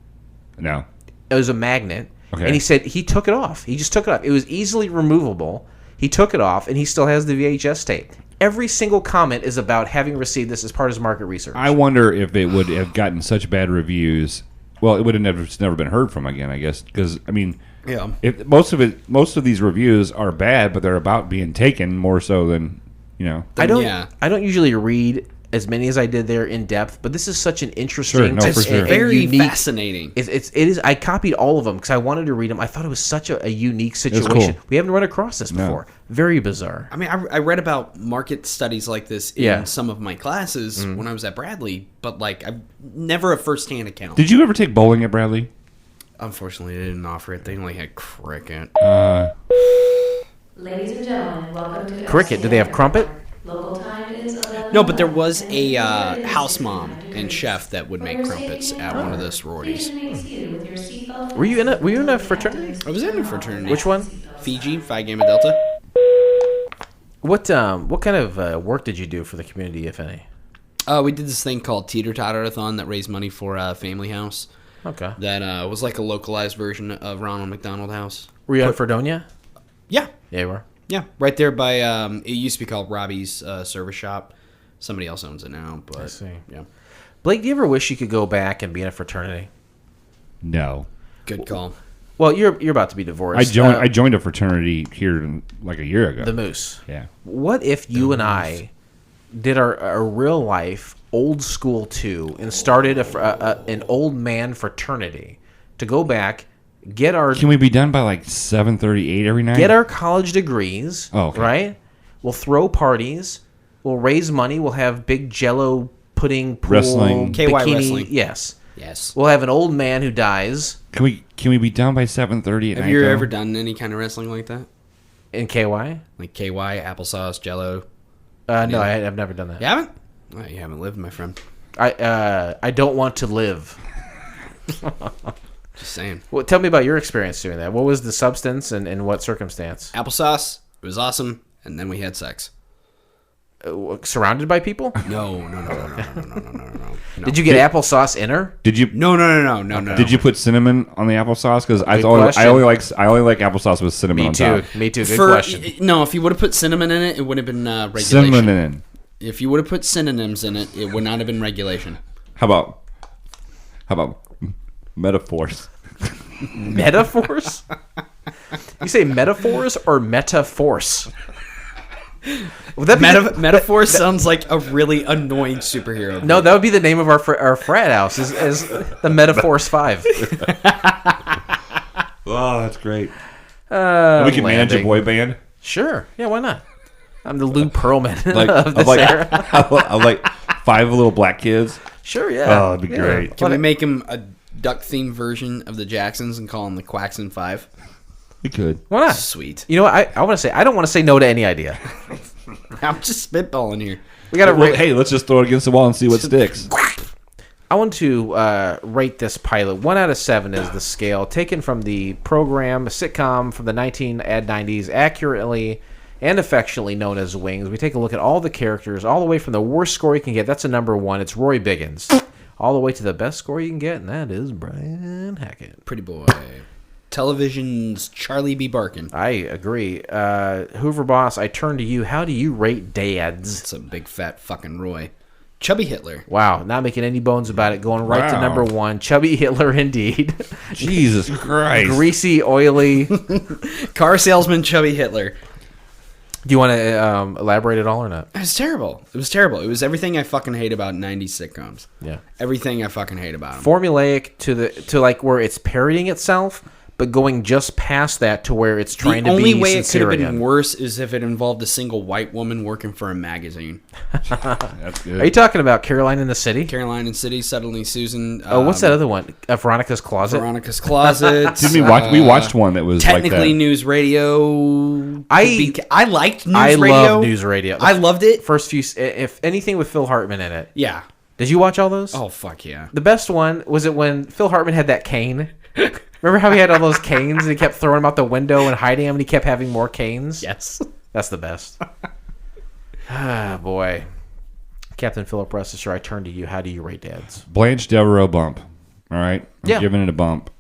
[SPEAKER 2] No.
[SPEAKER 3] It was a magnet.
[SPEAKER 2] Okay.
[SPEAKER 3] And he said he took it off. He just took it off. It was easily removable. He took it off, and he still has the VHS tape. Every single comment is about having received this as part of his market research.
[SPEAKER 2] I wonder if it would have gotten such bad reviews. Well, it would have never been heard from again, I guess. Because, I mean,
[SPEAKER 1] yeah,
[SPEAKER 2] if most of these reviews are bad, but they're about being taken more so than, you know.
[SPEAKER 3] I don't usually read as many as I did there in depth, but this is such an interesting,
[SPEAKER 2] for sure.
[SPEAKER 1] Very
[SPEAKER 3] unique,
[SPEAKER 1] fascinating.
[SPEAKER 3] It is. I copied all of them because I wanted to read them. I thought it was such a unique situation.
[SPEAKER 2] Cool.
[SPEAKER 3] We haven't run across this before. Very bizarre.
[SPEAKER 1] I mean, I read about market studies like this in some of my classes when I was at Bradley, but like I've never a first-hand account.
[SPEAKER 2] Did you ever take bowling at Bradley?
[SPEAKER 1] Unfortunately, they didn't offer it. They only had cricket.
[SPEAKER 10] Ladies and gentlemen, welcome to
[SPEAKER 3] Cricket. Do they have crumpet?
[SPEAKER 10] Local time is 11.
[SPEAKER 1] No, but there was a house mom and chef that would make crumpets at one of the sororities.
[SPEAKER 3] Were you in a fraternity?
[SPEAKER 1] I was in a fraternity.
[SPEAKER 3] Which one?
[SPEAKER 1] Fiji, Phi Gamma Delta.
[SPEAKER 3] What kind of work did you do for the community, if any?
[SPEAKER 1] We did this thing called Teeter Totter-a-thon that raised money for Family House.
[SPEAKER 3] Okay.
[SPEAKER 1] That was like a localized version of Ronald McDonald House.
[SPEAKER 3] Were you at Fredonia?
[SPEAKER 1] Yeah.
[SPEAKER 3] Yeah, you were.
[SPEAKER 1] Yeah, right there by, it used to be called Robbie's Service Shop. Somebody else owns it now, but
[SPEAKER 3] I see.
[SPEAKER 1] Yeah.
[SPEAKER 3] Blake, do you ever wish you could go back and be in a fraternity?
[SPEAKER 2] No.
[SPEAKER 1] Good call.
[SPEAKER 3] Well, you're about to be divorced.
[SPEAKER 2] I joined a fraternity here like a year ago.
[SPEAKER 3] The Moose.
[SPEAKER 2] Yeah.
[SPEAKER 3] What if you and I did our real life old school too and started an old man fraternity to go back, get our...
[SPEAKER 2] Can we be done by like 7:38 every night?
[SPEAKER 3] Get our college degrees,
[SPEAKER 2] okay.
[SPEAKER 3] Right? We'll throw parties. We'll raise money. We'll have big Jello pudding, pool,
[SPEAKER 2] wrestling,
[SPEAKER 1] KY
[SPEAKER 3] bikini.
[SPEAKER 1] wrestling.
[SPEAKER 3] Yes.
[SPEAKER 1] Yes.
[SPEAKER 3] We'll have an old man who dies.
[SPEAKER 2] Can we be done by 7:30 at night?
[SPEAKER 1] Have you ever done any kind of wrestling like that?
[SPEAKER 3] In KY?
[SPEAKER 1] Like KY, applesauce, Jello?
[SPEAKER 3] No, I've never done that.
[SPEAKER 1] You haven't? Oh, you haven't lived, my friend.
[SPEAKER 3] I don't want to live.
[SPEAKER 1] Just saying.
[SPEAKER 3] Well, tell me about your experience doing that. What was the substance and what circumstance?
[SPEAKER 1] Applesauce. It was awesome. And then we had sex.
[SPEAKER 3] Surrounded by people?
[SPEAKER 1] No.
[SPEAKER 3] Did you get applesauce in her?
[SPEAKER 2] Did you?
[SPEAKER 1] No.
[SPEAKER 2] Did you put cinnamon on the applesauce? Because I only like applesauce with cinnamon on top.
[SPEAKER 3] Me too. Good question.
[SPEAKER 1] No, if you would have put cinnamon in it, it would have been regulation.
[SPEAKER 2] Cinnamon.
[SPEAKER 1] If you would have put synonyms in it, it would not have been regulation.
[SPEAKER 2] How about metaphors?
[SPEAKER 3] Metaphors? You say metaphors or metaforce?
[SPEAKER 1] Metaphor sounds like a really annoying superhero.
[SPEAKER 3] No, that would be the name of our frat house, is the Metaforce 5.
[SPEAKER 2] Oh, that's great. We can manage a boy band.
[SPEAKER 3] Sure. Yeah, why not? I'm the Lou Pearlman
[SPEAKER 2] of
[SPEAKER 3] this era.
[SPEAKER 2] I like 5 little black kids.
[SPEAKER 3] Sure, yeah.
[SPEAKER 2] Oh, that'd be great.
[SPEAKER 1] Can we make him a duck-themed version of the Jacksons and call him the Quaxon 5?
[SPEAKER 2] We could.
[SPEAKER 3] Why not?
[SPEAKER 1] Sweet.
[SPEAKER 3] You know what? I want to say, I don't want to say no to any idea.
[SPEAKER 1] I'm just spitballing here.
[SPEAKER 3] We got to
[SPEAKER 2] hey, let's just throw it against the wall and see what sticks.
[SPEAKER 3] I want to rate this pilot. 1 out of 7 is the scale taken from the program, a sitcom from the 1990s, accurately and affectionately known as Wings. We take a look at all the characters, all the way from the worst score you can get. That's a number 1. It's Roy Biggins. all the way to the best score you can get, and that is Brian Hackett.
[SPEAKER 1] Pretty boy. Television's Charlie B. Barkin.
[SPEAKER 3] I agree. Hoover Boss, I turn to you. How do you rate dads?
[SPEAKER 1] It's a big fat fucking Roy. Chubby Hitler.
[SPEAKER 3] Wow, not making any bones about it. Going right to number 1. Chubby Hitler, indeed.
[SPEAKER 2] Jesus Christ.
[SPEAKER 3] Greasy, oily.
[SPEAKER 1] Car salesman Chubby Hitler.
[SPEAKER 3] Do you want to elaborate at all or not?
[SPEAKER 1] It was terrible. It was terrible. It was everything I fucking hate about 90s sitcoms.
[SPEAKER 3] Yeah.
[SPEAKER 1] Everything I fucking hate about them.
[SPEAKER 3] Formulaic to like where it's parodying itself, but going just past that to where it's trying to be sincere.
[SPEAKER 1] The only way it could have been
[SPEAKER 3] again.
[SPEAKER 1] worse is if it involved a single white woman working for a magazine.
[SPEAKER 2] That's good.
[SPEAKER 3] Are you talking about Caroline in the City?
[SPEAKER 1] Caroline in City, Suddenly Susan.
[SPEAKER 3] What's that other one? Veronica's Closet?
[SPEAKER 1] Veronica's Closet.
[SPEAKER 2] Didn't we watched one that was
[SPEAKER 1] technically
[SPEAKER 2] like that.
[SPEAKER 1] News Radio. I liked News
[SPEAKER 3] I
[SPEAKER 1] Radio.
[SPEAKER 3] love News Radio.
[SPEAKER 1] I loved it.
[SPEAKER 3] First few, if anything with Phil Hartman in it.
[SPEAKER 1] Yeah.
[SPEAKER 3] Did you watch all those?
[SPEAKER 1] Oh, fuck yeah.
[SPEAKER 3] The best one was it when Phil Hartman had that cane. Remember how he had all those canes and he kept throwing them out the window and hiding them and he kept having more canes?
[SPEAKER 1] Yes.
[SPEAKER 3] That's the best. Ah, boy. Captain Philip Ressler, I turn to you. How do you rate dads?
[SPEAKER 2] Blanche Devereaux bump. All right? I'm giving it a bump.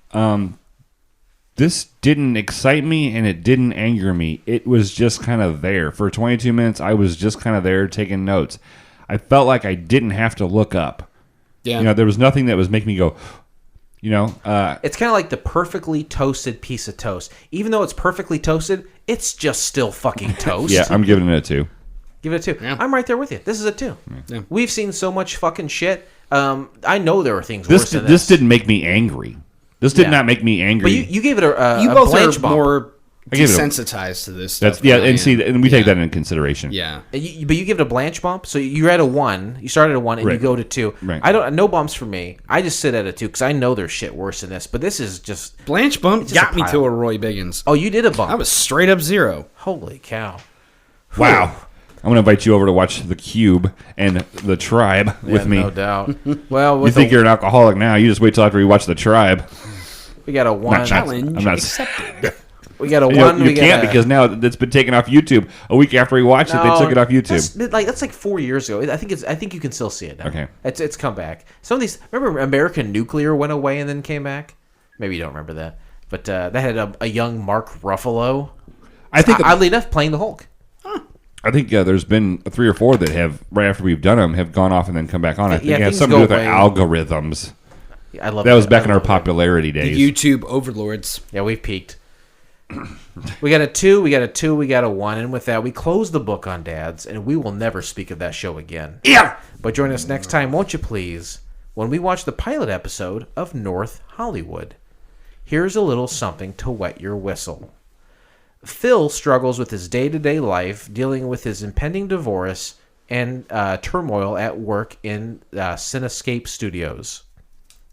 [SPEAKER 2] This didn't excite me and it didn't anger me. It was just kind of there. For 22 minutes, I was just kind of there taking notes. I felt like I didn't have to look up.
[SPEAKER 1] Yeah.
[SPEAKER 2] You know, there was nothing that was making me go, you know.
[SPEAKER 3] It's kind of like the perfectly toasted piece of toast. Even though it's perfectly toasted, it's just still fucking toast.
[SPEAKER 2] Yeah, I'm giving it a 2.
[SPEAKER 3] Give it a 2.
[SPEAKER 1] Yeah.
[SPEAKER 3] I'm right there with you. This is a 2.
[SPEAKER 1] Yeah.
[SPEAKER 3] We've seen so much fucking shit. I know there are things worse than this.
[SPEAKER 2] This didn't make me angry. This did not make me angry.
[SPEAKER 3] But you gave it a
[SPEAKER 1] You both
[SPEAKER 3] Blanche
[SPEAKER 1] are
[SPEAKER 3] bump.
[SPEAKER 1] more
[SPEAKER 2] I gave it a-
[SPEAKER 1] desensitized to this stuff.
[SPEAKER 2] That's yeah,
[SPEAKER 1] than I
[SPEAKER 2] and
[SPEAKER 1] am.
[SPEAKER 2] see, and we take that into consideration.
[SPEAKER 1] Yeah.
[SPEAKER 3] But you give it a Blanche bump, so you're at a 1. You started at a 1, and you
[SPEAKER 2] Right.
[SPEAKER 3] go to 2.
[SPEAKER 2] Right.
[SPEAKER 3] I don't no bumps for me. I just sit at a 2 because I know there's shit worse than this. But this is just
[SPEAKER 1] Blanche bump
[SPEAKER 3] It's just
[SPEAKER 1] got
[SPEAKER 3] a
[SPEAKER 1] me
[SPEAKER 3] pile.
[SPEAKER 1] to a Roy Biggins.
[SPEAKER 3] oh, you did a bump.
[SPEAKER 1] I was straight up 0.
[SPEAKER 3] Holy cow!
[SPEAKER 2] Wow. I'm going to invite you over to watch The Cube and The Tribe with
[SPEAKER 3] Yeah,
[SPEAKER 2] me.
[SPEAKER 3] no doubt. Well,
[SPEAKER 2] You
[SPEAKER 3] with
[SPEAKER 2] think you're an alcoholic now? You just wait till after you watch The Tribe.
[SPEAKER 3] we got a 1.
[SPEAKER 1] Challenge
[SPEAKER 2] I'm not-
[SPEAKER 1] accepted.
[SPEAKER 3] We got a 1.
[SPEAKER 2] You, know, you
[SPEAKER 3] we
[SPEAKER 2] can't
[SPEAKER 3] got
[SPEAKER 2] because now it's been taken off YouTube. A week after we watched it, they took it off YouTube.
[SPEAKER 3] That's like 4 years ago. I think you can still see it now.
[SPEAKER 2] Okay.
[SPEAKER 3] It's come back. Some of these. Remember, American Nuclear went away and then came back. Maybe you don't remember that, but that had a young Mark Ruffalo.
[SPEAKER 2] I think
[SPEAKER 3] Oddly enough, playing the Hulk.
[SPEAKER 2] I think there's been 3 or 4 that have right after we've done them have gone off and then come back on. I think
[SPEAKER 3] Yeah,
[SPEAKER 2] it has
[SPEAKER 3] things
[SPEAKER 2] something to do
[SPEAKER 3] go
[SPEAKER 2] with our
[SPEAKER 3] away.
[SPEAKER 2] algorithms.
[SPEAKER 3] I love
[SPEAKER 2] That was back
[SPEAKER 3] I
[SPEAKER 2] in our
[SPEAKER 3] love it.
[SPEAKER 2] popularity days.
[SPEAKER 1] The YouTube overlords.
[SPEAKER 3] Yeah, we've peaked. We got a 2, we got a 2, we got a 1, and with that, we close the book on dads, and we will never speak of that show again.
[SPEAKER 1] Yeah.
[SPEAKER 3] But join us next time, won't you please, when we watch the pilot episode of North Hollywood. Here's a little something to wet your whistle. Phil struggles with his day-to-day life, dealing with his impending divorce and turmoil at work in Cinescape Studios.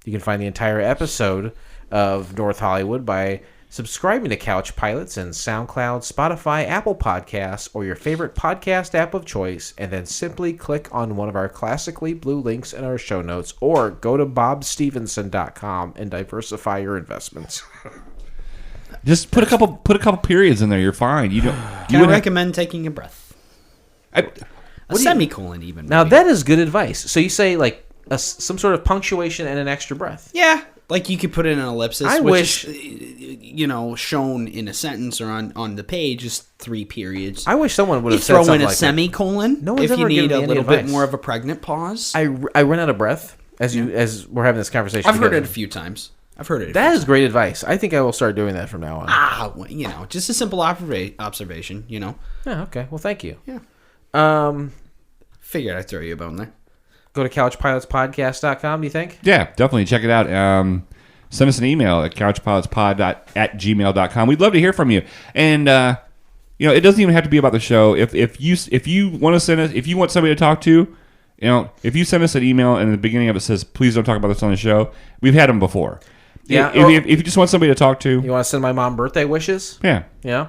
[SPEAKER 3] You can find the entire episode of North Hollywood by subscribing to Couch Pilots in SoundCloud, Spotify, Apple Podcasts, or your favorite podcast app of choice, and then simply click on one of our classically blue links in our show notes, or go to bobstevenson.com and diversify your investments.
[SPEAKER 2] Just put a couple periods in there. You're fine. You don't.
[SPEAKER 1] Can I recommend taking a breath? A semicolon even.
[SPEAKER 3] Now
[SPEAKER 1] maybe.
[SPEAKER 3] that is good advice. So you say like some sort of punctuation and an extra breath.
[SPEAKER 1] Yeah. Like you could put in an ellipsis.
[SPEAKER 3] I
[SPEAKER 1] which
[SPEAKER 3] wish-
[SPEAKER 1] is, shown in a sentence or on the page is 3 periods.
[SPEAKER 3] I wish someone would
[SPEAKER 1] You
[SPEAKER 3] have said
[SPEAKER 1] throw
[SPEAKER 3] something
[SPEAKER 1] in a
[SPEAKER 3] like that.
[SPEAKER 1] semicolon
[SPEAKER 3] No one's
[SPEAKER 1] if you
[SPEAKER 3] ever given
[SPEAKER 1] need
[SPEAKER 3] me
[SPEAKER 1] a
[SPEAKER 3] any
[SPEAKER 1] little bit
[SPEAKER 3] advice.
[SPEAKER 1] more of a pregnant pause.
[SPEAKER 3] I run out of breath as we're having this conversation.
[SPEAKER 1] I've heard
[SPEAKER 3] together.
[SPEAKER 1] it a few times. I've heard it.
[SPEAKER 3] That is great advice. I think I will start doing that from now on.
[SPEAKER 1] Well, just a simple observation.
[SPEAKER 3] Yeah, okay. Well, thank you.
[SPEAKER 1] Yeah. Figured I'd throw you a bone there.
[SPEAKER 3] Go to couchpilotspodcast.com, do you think?
[SPEAKER 2] Yeah, definitely check it out. Send us an email at couchpilotspod@gmail.com. We'd love to hear from you. And it doesn't even have to be about the show. If you want to send us, if you want somebody to talk to, if you send us an email and in the beginning of it says, "Please don't talk about this on the show," we've had them before.
[SPEAKER 3] Yeah.
[SPEAKER 2] If you just want somebody to talk to,
[SPEAKER 3] You want to send my mom birthday wishes?
[SPEAKER 2] yeah.
[SPEAKER 3] Yeah.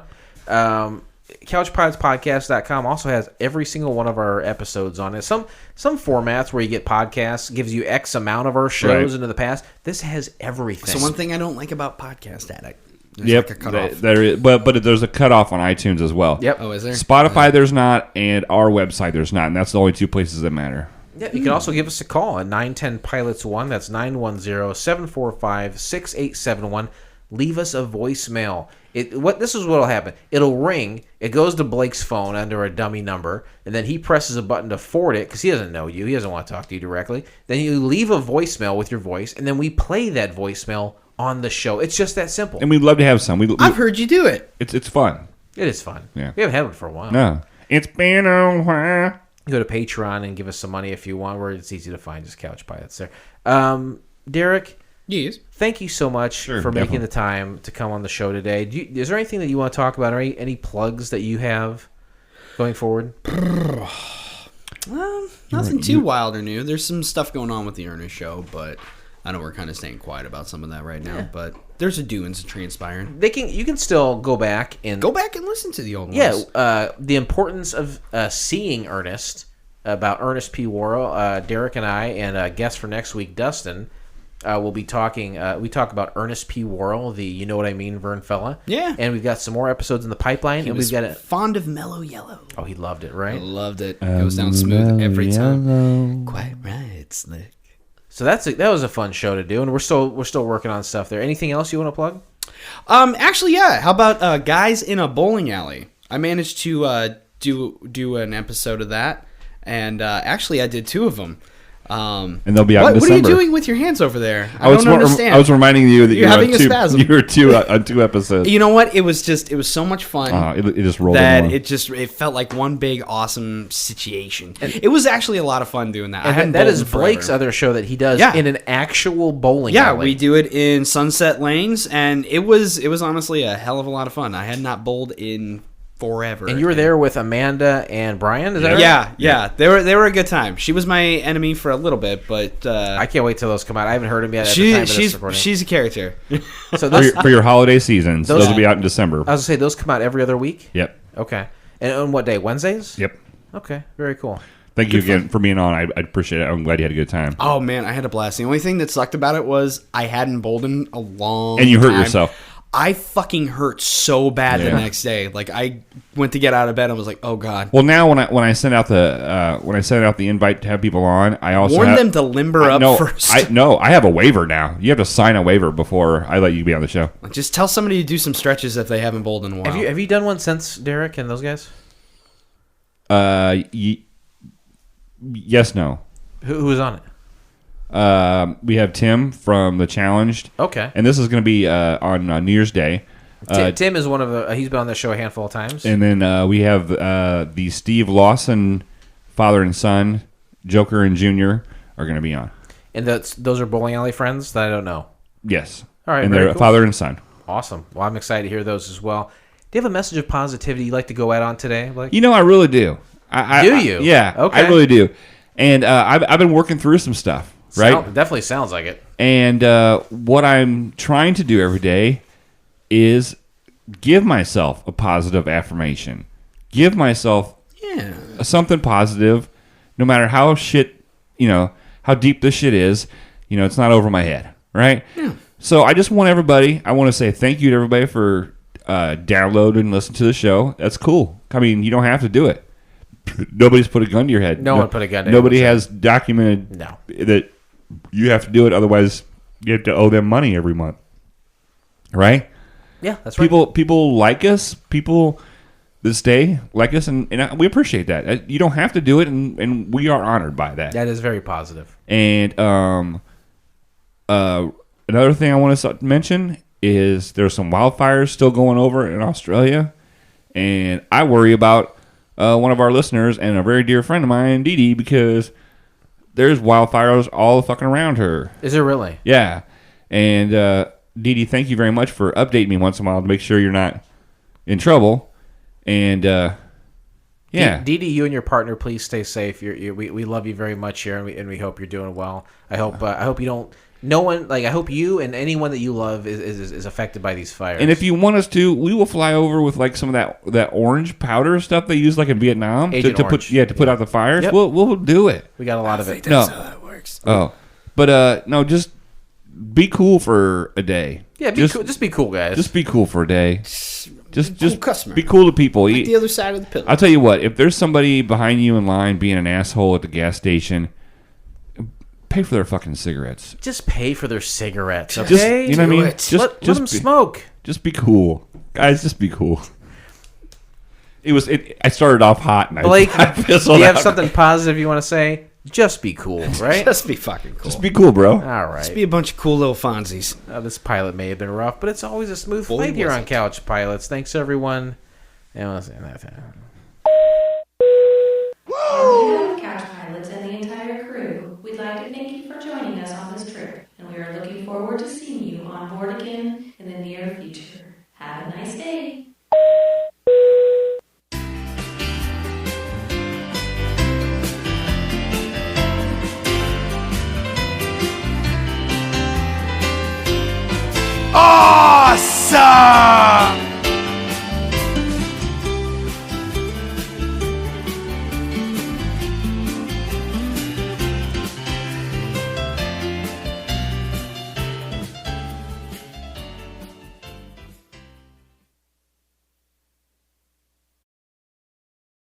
[SPEAKER 3] Couchpilotspodcast.com also has every single one of our episodes on it. Some formats where you get podcasts gives you X amount of our shows
[SPEAKER 2] Right.
[SPEAKER 3] into the past. This has everything.
[SPEAKER 1] So one thing I don't like about Podcast Addict. There's
[SPEAKER 2] Yep,
[SPEAKER 1] like a cutoff.
[SPEAKER 2] there is, but there's a cutoff on iTunes as well.
[SPEAKER 3] Yep.
[SPEAKER 1] Oh, is there?
[SPEAKER 2] Spotify there's not, and our website there's not, and that's the only 2 places that matter.
[SPEAKER 3] Yeah, you can also give us a call at 910-PILOTS-1. That's 910-745-6871. Leave us a voicemail. This is what will happen. It'll ring. It goes to Blake's phone under a dummy number, and then he presses a button to forward it because he doesn't know you. He doesn't want to talk to you directly. Then you leave a voicemail with your voice, and then we play that voicemail on the show. It's just that simple.
[SPEAKER 2] And we'd love to have some.
[SPEAKER 1] I've heard you do it.
[SPEAKER 2] It's fun.
[SPEAKER 3] It is fun.
[SPEAKER 2] Yeah.
[SPEAKER 3] We haven't had one for a while.
[SPEAKER 2] No. It's been a while.
[SPEAKER 3] Go to Patreon and give us some money if you want. Where it's easy to find, just Couch Pilots there. Derek,
[SPEAKER 1] yes,
[SPEAKER 3] thank you so much for making the time to come on the show today. Is there anything that you want to talk about, or any plugs that you have going forward?
[SPEAKER 1] Nothing too wild or new. There's some stuff going on with the Ernest Show, but I know we're kind of staying quiet about some of that right now. But there's a doings transpiring.
[SPEAKER 3] You can still go back and
[SPEAKER 1] listen to the old ones.
[SPEAKER 3] Yeah, the importance of seeing Ernest, about Ernest P. Worrell. Derek and I and guest for next week, Dustin, will be talking. We talk about Ernest P. Worrell, the You Know What I Mean Vern fella.
[SPEAKER 1] Yeah,
[SPEAKER 3] and we've got some more episodes in the pipeline.
[SPEAKER 1] We've got fond of Mellow Yellow.
[SPEAKER 3] Oh, he loved it, right?
[SPEAKER 1] I loved it. It goes down smooth every time. Quite right, Slick.
[SPEAKER 3] So that was a fun show to do, and we're still working on stuff there. Anything else you want to plug?
[SPEAKER 1] Actually, yeah. How about Guys in a Bowling Alley? I managed to do an episode of that, and actually, I did 2 of them.
[SPEAKER 2] And they'll be out in December.
[SPEAKER 1] What are you doing with your hands over there? I don't understand.
[SPEAKER 2] I was reminding you that
[SPEAKER 1] you're having a spasm.
[SPEAKER 2] You were on 2 episodes.
[SPEAKER 1] You know what? It was so much fun.
[SPEAKER 2] It just rolled
[SPEAKER 1] that it felt like one big awesome situation. It was actually a lot of fun doing that.
[SPEAKER 3] And that is Blake's other show that he does in an actual bowling alley.
[SPEAKER 1] Yeah, we do it in Sunset Lanes, and it was honestly a hell of a lot of fun. I had not bowled in forever.
[SPEAKER 3] And you were there with Amanda and Brian, is that right?
[SPEAKER 1] Yeah. They were a good time. She was my enemy for a little bit, but
[SPEAKER 3] I can't wait till those come out. I haven't heard them yet at the time of this recording.
[SPEAKER 1] She's a character.
[SPEAKER 3] So
[SPEAKER 2] for your holiday seasons, those will be out in December.
[SPEAKER 3] I was going to say, those come out every other week?
[SPEAKER 2] Yep.
[SPEAKER 3] Okay. And on what day? Wednesdays?
[SPEAKER 2] Yep.
[SPEAKER 3] Okay, very cool.
[SPEAKER 2] Thank you again for being on. I appreciate it. I'm glad you had a good time.
[SPEAKER 1] Oh, man, I had a blast. The only thing that sucked about it was I hadn't bowled in a long time.
[SPEAKER 2] And you hurt yourself.
[SPEAKER 1] I fucking hurt so bad the next day. Like, I went to get out of bed and was like, "Oh God."
[SPEAKER 2] Well, now when I send out the invite to have people on, I also
[SPEAKER 1] warn them to limber up first.
[SPEAKER 2] I have a waiver now. You have to sign a waiver before I let you be on the show.
[SPEAKER 1] Just tell somebody to do some stretches if they haven't bowled in a while.
[SPEAKER 3] Have you done one since Derek and those guys?
[SPEAKER 2] Yes, no.
[SPEAKER 3] Who was on it?
[SPEAKER 2] We have Tim from The Challenged.
[SPEAKER 3] Okay.
[SPEAKER 2] And this is going to be on New Year's Day.
[SPEAKER 3] Tim is one of the... he's been on the show a handful of times.
[SPEAKER 2] And then we have the Steve Lawson father and son, Joker and Junior, are going to be on.
[SPEAKER 3] And those are bowling alley friends that I don't know?
[SPEAKER 2] Yes.
[SPEAKER 3] All right,
[SPEAKER 2] and they're father and son.
[SPEAKER 3] Awesome. Well, I'm excited to hear those as well. Do you have a message of positivity you'd like to go out on today, Blake?
[SPEAKER 2] You know, I really do.
[SPEAKER 3] Do you?
[SPEAKER 2] Yeah.
[SPEAKER 3] Okay.
[SPEAKER 2] I really do. And I've been working through some stuff. Right?
[SPEAKER 3] Definitely sounds like it.
[SPEAKER 2] And what I'm trying to do every day is give myself a positive affirmation. Give myself something positive, no matter how how deep this shit is. It's not over my head, right?
[SPEAKER 1] Yeah.
[SPEAKER 2] So I just want I want to say thank you to everybody for downloading and listening to the show. That's cool. I mean, you don't have to do it. Nobody's put a gun to your head.
[SPEAKER 3] No one put a gun to
[SPEAKER 2] Nobody has documented that you have to do it, otherwise you have to owe them money every month. Right?
[SPEAKER 3] Yeah, that's right.
[SPEAKER 2] People like us. People that stay like us, and we appreciate that. You don't have to do it, and we are honored by that.
[SPEAKER 3] That is very positive.
[SPEAKER 2] And another thing I want to mention is there's some wildfires still going over in Australia, and I worry about one of our listeners and a very dear friend of mine, Dee Dee, because there's wildfires all fucking around her.
[SPEAKER 3] Is there really?
[SPEAKER 2] Yeah. And Dee Dee, thank you very much for updating me once in a while to make sure you're not in trouble. And yeah,
[SPEAKER 3] Dee Dee, you and your partner, please stay safe. We love you very much here, and we hope you're doing well. I hope you don't. No one I hope you and anyone that you love is affected by these fires.
[SPEAKER 2] And if you want us to, we will fly over with some of that orange powder stuff they use in Vietnam to put out the fires. Yep. We'll do it.
[SPEAKER 3] We got a lot of it.
[SPEAKER 1] That's how that works.
[SPEAKER 2] Oh, but no, just be cool for a day.
[SPEAKER 3] Yeah, just be cool, guys.
[SPEAKER 2] Just be cool for a day. Just
[SPEAKER 1] customer.
[SPEAKER 2] Be cool to people.
[SPEAKER 1] Like the other side of the pillow.
[SPEAKER 2] I'll tell you what. If there's somebody behind you in line being an asshole at the gas station, pay for their fucking cigarettes.
[SPEAKER 3] Just pay for their cigarettes, okay?
[SPEAKER 2] Just, you know what I mean?
[SPEAKER 3] Let them smoke.
[SPEAKER 2] Just be cool. Guys, just be cool. I started off hot, and
[SPEAKER 3] Blake,
[SPEAKER 2] I fizzled
[SPEAKER 3] do you have
[SPEAKER 2] out.
[SPEAKER 3] something positive you want to say? Just be cool, right?
[SPEAKER 1] Just be fucking cool.
[SPEAKER 2] Just be cool, bro.
[SPEAKER 3] All right.
[SPEAKER 1] Just be a bunch of cool little Fonzies.
[SPEAKER 3] This pilot may have been rough, but it's always a smooth
[SPEAKER 1] Boy,
[SPEAKER 3] flight here
[SPEAKER 1] was
[SPEAKER 3] on
[SPEAKER 1] it.
[SPEAKER 3] Couch Pilots. Thanks, everyone. And we'll say that.
[SPEAKER 10] On behalf of Couch Pilots and the entire crew, we'd like to thank you for joining us on this trip, and we are looking forward to seeing you on board again in the near future. Have a nice day.
[SPEAKER 7] Awesome!